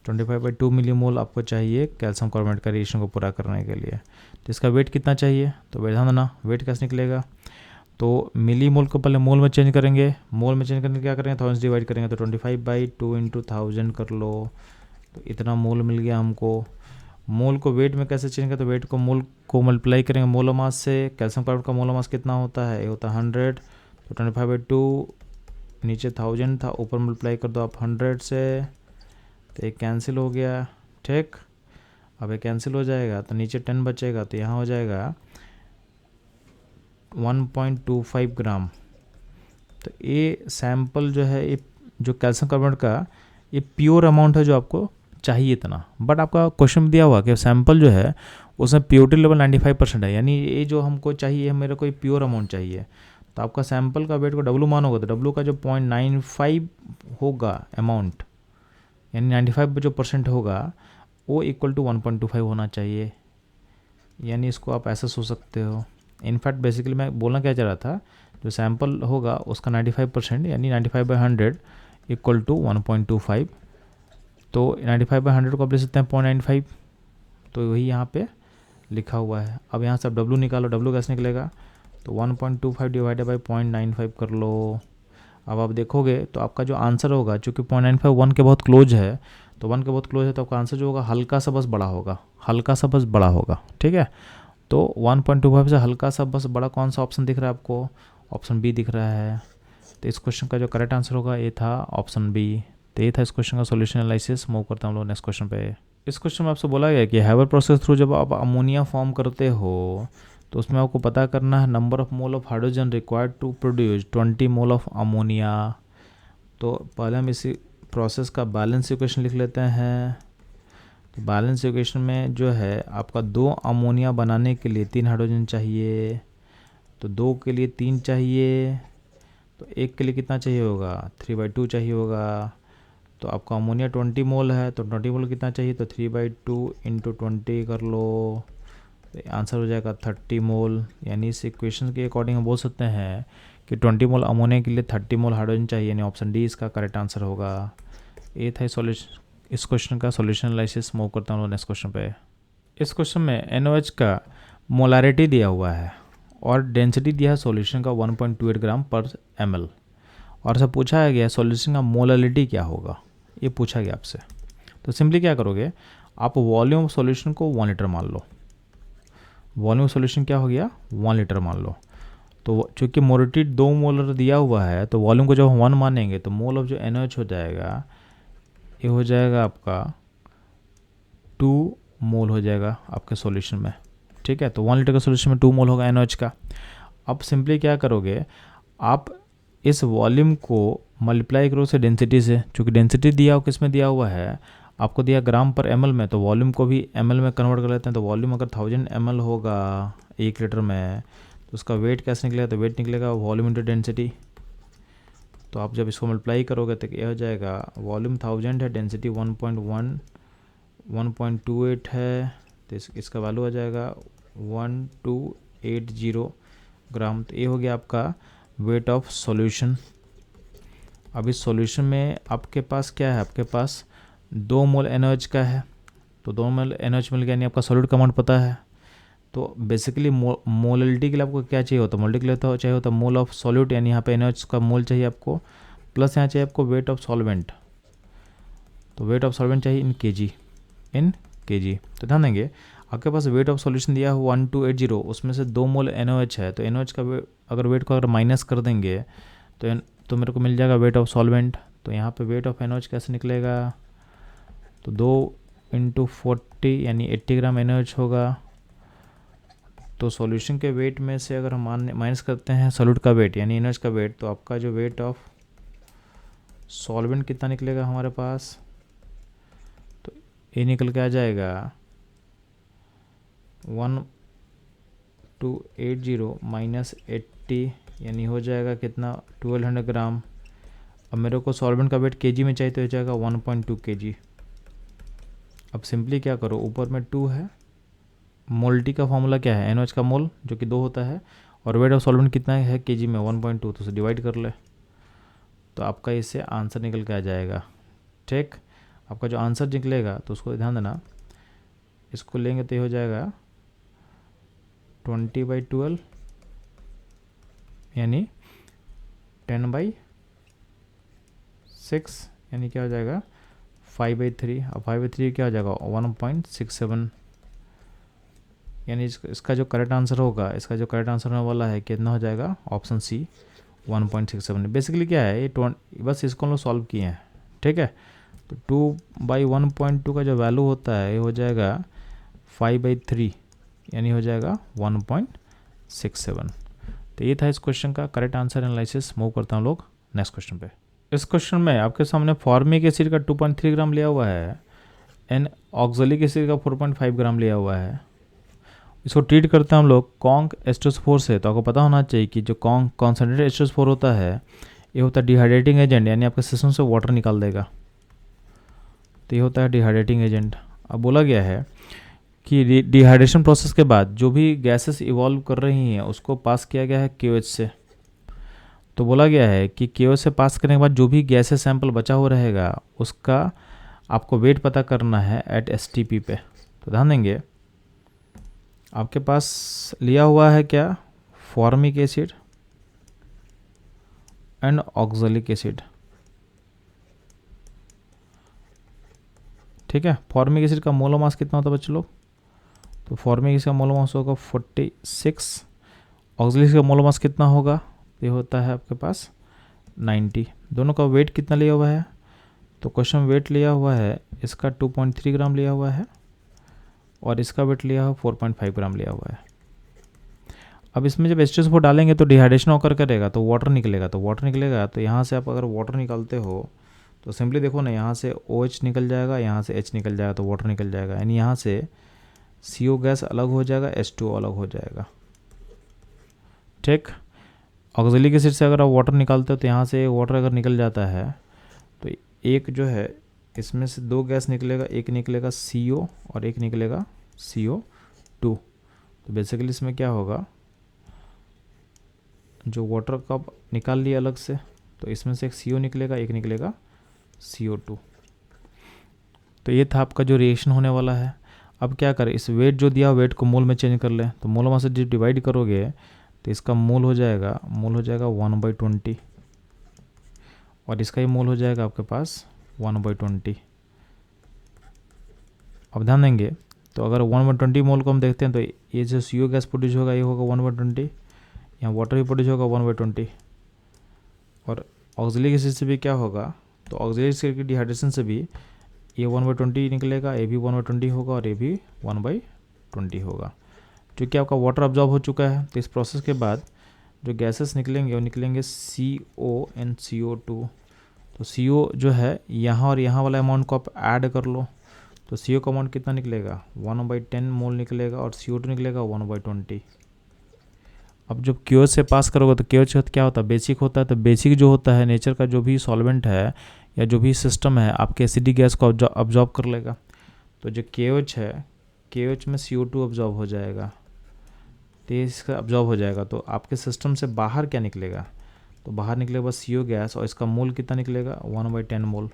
25/2 मिलीमोल आपको चाहिए कैल्शियम कार्बोनेट का रेशन को पूरा करने के लिए। तो इसका वेट कितना चाहिए, तो ध्यान देना वेट कैसे निकलेगा। तो मिलीमोल को पहले मोल में चेंज करेंगे, मोल में चेंज करके क्या करेंगे, 1000 डिवाइड करेंगे। तो 25/2 × 1000 कर लो, तो इतना मोल मिल गया हमको। मोल को वेट में कैसे चेंज करें, तो वेट को मोल को मल्टीप्लाई करेंगे मोल मास से। कैल्शियम कार्बोनेट का मोल मास कितना होता है, ये होता है 100। तो 25/2 नीचे 1000 था, ऊपर मल्टीप्लाई कर दो आप 100 से, तो ये कैंसिल हो गया। ठीक, अब ये कैंसिल हो जाएगा तो नीचे 10 बचेगा। तो यहाँ हो जाएगा 1.25 ग्राम। तो ये सैंपल जो है, ये जो कैल्शियम कार्बोनेट का ये प्योर अमाउंट है जो आपको चाहिए इतना। बट आपका क्वेश्चन में दिया हुआ कि सैंपल जो है उसमें प्योरिटी लेवल 95% है, यानी ये जो हमको चाहिए, मेरे को प्योर अमाउंट चाहिए। तो आपका सैंपल का वेट को W मानोगे तो W का जो 0.95 होगा अमाउंट, यानी 95 जो % होगा वो इक्वल टू 1.25 होना चाहिए। यानी इसको आप ऐसा सोच सकते हो। इनफैक्ट बेसिकली मैं बोलना क्या चाह रहा था, जो सैंपल होगा उसका 95% यानी 95/100 इक्वल टू 1.25। तो 95/100 को आप ले सकते हैं 0.95, तो वही यहाँ पे लिखा हुआ है। अब यहाँ से आप W निकालो, W कैसे निकलेगा, तो 1.25 डिवाइडेड बाई 0.95 कर लो। अब आप देखोगे तो आपका जो आंसर होगा, चूँकि 0.95 1 के बहुत क्लोज है, तो 1 के बहुत क्लोज है तो आपका आंसर जो होगा हल्का सा बस बड़ा होगा, हल्का सा बस बड़ा होगा। ठीक है, तो 1.25 से हल्का सा बस बड़ा कौन सा ऑप्शन दिख रहा है आपको, ऑप्शन बी दिख रहा है। तो इस क्वेश्चन का जो करेक्ट आंसर होगा ये था ऑप्शन बी। तो ये था इस क्वेश्चन का सॉल्यूशन एनालिसिस। मूव करते हैं हम लोग नेक्स्ट क्वेश्चन पे। इस क्वेश्चन में आपसे बोला गया कि हैबर प्रोसेस थ्रू जब आप अमोनिया फॉर्म करते हो तो उसमें आपको पता करना है number of mole of hydrogen required to produce 20 mole of ammonia. तो पहले हम इसी प्रोसेस का बैलेंस इक्वेशन लिख लेते हैं। तो बैलेंस इक्वेशन में जो है आपका 2 अमोनिया बनाने के लिए 3 हाइड्रोजन चाहिए, तो 2 के लिए 3 चाहिए, तो 1 के लिए कितना चाहिए होगा, 3/2 चाहिए होगा। तो आपका अमोनिया 20 मोल है, तो 20 मोल कितना चाहिए, तो 3/2 × 20 कर लो, तो आंसर हो जाएगा 30 मोल। यानी इस इक्वेशन के अकॉर्डिंग हम बोल सकते हैं कि 20 मोल अमोनिया के लिए 30 मोल हाइड्रोजन चाहिए, यानी ऑप्शन डी इसका करेक्ट आंसर होगा। ये था इस क्वेश्चन का सॉल्यूशन एनालिसिस। मूव करता हूँ नेक्स्ट क्वेश्चन पे। इस क्वेश्चन में NaOH का मोलारिटी दिया हुआ है और डेंसिटी दिया है सॉल्यूशन का 1.28 ग्राम पर ml, और ऐसा पूछा गया सॉल्यूशन का मोलारिटी क्या होगा, ये पूछा गया आपसे। तो सिंपली क्या करोगे, आप वॉल्यूम सॉल्यूशन को 1 लीटर मान लो। वॉल्यूम सॉल्यूशन क्या हो गया, 1 लीटर मान लो। तो चूँकि मोलारिटी 2 मोलर दिया हुआ है तो वॉल्यूम को जब हम 1 मानेंगे तो मोल ऑफ जो NaOH हो जाएगा ये हो जाएगा आपका 2 मोल हो जाएगा आपके सॉल्यूशन में। ठीक है, तो 1 लीटर का सॉल्यूशन में 2 मोल होगा NaOH का। अब सिंपली क्या करोगे, आप इस वॉल्यूम को मल्टीप्लाई करो से डेंसिटी से। चूँकि डेंसिटी दिया हो किस में दिया हुआ है, आपको दिया ग्राम पर ml में, तो वॉल्यूम को भी ml में कन्वर्ट कर लेते हैं। तो वॉल्यूम अगर 1000 ml होगा 1 लीटर में, तो उसका वेट कैसे निकलेगा, तो वेट निकलेगा वॉल्यूम इंटू डेंसिटी। तो आप जब इसको मल्टीप्लाई करोगे तो ये हो जाएगा, वॉल्यूम 1000 है, डेंसिटी 1.28 है, तो इसका वैल्यू आ जाएगा 1280 ग्राम। तो ये हो गया आपका वेट ऑफ सॉल्यूशन। अब इस सॉल्यूशन में आपके पास क्या है, आपके पास 2 मोल NaOH का है, तो 2 मोल NaOH मिल गया, यानी आपका सॉल्यूट का अमाउंट पता है। तो बेसिकली मोललिटी के लिए आपको क्या चाहिए होता है, मोललिटी के लिए तो चाहिए होता है मोल ऑफ सॉल्यूट, यानी यहाँ पे NaOH का मोल चाहिए आपको, प्लस यहाँ चाहिए आपको वेट ऑफ सॉल्वेंट। तो वेट ऑफ सॉल्वेंट चाहिए इन केजी। तो ध्यान देंगे आपके पास वेट ऑफ सॉल्यूशन दिया है 1280, उसमें से 2 मोल NaOH है, तो NaOH का अगर वेट को अगर माइनस कर देंगे तो मेरे को मिल जाएगा वेट ऑफ सॉल्वेंट। तो यहाँ पे वेट ऑफ NaOH कैसे निकलेगा, तो 2 × 40 यानी 80 ग्राम NaOH होगा। तो सॉल्यूशन के वेट में से अगर हम माइनस करते हैं सॉल्यूट का वेट यानी NaOH का वेट, तो आपका जो वेट ऑफ सॉल्वेंट कितना निकलेगा हमारे पास, तो ये निकल के आ जाएगा 1280 माइनस 80 यानी हो जाएगा कितना 1200 ग्राम। अब मेरे को सॉल्वेंट का वेट केजी में चाहिए तो हो जाएगा 1.2 kg। अब सिंपली क्या करो, ऊपर में 2 है, मोल्टी का फॉर्मूला क्या है NaOH का मोल जो कि 2 होता है, और वेट ऑफ सॉल्वेंट कितना है केजी में 1.2, तो उसे डिवाइड कर ले, तो आपका इससे आंसर निकल के आ जाएगा। ठीक, आपका जो आंसर निकलेगा तो उसको ध्यान देना, इसको लेंगे तो ये हो जाएगा 20/12 यानी 10/6 यानी क्या हो जाएगा 5/3। अब 5/3 क्या हो जाएगा 1.67, यानी इसका जो करेक्ट आंसर होगा, इसका जो करेक्ट आंसर होने वाला है कितना हो जाएगा, ऑप्शन सी 1.67। बेसिकली क्या है ये बस इसको हम लोग सॉल्व किए हैं। ठीक है, तो 2/1.2 का जो वैल्यू होता है ये हो जाएगा 5/3 यानी हो जाएगा 1.67। तो ये था इस क्वेश्चन का करेक्ट आंसर एनालिसिस। मूव करता हूँ लोग नेक्स्ट क्वेश्चन पे। इस क्वेश्चन में आपके सामने फॉर्मिक एसिड का 2.3 ग्राम लिया हुआ है एंड ऑक्जेलिक एसिड का 4.5 ग्राम लिया हुआ है। इसको ट्रीट करते हैं हम लोग कॉन्क H2SO4 से। तो आपको पता होना चाहिए कि जो कॉन्सेंट्रेटेड H2SO4 होता है ये होता है डिहाइड्रेटिंग एजेंट, यानी आपके सिस्टम से वाटर निकाल देगा, तो ये होता है डिहाइड्रेटिंग एजेंट। अब बोला गया है कि डिहाइड्रेशन प्रोसेस के बाद जो भी गैसेस इवॉल्व कर रही हैं उसको पास किया गया है KOH से। तो बोला गया है कि KOH से पास करने के बाद जो भी गैसेस सैंपल बचा हुआ रहेगा उसका आपको वेट पता करना है एट STP पे। तो ध्यान देंगे, आपके पास लिया हुआ है क्या, formic acid and oxalic acid. ठीक है, फॉर्मिक एसिड का मोलर मास कितना होता है बच्चों लोग, तो फॉर्मिक एसिड का मोलर मास होगा 46। ऑक्जेलिक का मोलर मास कितना होगा, ये होता है आपके पास 90। दोनों का वेट कितना लिया हुआ है, तो क्वेश्चन वेट लिया हुआ है इसका 2.3 ग्राम लिया हुआ है और इसका वेट लिया हुआ 4.5 ग्राम लिया हुआ है। अब इसमें जब H2SO4 डालेंगे तो डिहाइड्रेशन होकर करेगा तो वाटर निकलेगा, तो यहाँ से आप अगर वाटर निकालते हो तो सिंपली देखो ना, यहाँ से OH निकल जाएगा, यहाँ से H निकल जाएगा, तो वाटर निकल जाएगा, यानी यहाँ से CO गैस अलग हो जाएगा, H2O अलग हो जाएगा। ठीक, ऑक्जेलिक एसिड से अगर आप वाटर निकालते हो तो यहाँ से वाटर अगर निकल जाता है तो एक जो है इसमें से 2 गैस निकलेगा, एक निकलेगा CO और एक निकलेगा CO2। तो बेसिकली इसमें क्या होगा, जो वाटर कप निकाल लिया अलग से तो इसमें से एक CO निकलेगा, एक निकलेगा CO2। तो ये था आपका जो रिएक्शन होने वाला है। अब क्या करें, इस वेट जो दिया वेट को मोल में चेंज कर लें, तो मोल में से जब डिवाइड करोगे तो इसका मोल हो जाएगा 1/20 और इसका ही मोल हो जाएगा आपके पास 1/20। अब ध्यान देंगे, तो अगर 1/20 मोल को हम देखते हैं तो ये जो CO गैस प्रोड्यूस होगा ये होगा 1/20, यहाँ वाटर भी प्रोड्यूस होगा 1/20, और ऑक्जेलिक एसिड से भी क्या होगा, तो ऑक्जेलिक एसिड की डिहाइड्रेशन से भी ये 1/20 निकलेगा, ये भी 1/20 होगा और ये भी 1/20 होगा। क्योंकि आपका वाटर अब्जॉर्ब हो चुका है, तो इस प्रोसेस के बाद जो गैसेस निकलेंगे वो निकलेंगे CO एंड CO2। तो CO जो है यहाँ और यहाँ वाला अमाउंट को आप ऐड कर लो, तो CO का अमाउंट कितना निकलेगा 1/10 मोल निकलेगा और CO2 निकलेगा 1/20। अब जब KOH से पास करोगे तो KOH क्या होता है, बेसिक होता है। तो बेसिक जो होता है नेचर का जो भी सॉल्वेंट है या जो भी सिस्टम है आपके एसिडिक गैस को अब्जॉर्ब कर लेगा। तो जो KOH है, KOH में CO2 अब्जॉर्ब हो जाएगा, तो इसका अब्जॉर्ब हो जाएगा, तो आपके सिस्टम से बाहर क्या निकलेगा, तो बाहर निकलेगा बस CO गैस और इसका मोल कितना निकलेगा 1/10 मोल।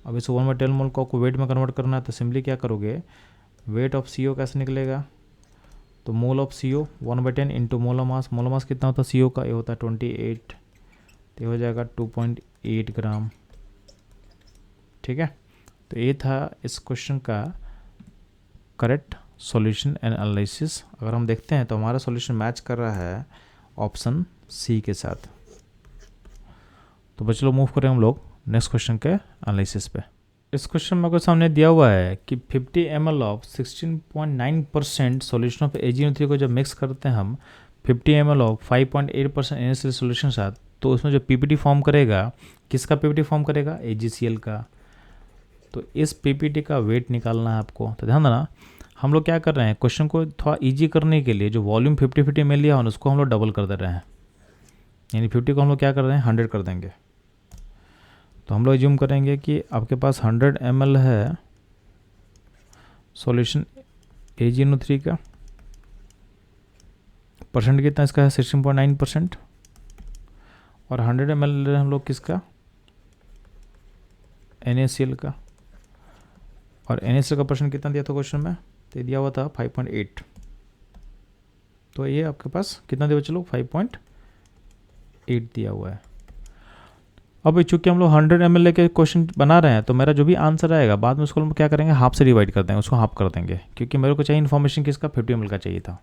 अब इस 1/10 मोल को आपको वेट में कन्वर्ट करना है, तो सिंपली क्या करोगे, वेट ऑफ CO कैसे निकलेगा, तो mole of CO 1/10 into molar mass कितना होता है CO का, ये होता है 28, तो ये हो जाएगा 2.8 ग्राम। ठीक है, तो ये था इस क्वेश्चन का करेक्ट सॉल्यूशन एंड एनालिसिस। अगर हम देखते हैं तो हमारा सॉल्यूशन मैच कर रहा है ऑप्शन सी के साथ। तो बस चलो मूव करें हम लोग नेक्स्ट क्वेश्चन के एनालिसिस पे। इस क्वेश्चन में आपको सामने दिया हुआ है कि 50 ml of 16.9% solution of AgNO3 को जब मिक्स करते हैं हम 50 ml ऑफ 5.8% NaCl सॉल्यूशन साथ, तो उसमें जो PPT फॉर्म करेगा, किसका PPT फॉर्म करेगा? AgCl का। तो इस PPT का वेट निकालना है आपको। तो ध्यान देना, हम लोग क्या कर रहे हैं, क्वेश्चन को थोड़ा ईजी करने के लिए जो वॉल्यूम 50-50 में लिया हो उसको हम लोग डबल कर दे रहे हैं, यानी 50 को हम लोग क्या कर रहे हैं 100 कर देंगे। तो हम लोग एज्यूम करेंगे कि आपके पास 100 ml है सॉल्यूशन AgNO3 का, परसेंट कितना इसका है 16.9%, और 100 ml हम लोग किसका NaCl का, और NaCl का परसेंट कितना दिया था क्वेश्चन में, तो दिया हुआ था 5.8। तो ये आपके पास कितना दिया चलो 5.8 दिया हुआ है। अब चूंकि हम लोग 100 ml लेके क्वेश्चन बना रहे हैं, तो मेरा जो भी आंसर आएगा बाद में उसको हम क्या करेंगे हाफ से डिवाइड कर देंगे, उसको हाफ कर देंगे, क्योंकि मेरे को चाहिए इन्फॉर्मेशन किसका 50 ml का चाहिए था।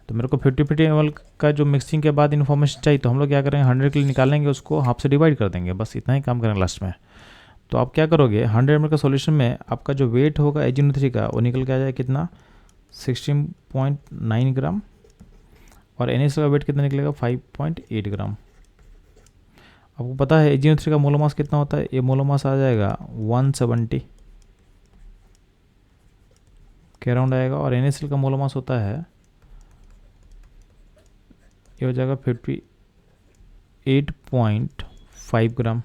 तो मेरे को 50 ml का जो मिक्सिंग के बाद इन्फॉर्मेशन चाहिए, तो हम लोग क्या करेंगे 100 के लिए निकालेंगे, उसको हाफ से डिवाइड कर देंगे, बस इतना ही काम करेंगे लास्ट में। तो आप क्या करोगे 100 ml का सॉल्यूशन में आपका जो वेट होगा AgNO3 का वो निकल के आ जाए कितना 16.9 ग्राम, और NaCl का वेट कितना निकलेगा 5.8 ग्राम। आपको पता है AgNO3 का मोलर मास कितना होता है, ये मोलर मास आ जाएगा 170 के अराउंड आएगा, और NaCl का मोलर मास होता है ये हो जाएगा 58.5 ग्राम।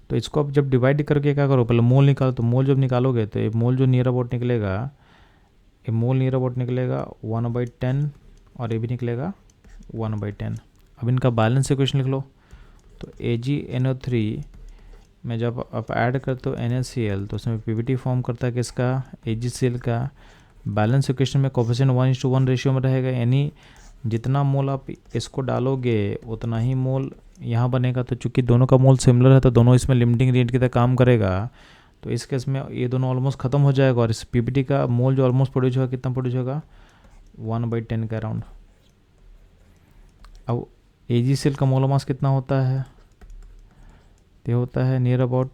तो इसको आप जब डिवाइड करके क्या करो, पहले मोल निकालो, तो मोल जब निकालोगे तो ये मोल जो नियर अबाउट निकलेगा, ये मोल नियर अबाउट निकलेगा 1/10, और ये भी निकलेगा 1/10। अब इनका बैलेंस इक्वेशन लिख लो। तो AgNO3 में जब आप ऐड करते हो NaCl, तो उसमें PPT फॉर्म करता है किसका AgCl का। बैलेंस इक्वेशन में कोफिशिएंट 1:1 रेशियो में रहेगा, यानी जितना मोल आप इसको डालोगे उतना ही मोल यहाँ बनेगा। तो चूंकि दोनों का मोल सिमिलर है, तो दोनों इसमें लिमिटिंग रेट की तरह काम करेगा। तो इस केस में ये दोनों ऑलमोस्ट ख़त्म हो जाएगा, और इस PPT का मोल जो ऑलमोस्ट प्रोड्यूस होगा कितना प्रोड्यूस होगा 1/10 के अराउंड। अब AgCl का मोलर मास कितना होता है, ये होता है near about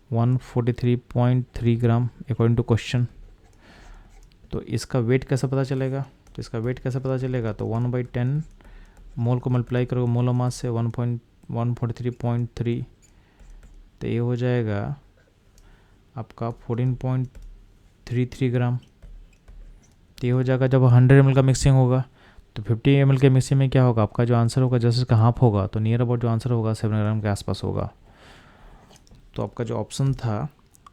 143.3 gram according to question. तो इसका वेट कैसे पता चलेगा, तो इसका वेट कैसे पता चलेगा, तो 1/10 मोल को मल्टीप्लाई करोगे मोलर मास से 143.3, तो ये हो जाएगा आपका 14.33 ग्राम। तो ये हो जाएगा जब 100 ml का मिक्सिंग होगा। तो 50 ml के मिक्सिंग में क्या होगा, आपका जो आंसर होगा जैसे इसका हाफ होगा, तो नियर अबाउट जो आंसर होगा 7 ग्राम के आसपास होगा। तो आपका जो ऑप्शन था,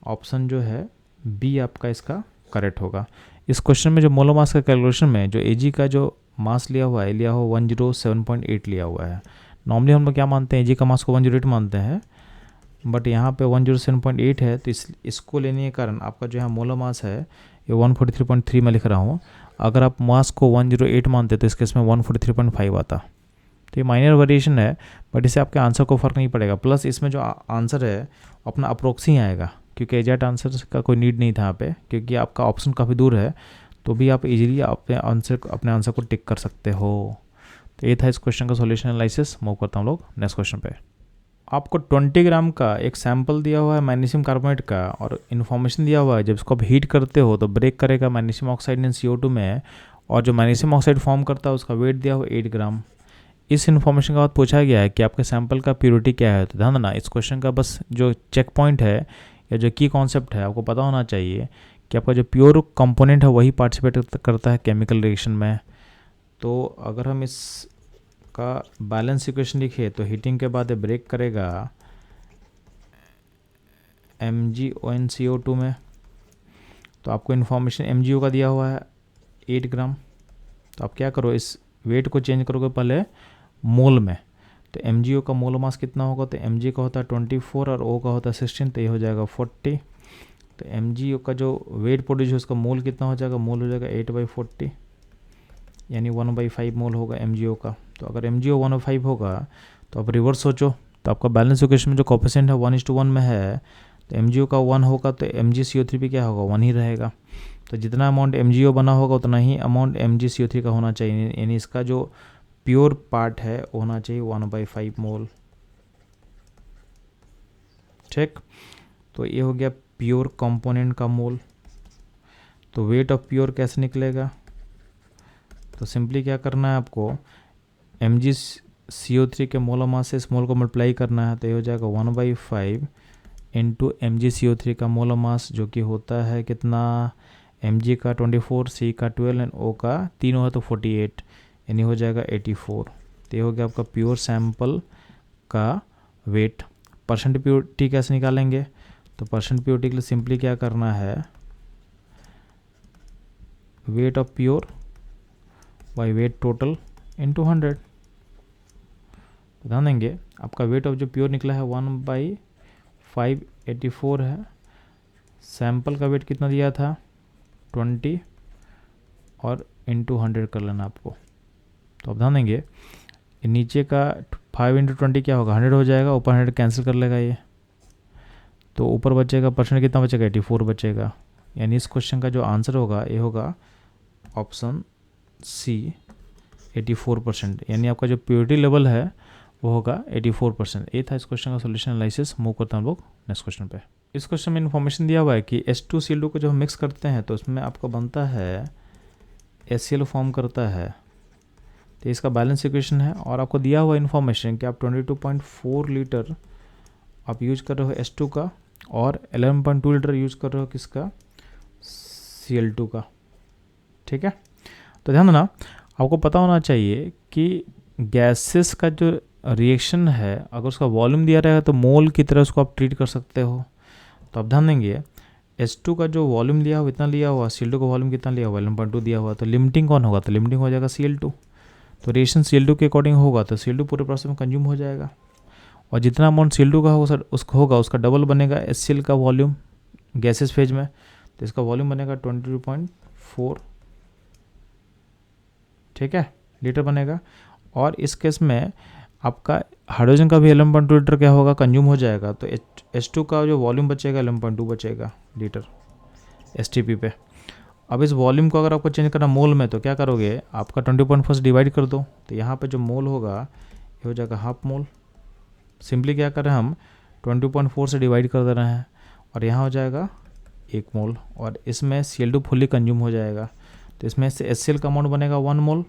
ऑप्शन जो है बी आपका इसका करेक्ट होगा। इस क्वेश्चन में जो मोलर मास का कैलकुलेशन में जो Ag का जो मास लिया हुआ है, लिया हुआ 107.8 लिया हुआ है। नॉर्मली हम लोग क्या मानते हैं Ag का मास को 108 मानते हैं, बट यहाँ पे 107.8 है, तो इसको लेने के कारण आपका जो यहाँ मोलर मास है ये 143.3 में लिख रहा हूँ। अगर आप मास को 108 मानते तो इस केस में 143.5 आता। तो ये माइनर वेरिएशन है, बट इससे आपके आंसर को फ़र्क नहीं पड़ेगा। प्लस इसमें जो आंसर है अपना अप्रोक्सी आएगा, क्योंकि एग्जैक्ट आंसर का कोई नीड नहीं था यहाँ पे, क्योंकि आपका ऑप्शन काफ़ी दूर है, तो भी आप इजीली अपने आंसर को टिक कर सकते हो। तो ये था इस क्वेश्चन का सॉल्यूशन एनालिसिस। मूव करता हूँ लोग नेक्स्ट क्वेश्चन पे। आपको 20 ग्राम का एक सैंपल दिया हुआ है मैग्नीशियम कार्बोनेट का, और इन्फॉर्मेशन दिया हुआ है जब इसको आप हीट करते हो तो ब्रेक करेगा मैग्नीशियम ऑक्साइड इन CO2 में, और जो मैग्नीशियम ऑक्साइड फॉर्म करता है उसका वेट दिया हुआ 8 ग्राम। इस इन्फॉर्मेशन के बाद पूछा गया है कि आपके सैंपल का प्योरिटी क्या है। तो ध्यान देना, इस क्वेश्चन का बस जो चेक पॉइंट है या जो की कॉन्सेप्ट है आपको पता होना चाहिए कि आपका जो प्योर कंपोनेंट है वही पार्टिसिपेट करता है केमिकल रिएक्शन में। तो अगर हम इस का बैलेंस इक्वेशन लिखे तो हीटिंग के बाद ब्रेक करेगा MgOnCO2 में। तो आपको इन्फॉर्मेशन MgO का दिया हुआ है 8 ग्राम। तो आप क्या करो, इस वेट को चेंज करोगे पहले मोल में। तो MgO का मोल मास कितना होगा, तो Mg का होता है 24 और O का होता है 16, तो ये हो जाएगा 40। तो MgO का जो वेट प्रोड्यूस है उसका मोल कितना हो जाएगा, मोल हो जाएगा 8/40, यानी 1/5 मोल होगा MgO का। तो अगर MgO 1/5 होगा तो आप रिवर्स सोचो, तो आपका बैलेंस इक्वेशन में जो कोफिशिएंट है 1:1 में है, तो MgO का 1 होगा तो MgCO3 भी क्या होगा 1 ही रहेगा। तो जितना अमाउंट MgO बना होगा उतना ही अमाउंट MgCO3 का होना चाहिए, यानी इसका जो प्योर पार्ट है वो होना चाहिए 1/5 मोल। ठीक, तो ये हो गया प्योर कंपोनेंट का मोल। तो वेट ऑफ प्योर कैसे निकलेगा, तो सिंपली क्या करना है आपको, MgCO3 के मोलर मास से इस मोल को मल्टीप्लाई करना है, तो ये हो जाएगा 1/5 इंटू MgCO3 का मोलर मास, जो कि होता है कितना, Mg का 24, C का 12 एंड O का 3 हो तो 48, यानी हो जाएगा 84। तो ये हो गया आपका प्योर सैंपल का वेट। परसेंट प्योरिटी कैसे निकालेंगे, तो परसेंट प्योरिटी के लिए सिंपली क्या करना है, weight of pure by wait total into 100। ध्यान देंगे आपका वेट ऑफ जो प्योर निकला है 1/5 84 है, सैंपल का वेट कितना दिया था 20 और इंटू 100 कर लेना आपको। तो अब ध्यान देंगे नीचे का 5 इंटू 20 क्या होगा 100 हो जाएगा, ऊपर 100 कैंसिल कर लेगा ये, तो ऊपर बचेगा परसेंट कितना बचेगा 84 बचेगा, यानी इस क्वेश्चन का जो आंसर होगा ये होगा ऑप्शन सी 84%, यानी आपका जो प्योरिटी लेवल है वो होगा 84%। ये था इस क्वेश्चन का सोल्यूशन एनालिसिस। मूव करते हैं हम लोग नेक्स्ट क्वेश्चन पे। इस क्वेश्चन में इन्फॉर्मेशन दिया हुआ है कि H2Cl2 को जब हम मिक्स करते हैं तो उसमें आपका बनता है HCl फॉर्म करता है, तो इसका बैलेंस इक्वेशन है, और आपको दिया हुआ इन्फॉर्मेशन कि आप 22.4 लीटर आप यूज कर रहे हो H2 का और 11.2 लीटर यूज कर रहे हो किसका, Cl2 का। ठीक है, तो ध्यान देना आपको पता होना चाहिए कि गैसेस का जो रिएक्शन है अगर उसका वॉल्यूम दिया रहेगा तो मोल की तरह उसको आप ट्रीट कर सकते हो। तो आप ध्यान देंगे H2 का जो वॉल्यूम दिया हुआ इतना लिया हुआ, Cl2 का वॉल्यूम कितना लिया हुआ 11.2 दिया हुआ, तो लिमिटिंग कौन होगा, तो लिमिटिंग हो जाएगा Cl2। तो रिएक्शन Cl2 के अकॉर्डिंग होगा तो Cl2 पूरे प्रोसेस में कंज्यूम हो जाएगा, और जितना अमाउंट Cl2 का होगा उसका डबल बनेगा HCl का वॉल्यूम गैसेस फेज में, तो इसका वॉल्यूम बनेगा 22.4, ठीक है, लीटर बनेगा। और इस केस में आपका हाइड्रोजन का भी 11.2 लीटर क्या होगा कंज्यूम हो जाएगा, तो H2 का जो वॉल्यूम बचेगा 11.2 बचेगा लीटर STP पे। अब इस वॉल्यूम को अगर आपको चेंज करना मोल में तो क्या करोगे, आपका 20.4 से डिवाइड कर दो, तो यहाँ पे जो मोल होगा ये हो जाएगा हाफ मोल। सिंपली क्या कर रहे हैं हम 20.4 से डिवाइड कर दे रहे हैं, और यहाँ हो जाएगा 1 मोल, और इसमें Cl2 फुल्ली कंज्यूम हो जाएगा, तो इसमें से HCl का अमाउंट बनेगा 1 मोल।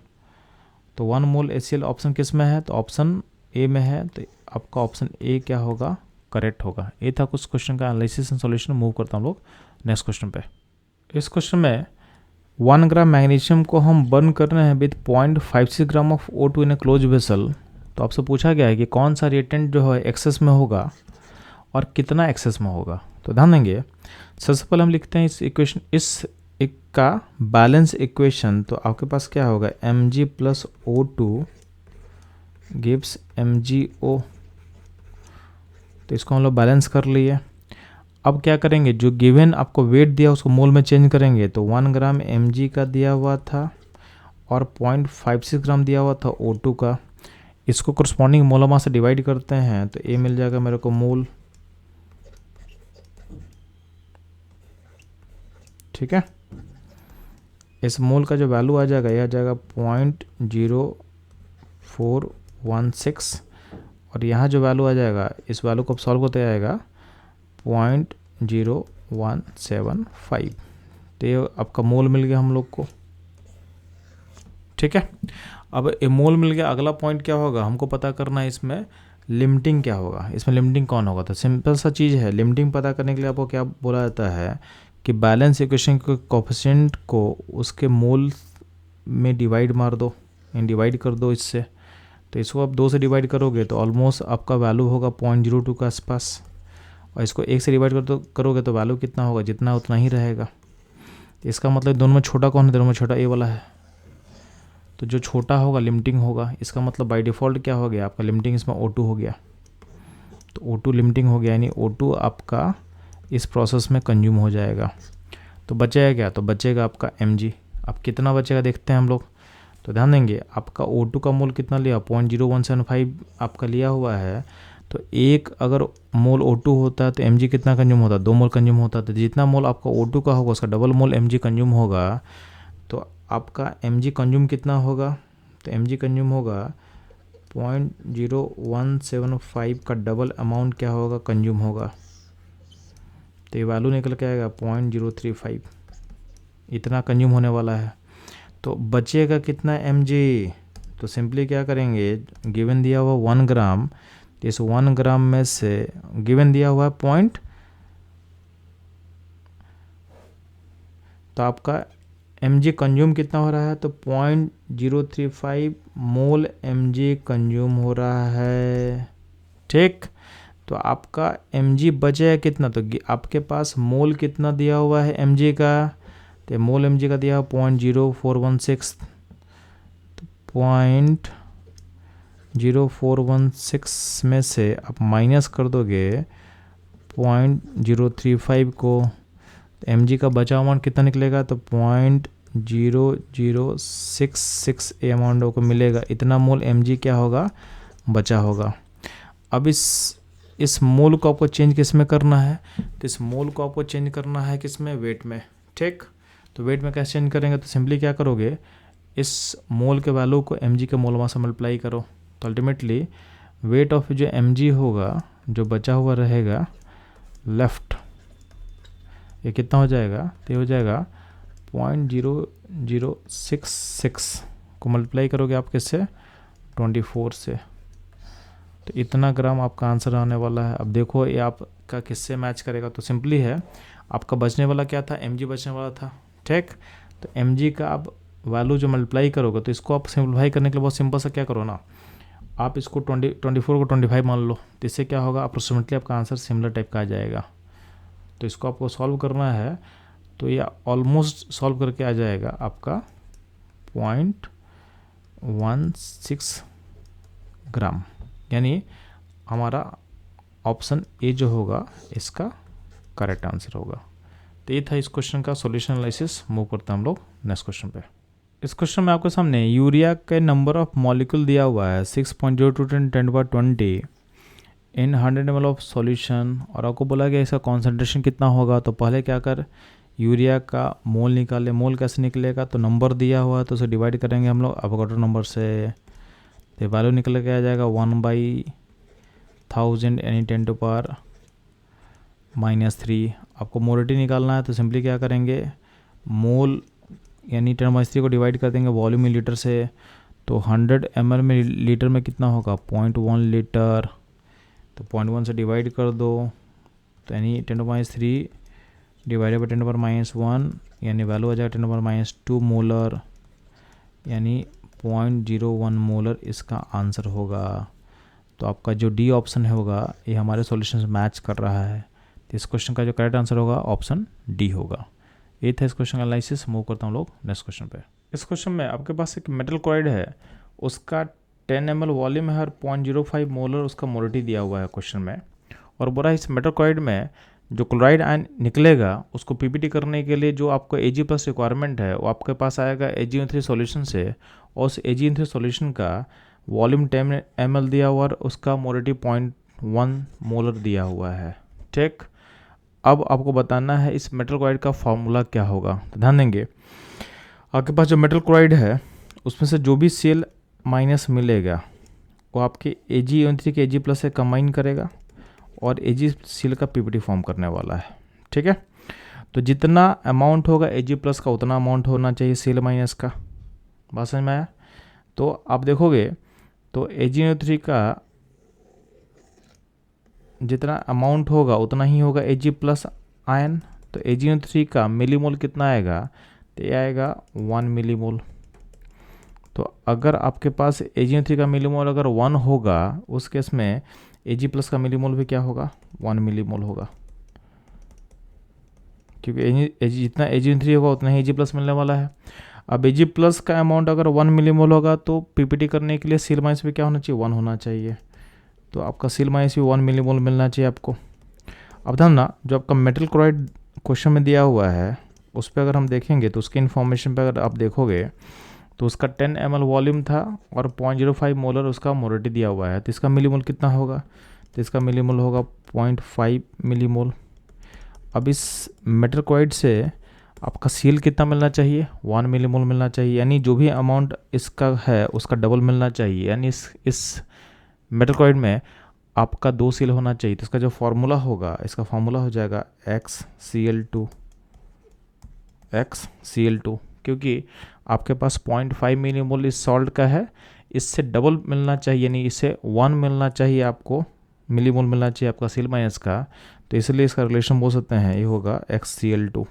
तो 1 मोल HCl ऑप्शन किस में है, तो ऑप्शन ए में है, तो आपका ऑप्शन ए क्या होगा, करेक्ट होगा। ये था कुछ क्वेश्चन का एनालिसिस एंड सॉल्यूशन। मूव करता हूँ हम लोग नेक्स्ट क्वेश्चन पे। इस क्वेश्चन में 1 ग्राम मैग्नीशियम को हम बर्न कर रहे हैं with 0.56 gram of O2 in A close vessel. तो आपसे पूछा गया है कि कौन सा रिएक्टेंट जो है एक्सेस में होगा और कितना एक्सेस में होगा। तो ध्यान देंगे सबसे पहले हम लिखते हैं इस इक्वेशन, इस एक का बैलेंस इक्वेशन। तो आपके पास क्या होगा Mg plus O2 gives MgO। तो इसको हम लोग बैलेंस कर लिए। अब क्या करेंगे, जो गिवन आपको वेट दिया उसको मोल में चेंज करेंगे। तो 1 ग्राम Mg का दिया हुआ था और 0.56 ग्राम दिया हुआ था O2 का। इसको करस्पॉन्डिंग मोलर मास से डिवाइड करते हैं तो ये मिल जाएगा मेरे को मोल। ठीक है, इस मोल का जो वैल्यू आ जाएगा यह आ जाएगा 0.0416, और यहाँ जो वैल्यू आ जाएगा इस वैल्यू को सॉल्व होते आएगा 0.0175। तो ये आपका मोल मिल गया हम लोग को। ठीक है, अब ये मोल मिल गया। अगला पॉइंट क्या होगा, हमको पता करना है इसमें लिमिटिंग क्या होगा, इसमें लिमिटिंग कौन होगा। तो सिंपल सा चीज़ है, लिमिटिंग पता करने के लिए आपको क्या बोला जाता है कि बैलेंस इक्वेशन के कोफिशिएंट को उसके मोल में डिवाइड मार दो, डिवाइड कर दो इससे। तो इसको आप 2 से डिवाइड करोगे तो ऑलमोस्ट आपका वैल्यू होगा 0.02 के आसपास, और इसको 1 से डिवाइड करोगे तो वैल्यू कितना होगा, जितना उतना ही रहेगा। इसका मतलब दोनों में छोटा कौन है, दोनों में छोटा ए वाला है। तो जो छोटा होगा लिमिटिंग होगा। इसका मतलब बाय डिफ़ॉल्ट क्या हो गया आपका लिमिटिंग, इसमें O2 हो गया। तो O2 लिमिटिंग हो गया, यानी O2 आपका इस प्रोसेस में कंज्यूम हो जाएगा। तो बचेगा क्या, तो बचेगा आपका Mg। अब कितना बचेगा देखते हैं हम लोग। तो ध्यान देंगे आपका O2 का मोल कितना लिया 0.0175 आपका लिया हुआ है। तो एक अगर मोल O2 होता है तो mg कितना कंज्यूम होता है, 2 मोल कंज्यूम होता है। तो जितना मोल आपका O2 का होगा उसका डबल मोल mg कंज्यूम होगा। तो आपका mg कंज्यूम कितना होगा, तो mg कंज्यूम होगा 0.0175 का डबल अमाउंट क्या होगा, कंज्यूम होगा। तो ये वैल्यू निकल के आएगा 0.035, इतना कंज्यूम होने वाला है। तो बचेगा कितना mg, तो सिंपली क्या करेंगे, गिवन दिया हुआ 1 ग्राम, तो इस 1 ग्राम में से गिवन दिया हुआ है पॉइंट, तो आपका mg कंज्यूम कितना हो रहा है, तो 0.035 मोल mg कंज्यूम हो रहा है। ठीक, तो आपका mg बचेगा कितना, तो आपके पास मोल कितना दिया हुआ है mg का, तो मोल mg का दिया हुआ 0.0416, तो 0.0416 में से आप माइनस कर दोगे 0.035 को, तो mg का बचा अमाउंट कितना निकलेगा, तो 0.0066 अमाउंट को मिलेगा। इतना मोल mg क्या होगा, बचा होगा। अब इस मोल को आपको चेंज किस में करना है, तो इस मोल को आपको चेंज करना है किस में, वेट में। ठीक, तो वेट में कैसे चेंज करेंगे, तो सिंपली क्या करोगे, इस मोल के वैल्यू को mg के मोल मास से मल्टीप्लाई करो। तो अल्टीमेटली वेट ऑफ जो mg होगा, जो बचा हुआ रहेगा लेफ्ट, ये कितना हो जाएगा, तो ये हो जाएगा 0.0066 को मल्टीप्लाई करोगे आप किससे, 24 से, तो इतना ग्राम आपका आंसर आने वाला है। अब देखो ये आपका किससे मैच करेगा, तो सिंपली है, आपका बचने वाला क्या था, mg बचने वाला था। ठीक, तो mg का आप वैल्यू जो मल्टीप्लाई करोगे, तो इसको आप सिंप्लीफाई करने के लिए बहुत सिंपल सा क्या करो ना, आप इसको 24 को 25 मान लो, तो इससे क्या होगा, अप्रोक्सीमेटली आपका आंसर सिमिलर टाइप का आ जाएगा। तो इसको आपको सॉल्व करना है, तो ये ऑलमोस्ट सॉल्व करके आ जाएगा आपका 0.16 ग्राम, यानी हमारा ऑप्शन ए जो होगा इसका करेक्ट आंसर होगा। तो ये था इस क्वेश्चन का सॉल्यूशन एनालिसिस। मूव करते हैं हम लोग नेक्स्ट क्वेश्चन पे। इस क्वेश्चन में आपके सामने यूरिया के नंबर ऑफ मॉलिक्यूल दिया हुआ है 6.02 × 10⁻20 इन 100 ml ऑफ सॉल्यूशन, और आपको बोला गया इसका कॉन्सेंट्रेशन कितना होगा। तो पहले क्या कर, यूरिया का मोल निकाले। मोल कैसे निकलेगा, तो नंबर दिया हुआ है तो उसे डिवाइड करेंगे हम लोग एवोगाड्रो नंबर से, तो वैल्यू निकल के आ जाएगा 1/1000 यानी 10⁻³ आपको मोलिटी निकालना है, तो सिंपली क्या करेंगे, मोल यानी 10⁻³ को डिवाइड कर देंगे वॉल्यूम इन लीटर से, तो 100 ml में लीटर में कितना होगा, 0.1 लीटर, तो 0.1 से डिवाइड कर दो, तो यानी 10⁻³ डिवाइडेड बाई 10⁻⁻1 यानी वैल्यू आ जाएगा 10⁻⁻2 मोलर, यानी 0.01 मोलर इसका आंसर होगा। तो आपका जो डी ऑप्शन है होगा, ये हमारे सॉल्यूशन से मैच कर रहा है। तो इस क्वेश्चन का जो करेक्ट आंसर होगा ऑप्शन डी होगा। ये था इस क्वेश्चन का एनालिसिस। मूव करता हूँ लोग नेक्स्ट क्वेश्चन पे। इस क्वेश्चन में आपके पास एक मेटल क्लोराइड है, उसका 10 ml वॉल्यूम है और 0.05 मोलर उसका मोलिटी दिया हुआ है क्वेश्चन में, और बोला इस मेटल क्लोराइड में जो क्लोराइड आयन निकलेगा उसको पीपीटी करने के लिए जो आपको Ag+ रिक्वायरमेंट है वो आपके पास आएगा AgO3 सॉल्यूशन से, और उस AgO3 सॉल्यूशन का वॉल्यूम 10 ml दिया हुआ और उसका मोलिटी 0.1 मोलर दिया हुआ है। ठीक, अब आपको बताना है इस मेटल क्लोराइड का फार्मूला क्या होगा। तो ध्यान देंगे, आपके पास जो मेटल क्लोराइड है उसमें से जो भी सेल माइनस मिलेगा वो आपके AgO3 के Ag+ से कंबाइन करेगा और Ag का पीपीटी फॉर्म करने वाला है। ठीक है, तो जितना अमाउंट होगा Ag+ का उतना अमाउंट होना चाहिए सेल माइनस का। बात समझ में आया? तो आप देखोगे तो AgO3 का जितना अमाउंट होगा उतना ही होगा Ag+ आयन। तो AgO3 का मिलीमोल कितना आएगा, तो ये आएगा 1 मिलीमोल। तो अगर आपके पास AgO3 का मिलीमोल अगर 1 होगा, उस केस में Ag+ का मिलीमोल भी क्या होगा, 1 मिलीमोल होगा, क्योंकि जितना AgO3 होगा उतना ही Ag+ मिलने वाला है। अब Ag+ का अमाउंट अगर 1 मिलीमोल होगा तो पीपीटी करने के लिए सेल माइनस भी क्या होना चाहिए, 1 होना चाहिए। तो आपका सेल माइनस भी 1 मिलीमोल मिलना चाहिए आपको। अब ध्यान ना, जो आपका मेटल क्लोराइड क्वेश्चन में दिया हुआ है उस पर अगर हम देखेंगे तो उसके इन्फॉर्मेशन पर अगर आप देखोगे तो उसका 10 ml वॉल्यूम था और 0.05 मोलर उसका मोलिटी दिया हुआ है। तो इसका मिलीमोल कितना होगा, तो इसका मिलीमोल होगा 0.5 मिलीमोल। अब इस मेटरक्वाइड से आपका सील कितना मिलना चाहिए, 1 मिलीमोल मिलना चाहिए, यानी जो भी अमाउंट इसका है उसका डबल मिलना चाहिए, यानी इस मेटरक्वाइड में आपका 2 सील होना चाहिए। तो इसका जो फार्मूला होगा, इसका फार्मूला हो जाएगा XCl2, क्योंकि आपके पास 0.5 मिलीमोल इस सॉल्ट का है, इससे डबल मिलना चाहिए, यानी इससे 1 मिलना चाहिए आपको, मिलीमोल मिलना चाहिए आपका सील माइनस का। तो इसलिए इसका रिलेशन बोल सकते हैं ये होगा XCl2।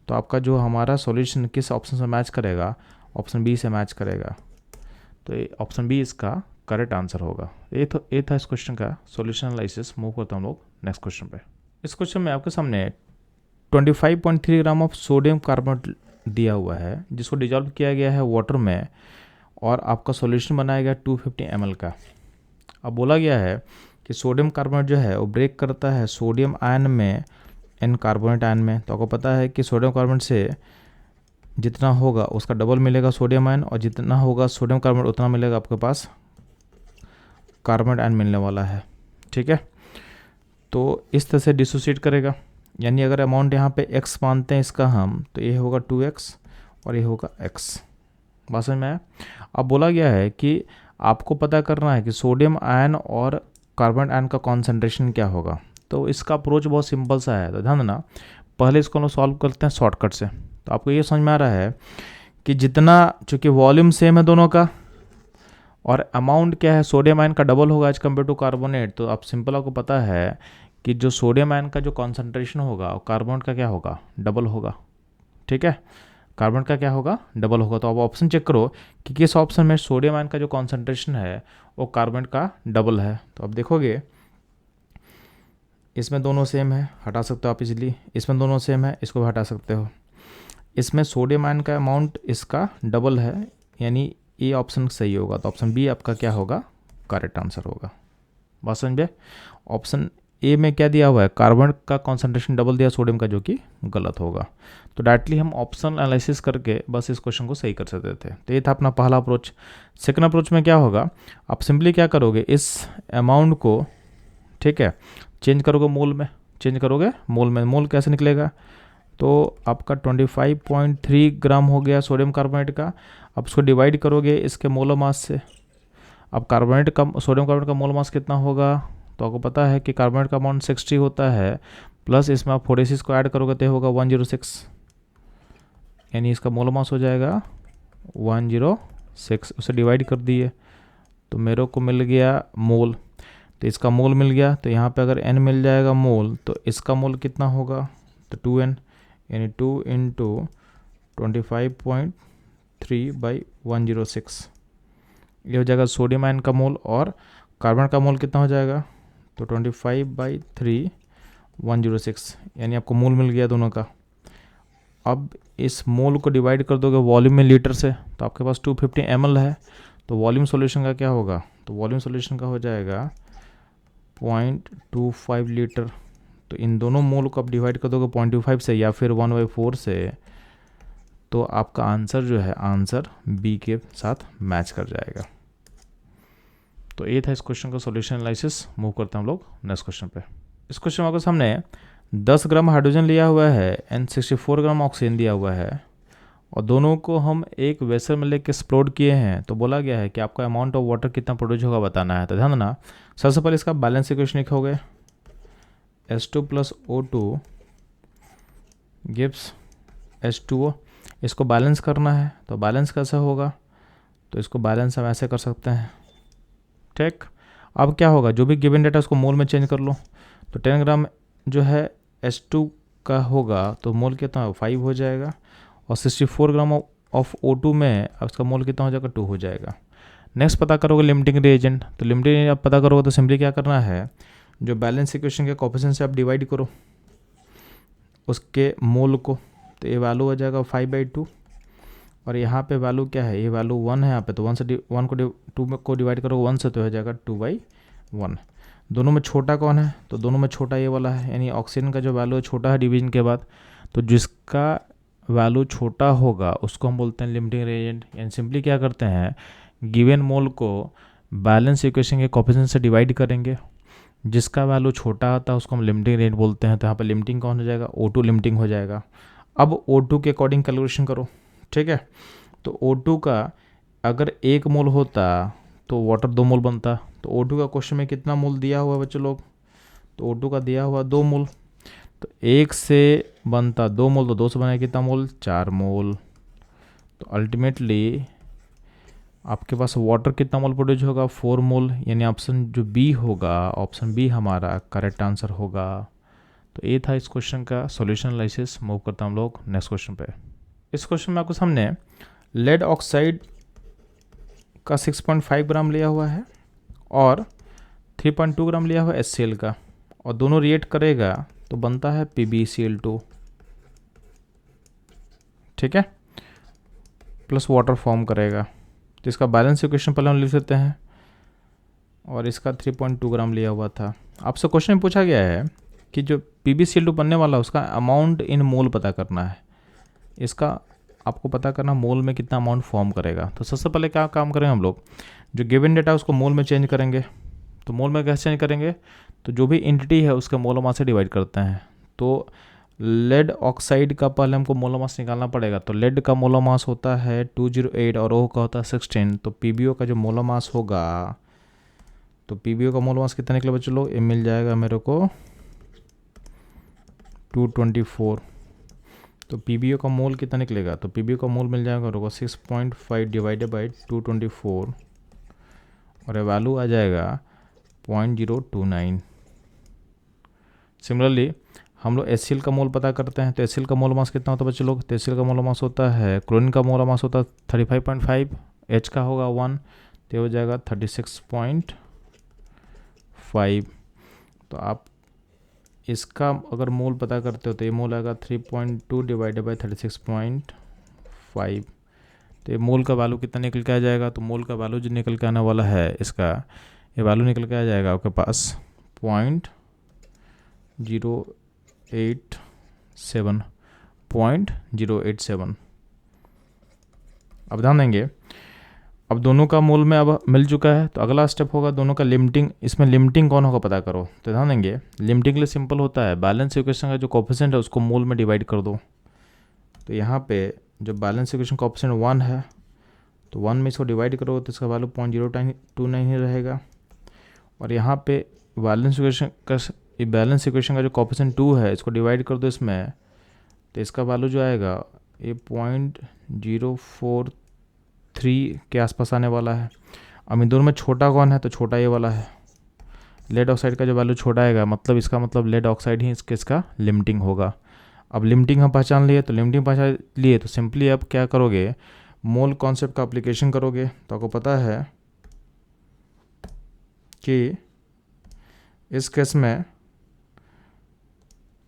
तो आपका जो हमारा सॉल्यूशन किस ऑप्शन से मैच करेगा, ऑप्शन बी से मैच करेगा। तो ये ऑप्शन बी इसका करेक्ट आंसर होगा। ये था इस क्वेश्चन का सॉल्यूशन एनालिसिस। मूव करता हम लोग नेक्स्ट क्वेश्चन पे। इस क्वेश्चन में आपके सामने 25.3 ग्राम ऑफ सोडियम कार्बोनेट दिया हुआ है, जिसको डिजॉल्व किया गया है वाटर में, और आपका सॉल्यूशन बनाया गया 250 ml का। अब बोला गया है कि सोडियम कार्बोनेट जो है वो ब्रेक करता है सोडियम आयन में एन कार्बोनेट आयन में। तो आपको पता है कि सोडियम कार्बोनेट से जितना होगा उसका डबल मिलेगा सोडियम आयन, और जितना होगा सोडियम कार्बोनेट उतना मिलेगा आपके पास कार्बोनेट आयन मिलने वाला है। ठीक है, तो इस तरह से डिसोसिएट करेगा, यानी अगर अमाउंट यहाँ पे x मानते हैं इसका हम, तो ये होगा 2x और ये होगा x। बात समझ में आया। अब बोला गया है कि आपको पता करना है कि सोडियम आयन और कार्बन आयन का कॉन्सेंट्रेशन क्या होगा। तो इसका अप्रोच बहुत सिंपल सा है, तो ध्यान देना। पहले इसको हम सॉल्व करते हैं शॉर्टकट से। तो आपको ये समझ में आ रहा है कि जितना, चूँकि वॉल्यूम सेम है दोनों का और अमाउंट क्या है, सोडियम आयन का डबल होगा एज कम्पेयर टू कार्बोनेट, तो अब सिंपल आपको पता है कि जो सोडियम आयन का जो कॉन्सेंट्रेशन होगा और कार्बोनेट का क्या होगा, डबल होगा। ठीक है, कार्बोनेट का क्या होगा, डबल होगा। तो आप ऑप्शन चेक करो कि किस ऑप्शन में सोडियम आयन का जो कॉन्सेंट्रेशन है वो कार्बोनेट का डबल है। तो आप देखोगे इसमें दोनों सेम है, हटा सकते हो आप इजीली। इसमें दोनों सेम है, इसको भी हटा सकते हो। इसमें सोडियम आयन का अमाउंट इसका डबल है, यानी ये ऑप्शन सही होगा। तो ऑप्शन बी आपका क्या होगा, करेक्ट आंसर होगा। बात समझ में। ऑप्शन ए में क्या दिया हुआ है, कार्बन का कॉन्सेंट्रेशन डबल दिया सोडियम का, जो कि गलत होगा। तो डायरेक्टली हम ऑप्शन एनालिसिस करके बस इस क्वेश्चन को सही कर सकते थे। तो ये था अपना पहला अप्रोच। सेकंड अप्रोच में क्या होगा, आप सिंपली क्या करोगे, इस अमाउंट को, ठीक है, चेंज करोगे मोल में, चेंज करोगे मोल में। मोल कैसे निकलेगा, तो आपका 25.3 ग्राम हो गया सोडियम कार्बोनेट का। अब उसको डिवाइड करोगे इसके मोलर मास से। अब कार्बोनेट का, सोडियम कार्बोनेट का मोल मास कितना होगा, तो आपको पता है कि कार्बोनेट का अमाउंट 60 होता है, प्लस इसमें आप 46 को ऐड करोगे तो होगा 106, यानी इसका मोल मास हो जाएगा 106। उसे डिवाइड कर दिए तो मेरे को मिल गया मोल। तो इसका मोल मिल गया, तो यहाँ पे अगर n मिल जाएगा मोल, तो इसका मोल कितना होगा, तो 2n, यानी 2 × 25.3/106। ये हो जाएगा सोडियम आयन का मोल, और कार्बन का मोल कितना हो जाएगा, तो 25/3/106, यानी आपको मोल मिल गया दोनों का। अब इस मोल को डिवाइड कर दोगे वॉल्यूम में लीटर से, तो आपके पास 250 ml है। तो वॉल्यूम सॉल्यूशन का क्या होगा, तो वॉल्यूम सॉल्यूशन का हो जाएगा 0.25 लीटर। तो इन दोनों मोल को आप डिवाइड कर दोगे 0.25 से या फिर 1/4 से, तो आपका आंसर जो है, आंसर बी के साथ मैच कर जाएगा। तो ये था इस क्वेश्चन का सॉल्यूशन एनालिसिस। मूव करते हैं हम लोग नेक्स्ट क्वेश्चन पे। इस क्वेश्चन में आपके सामने 10 ग्राम हाइड्रोजन लिया हुआ है एंड 64 ग्राम ऑक्सीजन दिया हुआ है, और दोनों को हम एक वेसल में लेके एक्सप्लोड किए हैं। तो बोला गया है कि आपका अमाउंट ऑफ वाटर कितना प्रोड्यूस होगा बताना है। तो ध्यान देना, सबसे पहले इसका बैलेंस इक्वेशन लिखोगे, H2 + O2 गिव्स H2O। इसको बैलेंस करना है, तो बैलेंस कैसे होगा, तो इसको बैलेंस हम ऐसे कर सकते हैं। ठीक, अब क्या होगा, जो भी गिवन डेटा उसको मोल में चेंज कर लो। तो 10 ग्राम जो है H2 का होगा, तो मोल कितना है, 5 हो जाएगा, और 64 ग्राम ऑफ O2 में अब इसका मोल कितना हो जाएगा, 2 हो जाएगा। नेक्स्ट पता करोगे लिमिटिंग रिएजेंट। तो लिमिटिंग आप पता करोगे तो सिंपली क्या करना है, जो बैलेंस इक्वेशन के कोफिशिएंट से आप डिवाइड करो उसके मोल को, तो ये वैल्यू हो जाएगा 5/2, और यहाँ पे वैल्यू क्या है, ये वैल्यू 1 है यहाँ पे, तो 1 से 1 को 2 को डिवाइड करो 1 से, तो हो जाएगा 2/1। दोनों में छोटा कौन है, तो दोनों में छोटा ये वाला है, यानी ऑक्सीजन का जो वैल्यू छोटा है डिवीजन के बाद, तो जिसका वैल्यू छोटा होगा उसको हम बोलते हैं लिमिटिंग रिएजेंट। यानी सिंपली क्या करते हैं, गिवन मोल को बैलेंस इक्वेशन के कोफिशिएंट से डिवाइड करेंगे, जिसका वैल्यू छोटा आता है उसको हम लिमिटिंग रेट बोलते हैं। तो यहाँ पर लिमिटिंग कौन हो जाएगा, O2 लिमिटिंग हो जाएगा। अब O2 के अकॉर्डिंग कैलकुलेशन करो, ठीक है। तो O2 का अगर 1 मोल होता तो वाटर 2 मोल बनता। तो O2 का क्वेश्चन में कितना मोल दिया हुआ है बच्चों लोग, तो O2 का दिया हुआ 2 मोल। तो 1 से बनता 2 मोल, तो 2 से बना कितना मोल, 4 मोल। तो अल्टीमेटली आपके पास वाटर कितना मोल प्रोड्यूस होगा, 4 मोल। यानी ऑप्शन जो बी होगा, ऑप्शन बी हमारा करेक्ट आंसर होगा। तो ये था इस क्वेश्चन का सॉल्यूशन एनालिसिस। मूव करता हम लोग नेक्स्ट क्वेश्चन पे। इस क्वेश्चन में आपको सामने लेड ऑक्साइड का 6.5 ग्राम लिया हुआ है और 3.2 ग्राम लिया हुआ है HCl का, और दोनों रिएक्ट करेगा तो बनता है PbCl2, ठीक है, प्लस वाटर फॉर्म करेगा। तो इसका बैलेंस इक्वेशन पहले हम लिख सकते हैं, और इसका 3.2 ग्राम लिया हुआ था। आपसे क्वेश्चन में पूछा गया है कि जो PbCl2 बनने वाला उसका अमाउंट इन मोल पता करना है। इसका आपको पता करना मोल में कितना अमाउंट फॉर्म करेगा। तो सबसे पहले क्या काम करेंगे हम लोग, जो गिवन डेटा उसको मोल में चेंज करेंगे। तो मोल में कैसे चेंज करेंगे, तो जो भी एंटिटी है उसके मोल मास से डिवाइड करते हैं। तो लेड ऑक्साइड का पहले हमको मोलर मास निकालना पड़ेगा। तो लेड का मोलर मास होता है 208 और O का होता है 16। तो PbO का जो मोलर मास होगा, तो PbO का मोलर मास कितना निकले बच्चों लोग, ये मिल जाएगा मेरे को 224। तो PbO का मोल कितना निकलेगा, तो PbO का मोल मिल जाएगा मेरे को 6.5 डिवाइडेड बाई 224, और वैल्यू आ जाएगा 0.029। सिमिलरली हम लोग HCl का मोल पता करते हैं। तो HCl का मोल मास कितना होता है बच्चों लोग, तो HCl का मोल मास होता है, क्लोरीन का मोल मास होता है 35.5, H का होगा 1, तो हो जाएगा 36.5। तो आप इसका अगर मोल पता करते हो तो ये मोल आएगा 3.2 डिवाइडेड बाई 36.5। तो ये मोल का वैल्यू कितना निकल के आ जाएगा, तो मोल का वैल्यू जो निकल के आने वाला है इसका, ये वैल्यू निकल के आ जाएगा आपके पास 0.087। अब ध्यान देंगे, अब दोनों का मोल में अब मिल चुका है। तो अगला स्टेप होगा दोनों का लिमिटिंग। इसमें लिमिटिंग कौन होगा पता करो। तो ध्यान देंगे, लिमिटिंग के लिए सिंपल होता है, बैलेंस इक्वेशन का जो कोफिशिएंट है उसको मोल में डिवाइड कर दो। तो यहाँ पे जो बैलेंस इक्वेशन कोफिशिएंट 1 है, तो 1 में इसको डिवाइड करो तो इसका वैल्यू 0.029 ही रहेगा। और यहाँ पे बैलेंस इक्वेशन का जो कोफिशिएंट 2 है, इसको डिवाइड कर दो इसमें, तो इसका वैल्यू जो आएगा ये 0.043 के आसपास आने वाला है। अब इन दोनों में छोटा कौन है, तो छोटा ये वाला है। लेड ऑक्साइड का जो वैल्यू छोटा आएगा, मतलब इसका मतलब लेड ऑक्साइड ही इसका लिमिटिंग होगा। अब लिमिटिंग हम पहचान लिए, तो लिमिटिंग पहचान लिए तो सिंपली अब क्या करोगे, मोल कॉन्सेप्ट का एप्लीकेशन करोगे। तो आपको पता है कि इस केस में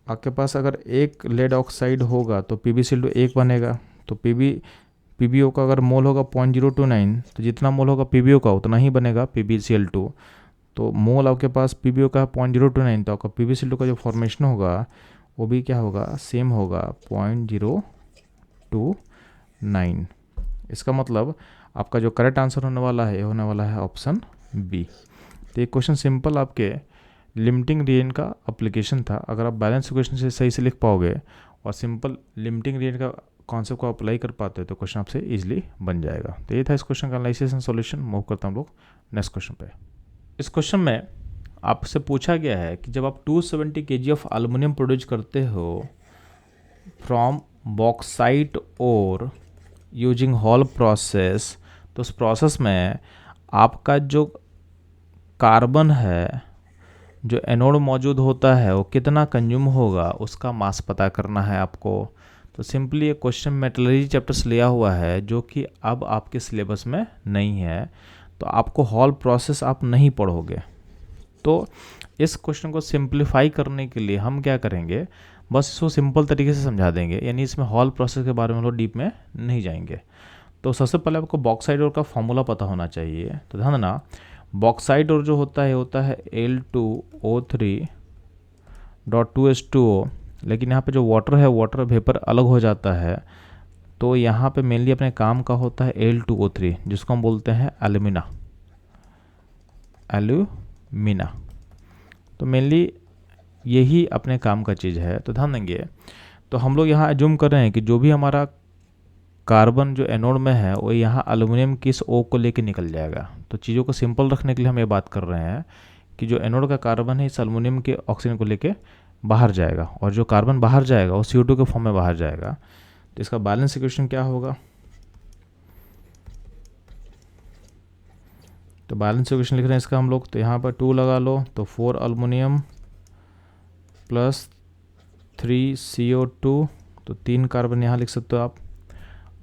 आपके पास अगर एक लेड ऑक्साइड होगा तो PbCl2 1 बनेगा। तो PbO का अगर मोल होगा 0.029, तो जितना मोल होगा PbO का उतना ही बनेगा PbCl2। तो मोल आपके पास PbO का 0.029, तो आपका PbCl2 का जो फॉर्मेशन होगा वो भी क्या होगा, सेम होगा 0.029। इसका मतलब आपका जो करेक्ट आंसर होने वाला है, ये होने वाला है ऑप्शन बी। तो ये क्वेश्चन सिंपल आपके लिमिटिंग रिएजेंट का एप्लीकेशन था। अगर आप बैलेंस इक्वेशन से सही से लिख पाओगे और सिंपल लिमिटिंग रिएजेंट का कॉन्सेप्ट को अप्लाई कर पाते हो तो क्वेश्चन आपसे इजीली बन जाएगा। तो ये था इस क्वेश्चन का एनालिसिस एंड सॉल्यूशन। मूव करता हम लोग नेक्स्ट क्वेश्चन पे। इस क्वेश्चन में आपसे पूछा गया है कि जब आप 270 kg ऑफ एल्युमिनियम प्रोड्यूस करते हो फ्रॉम बॉक्साइट और यूजिंग हॉल प्रोसेस, तो उस प्रोसेस में आपका जो कार्बन है जो एनोड मौजूद होता है वो कितना कंज्यूम होगा, उसका मास पता करना है आपको। तो सिंपली ये क्वेश्चन मेटलर्जी चैप्टर से लिया हुआ है जो कि अब आपके सिलेबस में नहीं है, तो आपको हॉल प्रोसेस आप नहीं पढ़ोगे। तो इस क्वेश्चन को सिंप्लीफाई करने के लिए हम क्या करेंगे, बस इसको सिंपल तरीके से समझा देंगे, यानी इसमें हॉल प्रोसेस के बारे में लोग डीप में नहीं जाएंगे। तो सबसे पहले आपको बॉक्साइड और का फॉर्मूला पता होना चाहिए। तो ध्यान देना, बॉक्साइड और जो होता है Al2O3.2H2O, लेकिन यहाँ पे जो वाटर है, वाटर वेपर अलग हो जाता है। तो यहाँ पे मेनली अपने काम का होता है Al2O3, जिसको हम बोलते हैं एल्यूमिना। तो मेनली यही अपने काम का चीज़ है, तो ध्यान देंगे। तो हम लोग यहाँ एज्यूम कर रहे हैं कि जो भी हमारा कार्बन जो एनोड में है वो यहाँ एल्युमिनियम की इस ओ को लेके निकल जाएगा। तो चीज़ों को सिंपल रखने के लिए हम ये बात कर रहे हैं कि जो एनोड का कार्बन है इस एल्युमिनियम के ऑक्सीजन को लेके बाहर जाएगा, और जो कार्बन बाहर जाएगा वो CO2 के फॉर्म में बाहर जाएगा। तो इसका बैलेंस इक्वेशन क्या होगा? तो बैलेंस इक्वेशन लिख रहे हैं इसका हम लोग, तो यहाँ पर 2 लगा लो, तो 4 एल्युमिनियम प्लस 3 CO2, तो 3 कार्बन यहाँ लिख सकते हो आप।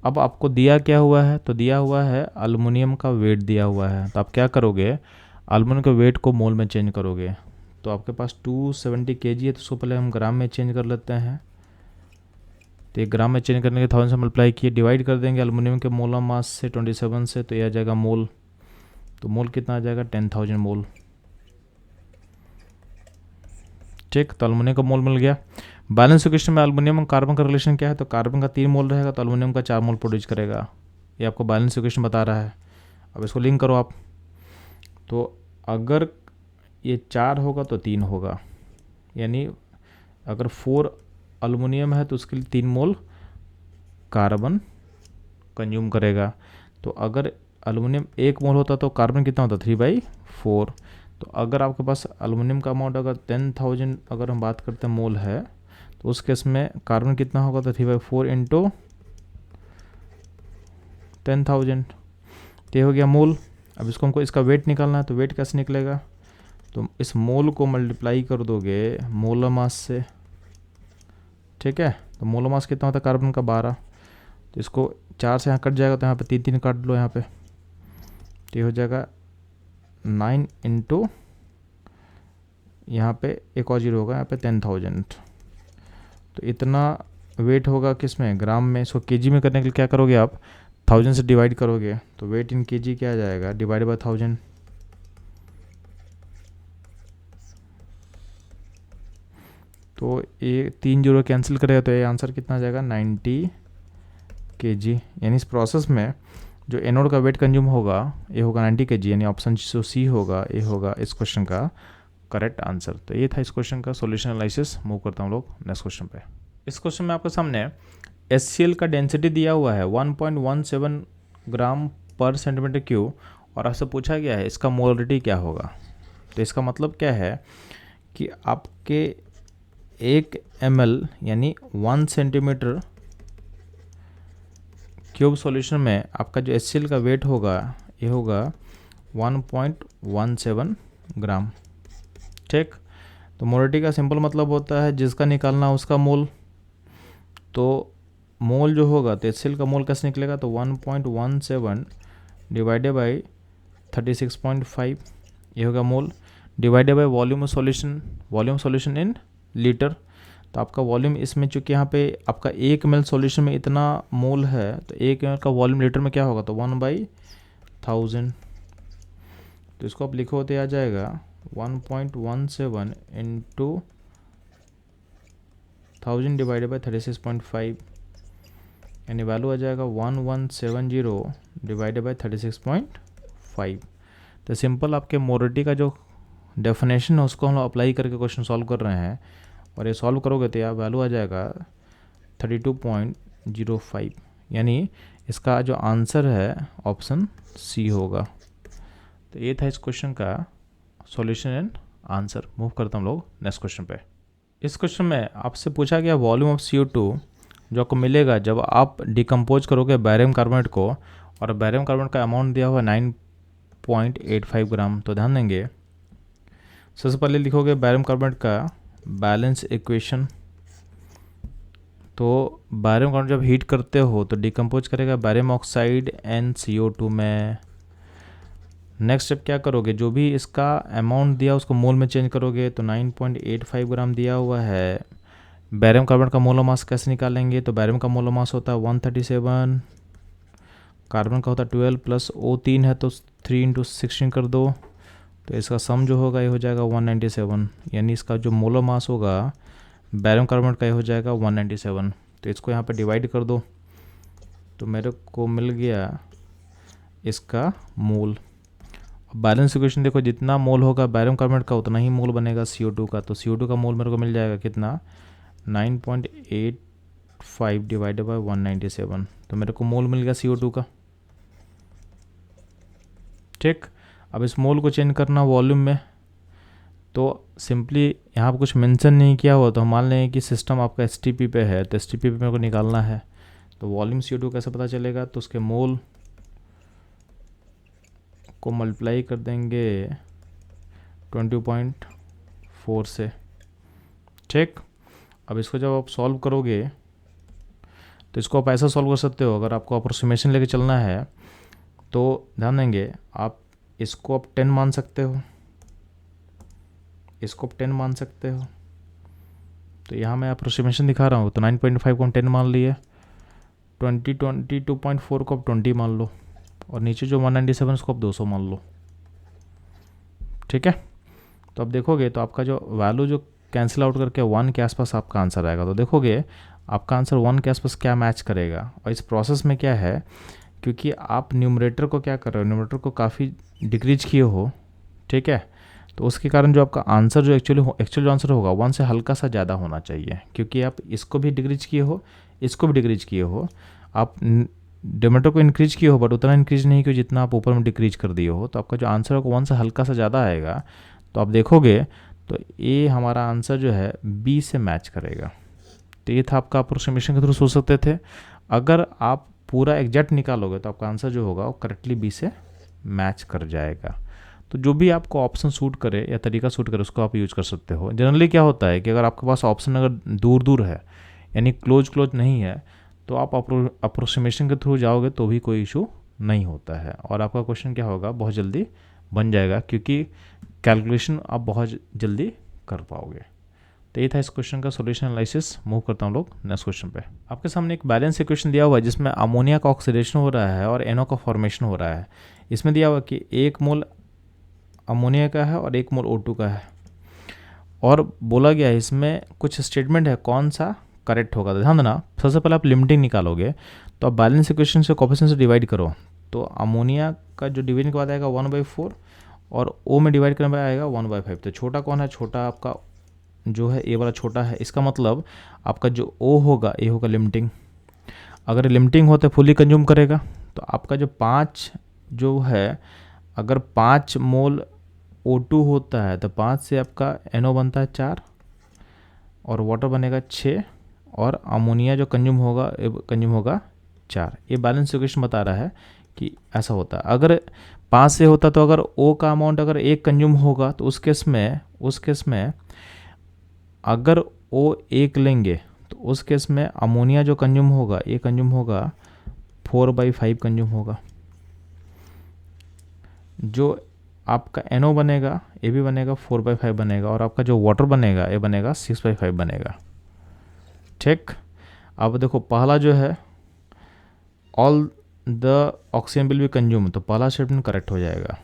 अब आपको दिया क्या हुआ है? तो दिया हुआ है एल्युमिनियम का वेट दिया हुआ है, तो आप क्या करोगे? एल्युमिनियम के वेट को मोल में चेंज करोगे। तो आपके पास 270 kg है, तो उसको पहले हम ग्राम में चेंज कर लेते हैं। तो एक ग्राम में चेंज करने के 1000 से मल्टीप्लाई किए, डिवाइड कर देंगे एल्युमिनियम के मोलर मास से 27 से, तो यह आ जाएगा मोल। तो मोल कितना आ जाएगा? 10,000 मोल। ठीक, तो एल्युमिनियम का मोल मिल गया। बैलेंस इक्वेशन में एल्युमिनियम और कार्बन का रिलेशन क्या है? तो कार्बन का 3 मोल रहेगा, तो एल्युमिनियम का 4 मोल प्रोड्यूस करेगा। ये आपको बैलेंस इक्वेशन बता रहा है। अब इसको लिंक करो आप, तो अगर ये 4 होगा तो 3 होगा, यानी अगर 4 एल्युमिनियम है तो उसके लिए 3 मोल कार्बन कंज्यूम करेगा। तो अगर एल्युमिनियम 1 मोल होता तो कार्बन कितना होता? 3/4। तो अगर आपके पास एल्युमिनियम का अमाउंट अगर 10,000 अगर हम बात करते हैं मोल है, तो उस केस में कार्बन कितना होगा? तो 3/4 इंटू 10,000, तो ये हो गया मोल। अब इसको हमको इसका वेट निकालना है, तो वेट कैसे निकलेगा? तो इस मोल को मल्टीप्लाई कर दोगे मोलर मास से, ठीक है। तो मोलर मास कितना होता है कार्बन का? 12। तो इसको 4 से यहाँ कट जाएगा, तो यहाँ पे 3 काट लो यहाँ पे, तो ये हो जाएगा 9 इंटू यहाँ पे एक और जीरो होगा, यहाँ पे 10,000। तो इतना वेट होगा किस में? ग्राम में। इसको केजी में करने के लिए क्या करोगे आप? 1000 से डिवाइड करोगे, तो वेट इन केजी क्या आ जाएगा? Divide by 1000। तो ये 3 जीरो कैंसिल करेगा, तो ये आंसर कितना आ जाएगा? 90 kg। यानी इस प्रोसेस में जो एनोड का वेट कंज्यूम होगा ये होगा 90 kg, यानी ऑप्शन जो सी होगा ये होगा इस क्वेश्चन का करेक्ट आंसर। तो ये था इस क्वेश्चन का सॉल्यूशन एनालिसिस। मूव करता हूँ लोग नेक्स्ट क्वेश्चन पे। इस क्वेश्चन में आपके सामने HCl का डेंसिटी दिया हुआ है 1.17 ग्राम पर सेंटीमीटर क्यूब, और आपसे पूछा गया है इसका मोलरिटी क्या होगा। तो इसका मतलब क्या है कि आपके 1 ml यानी 1 सेंटीमीटर क्यूब सॉल्यूशन में आपका जो HCl का वेट होगा ये होगा 1.17 ग्राम। ठीक, तो मोलरिटी का सिंपल मतलब होता है जिसका निकालना उसका मोल। तो मोल जो होगा तो HCl का मोल कैसे निकलेगा? तो 1.17 डिवाइडेड बाई 36.5, ये होगा mole, divided by volume of solution in litre. तो आपका वॉल्यूम इसमें चूँकि यहाँ पे आपका 1 ml सॉल्यूशन में इतना मोल है, तो 1 ml का वॉल्यूम लीटर में क्या होगा? तो 1/1000। तो इसको आप लिखो तो आ जाएगा 1.17 इंटू 1000 डिवाइडेड बाई 36.5, यानी वैल्यू आ जाएगा 1170 डिवाइडेड बाई 36.5। तो सिंपल आपके मोलरिटी का जो डेफिनेशन है उसको हम लोग अप्लाई करके क्वेश्चन सॉल्व कर रहे हैं, और ये सॉल्व करोगे तो यार वैल्यू आ जाएगा 32.05, यानी इसका जो आंसर है ऑप्शन सी होगा। तो ये था इस क्वेश्चन का सॉल्यूशन एंड आंसर। मूव करता हम लोग नेक्स्ट क्वेश्चन पे। इस क्वेश्चन में आपसे पूछा गया वॉल्यूम ऑफ CO2 जो आपको मिलेगा जब आप डिकम्पोज करोगे बैरियम कार्बोनेट को, और बैरियम कार्बोनेट का अमाउंट दिया हुआ 9.85 ग्राम। तो ध्यान देंगे, सबसे पहले लिखोगे बैरियम कार्बोनेट का बैलेंस इक्वेशन। तो बैरियम कार्बोनेट जब हीट करते हो तो डिकम्पोज करेगा बैरियम ऑक्साइड NCO2 में। नेक्स्ट स्टेप क्या करोगे? जो भी इसका अमाउंट दिया उसको मोल में चेंज करोगे, तो 9.85 ग्राम दिया हुआ है। बैरियम कार्बोनेट का मोलर मास कैसे निकालेंगे? तो बैरियम का मोलर मास होता है 137, कार्बन का होता है 12 प्लस O3 है तो 3 इंटू 16 कर दो, तो इसका सम जो होगा ये हो जाएगा 197, यानी इसका जो मोलर मास होगा बैरियम कार्बोनेट का ये हो जाएगा 197। तो इसको यहाँ पे डिवाइड कर दो, तो मेरे को मिल गया इसका मोल। बैलेंस इक्वेशन देखो, जितना मोल होगा बैरियम कार्बोनेट का उतना ही मोल बनेगा CO2 का। तो CO2 का मोल मेरे को मिल जाएगा कितना, 9.85 डिवाइडेड बाई 197, तो मेरे को मोल मिल गया CO2 का। ठीक, अब इस मोल को चेंज करना वॉल्यूम में, तो सिंपली यहाँ पर कुछ मेंशन नहीं किया हुआ, तो हम मान लें कि सिस्टम आपका STP पे है, तो STP पे मेरे को निकालना है। तो वॉल्यूम CO2 कैसे पता चलेगा, तो उसके मोल को मल्टीप्लाई कर देंगे 20.4 से। ठीक, अब इसको जब आप सॉल्व करोगे तो इसको आप ऐसा सॉल्व कर सकते हो, अगर आपको अप्रोक्सीमेशन लेके चलना है तो ध्यान देंगे आप, इसको आप 10 मान सकते हो, इसको आप 10 मान सकते हो। तो यहाँ मैं अप्रोक्सीमेशन दिखा रहा हूँ, तो 9.5 को हम 10 मान लिए, 22.4 को आप 20 मान लो, और नीचे जो 197 उसको आप 200 मान लो। ठीक है, तो अब देखोगे तो आपका जो वैल्यू जो कैंसिल आउट करके 1 के आसपास आपका आंसर आएगा। तो देखोगे आपका आंसर 1 के आसपास क्या मैच करेगा। और इस प्रोसेस में क्या है, क्योंकि आप न्यूमरेटर को क्या कर रहे हो, न्यूमरेटर को काफ़ी डिक्रीज किए हो, ठीक है, तो उसके कारण जो आपका आंसर जो एक्चुअल जो आंसर होगा 1 से हल्का सा ज़्यादा होना चाहिए, क्योंकि आप इसको भी डिक्रीज किए हो, इसको भी डिक्रीज किए हो, आप डिनोमिनेटर को इंक्रीज किए हो बट उतना इंक्रीज नहीं किया जितना आप ऊपर में डिक्रीज कर दिए हो। तो आपका जो आंसर होगा 1 से हल्का सा ज़्यादा आएगा। तो आप देखोगे तो ये हमारा आंसर जो है B से मैच करेगा। तो ये था आपका अप्रोक्सीमेशन के थ्रू सोच सकते थे। अगर आप पूरा एग्जैक्ट निकालोगे तो आपका आंसर जो होगा वो करेक्टली B से मैच कर जाएगा। तो जो भी आपको ऑप्शन सूट करे या तरीका सूट करे उसको आप यूज कर सकते हो। जनरली क्या होता है कि अगर आपके पास ऑप्शन अगर दूर दूर है यानी क्लोज नहीं है, तो आप अप्रोक्सीमेशन के थ्रू जाओगे तो भी कोई इशू नहीं होता है, और आपका क्वेश्चन क्या होगा बहुत जल्दी बन जाएगा, क्योंकि कैलकुलेशन आप बहुत जल्दी कर पाओगे। तो ये था इस क्वेश्चन का सॉल्यूशन एनालिसिस। मूव करता हूँ लोग नेक्स्ट क्वेश्चन पे। आपके सामने एक बैलेंस इक्वेशन दिया हुआ है जिसमें अमोनिया का ऑक्सीडेशन हो रहा है और NO का फॉर्मेशन हो रहा है। इसमें दिया हुआ कि 1 मोल अमोनिया का है और 1 मोल O2 का है, और बोला गया है इसमें कुछ स्टेटमेंट है कौन सा करेक्ट होगा। तो ध्यान देना, सबसे पहले आप लिमिटिंग निकालोगे, तो आप बैलेंस इक्वेशन से कोफिशिएंट से डिवाइड करो, तो अमोनिया का जो डिवीजन के बाद आएगा 1/4 और O में डिवाइड करने पर आएगा 1/5। तो छोटा कौन है, छोटा आपका जो है ए वाला छोटा है, इसका मतलब आपका जो O होगा ए होगा लिमिटिंग। अगर लिमिटिंग हो तो फुली कंज्यूम करेगा, तो आपका जो 5 जो है, अगर 5 मोल O2 होता है तो 5 से आपका NO बनता है 4 और वाटर बनेगा 6 और अमोनिया जो कंज्यूम होगा 4। ये बैलेंस इक्वेशन बता रहा है कि ऐसा होता है। अगर 5 से होता तो अगर O का अमाउंट अगर 1 कंज्यूम होगा तो उस केस में अगर O 1 लेंगे तो उस केस में अमोनिया जो कंज्यूम होगा 4/5 कंज्यूम होगा। जो आपका NO बनेगा ये भी बनेगा 4/5 बनेगा, और आपका जो वाटर बनेगा ये बनेगा 6/5 बनेगा। ठीक, अब देखो पहला जो है all the oxygen will be consume, तो पहला स्टेटमेंट करेक्ट हो जाएगा,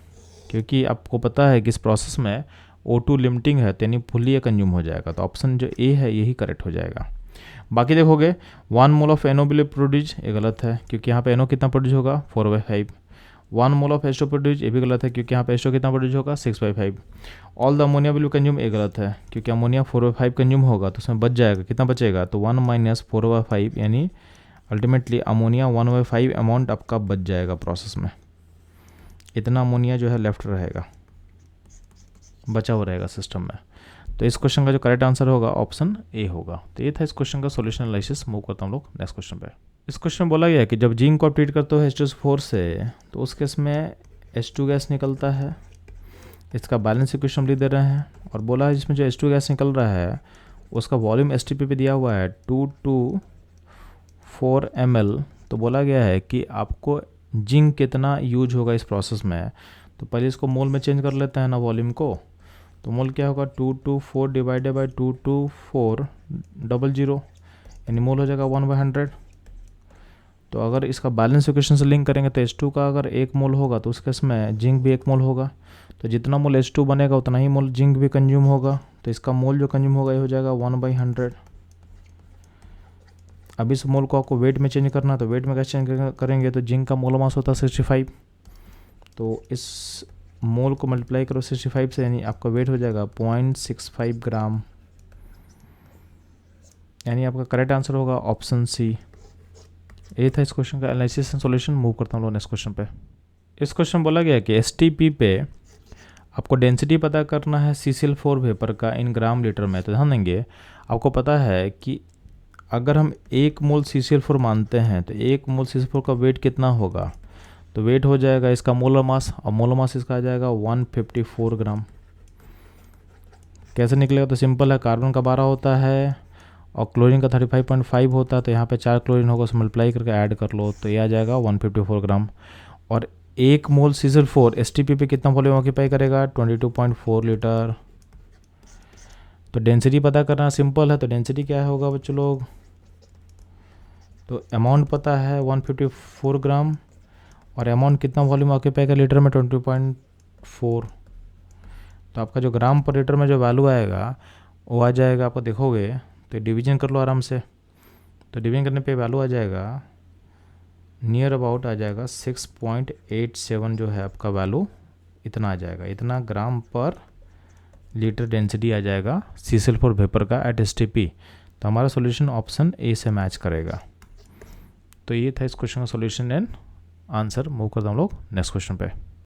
क्योंकि आपको पता है कि इस प्रोसेस में O2 लिमिटिंग है तो यानी फुल्ली कंज्यूम हो जाएगा। तो ऑप्शन जो ए है यही करेक्ट हो जाएगा। बाकी देखोगे 1 mole of NO will produce, ये गलत है, क्योंकि यहाँ पे NO कितना प्रोड्यूस होगा 4/5। 1 मोल ऑफ H2 प्रोड्यूस, ये भी गलत है, क्योंकि यहाँ पे H2 कितना प्रोड्यूस होगा 6/5। All the ammonia will consume, ये गलत है, क्योंकि अमोनिया 4/5 कंज्यूम होगा तो उसमें बच जाएगा, कितना बचेगा, तो 1 - 4/5 यानी अल्टीमेटली अमोनिया 1/5 अमाउंट आपका बच जाएगा प्रोसेस में। इतना अमोनिया जो है लेफ्ट रहेगा, बचा हुआ रहेगा सिस्टम में। तो इस क्वेश्चन का जो करेक्ट आंसर होगा ऑप्शन ए होगा। तो ये था इस क्वेश्चन का सॉल्यूशन एनालिसिस। मूव करता हूँ लोग नेक्स्ट क्वेश्चन पे। इस क्वेश्चन में बोला गया है कि जब जिंक को आप ट्रीट करते हो H2SO4 से तो उस केस में H2 गैस निकलता है। इसका बैलेंस इक्वेशन लिख दे रहे हैं, और बोला है जिसमें जो H2 गैस निकल रहा है उसका वॉल्यूम STP पे दिया हुआ है 224 ml। तो बोला गया है कि आपको जिंक कितना यूज होगा इस प्रोसेस में। तो पहले इसको मोल में चेंज कर लेते हैं ना वॉल्यूम को। तो मोल क्या होगा 224 डिवाइडेड बाई 22400 यानी मोल हो जाएगा 1/100। तो अगर इसका बैलेंस इक्वेशन से लिंक करेंगे तो H2 का अगर 1 मोल होगा तो उस केस में जिंक भी 1 मोल होगा। तो जितना मोल H2 बनेगा उतना ही मोल जिंक भी कंज्यूम होगा। तो इसका मोल जो कंज्यूम होगा ये हो जाएगा 1/100। अब इस मोल को आपको वेट में चेंज करना, तो वेट में कैसे चेंज करेंगे, तो जिंक का मोल मास होता है 65। तो इस मोल को मल्टीप्लाई करो 65 से, यानी आपका वेट हो जाएगा 0.65 ग्राम, यानी आपका करेक्ट आंसर होगा ऑप्शन सी। ये था इस क्वेश्चन का एनालिसिस एंड सॉल्यूशन। मूव करता हूँ लोग नेक्स्ट क्वेश्चन पे। इस क्वेश्चन बोला गया कि एसटीपी पे आपको डेंसिटी पता करना है CCl4 वेपर का इन ग्राम लीटर में। तो ध्यान देंगे, आपको पता है कि अगर हम 1 मोल CCl4 मानते हैं तो 1 मोल CCl4 का वेट कितना होगा, तो वेट हो जाएगा इसका मोलर मास, और मोलर मास इसका आ जाएगा 154 ग्राम। कैसे निकलेगा, तो सिंपल है, कार्बन का 12 होता है और क्लोरीन का 35.5 होता है, तो यहाँ पे 4 क्लोरीन होगा, उसे मल्टीप्लाई करके ऐड कर लो तो ये आ जाएगा 154 ग्राम। और 1 मोल CCl4 एसटीपी पे कितना वॉल्यूम ऑक्यूपाई करेगा, 22.4 लीटर। तो डेंसिटी पता करना सिंपल है, तो डेंसिटी क्या होगा बच्चों लोग, तो अमाउंट पता है 154 ग्राम, और अमाउंट कितना वॉल्यूम ऑक्यूपाई का लीटर में 20.4। तो आपका जो ग्राम पर लीटर में जो वैल्यू आएगा वो आ जाएगा, आपको देखोगे तो डिवीजन कर लो आराम से, तो डिवीजन करने पे वैल्यू आ जाएगा नियर अबाउट आ जाएगा 6.87 जो है आपका वैल्यू, इतना आ जाएगा, इतना ग्राम पर लीटर डेंसिटी आ जाएगा CCl4 वेपर का एट एसटीपी। तो हमारा सॉल्यूशन ऑप्शन ए से मैच करेगा। तो ये था इस क्वेश्चन का सॉल्यूशन एंड आंसर। मूव करता हम लोग नेक्स्ट क्वेश्चन पे।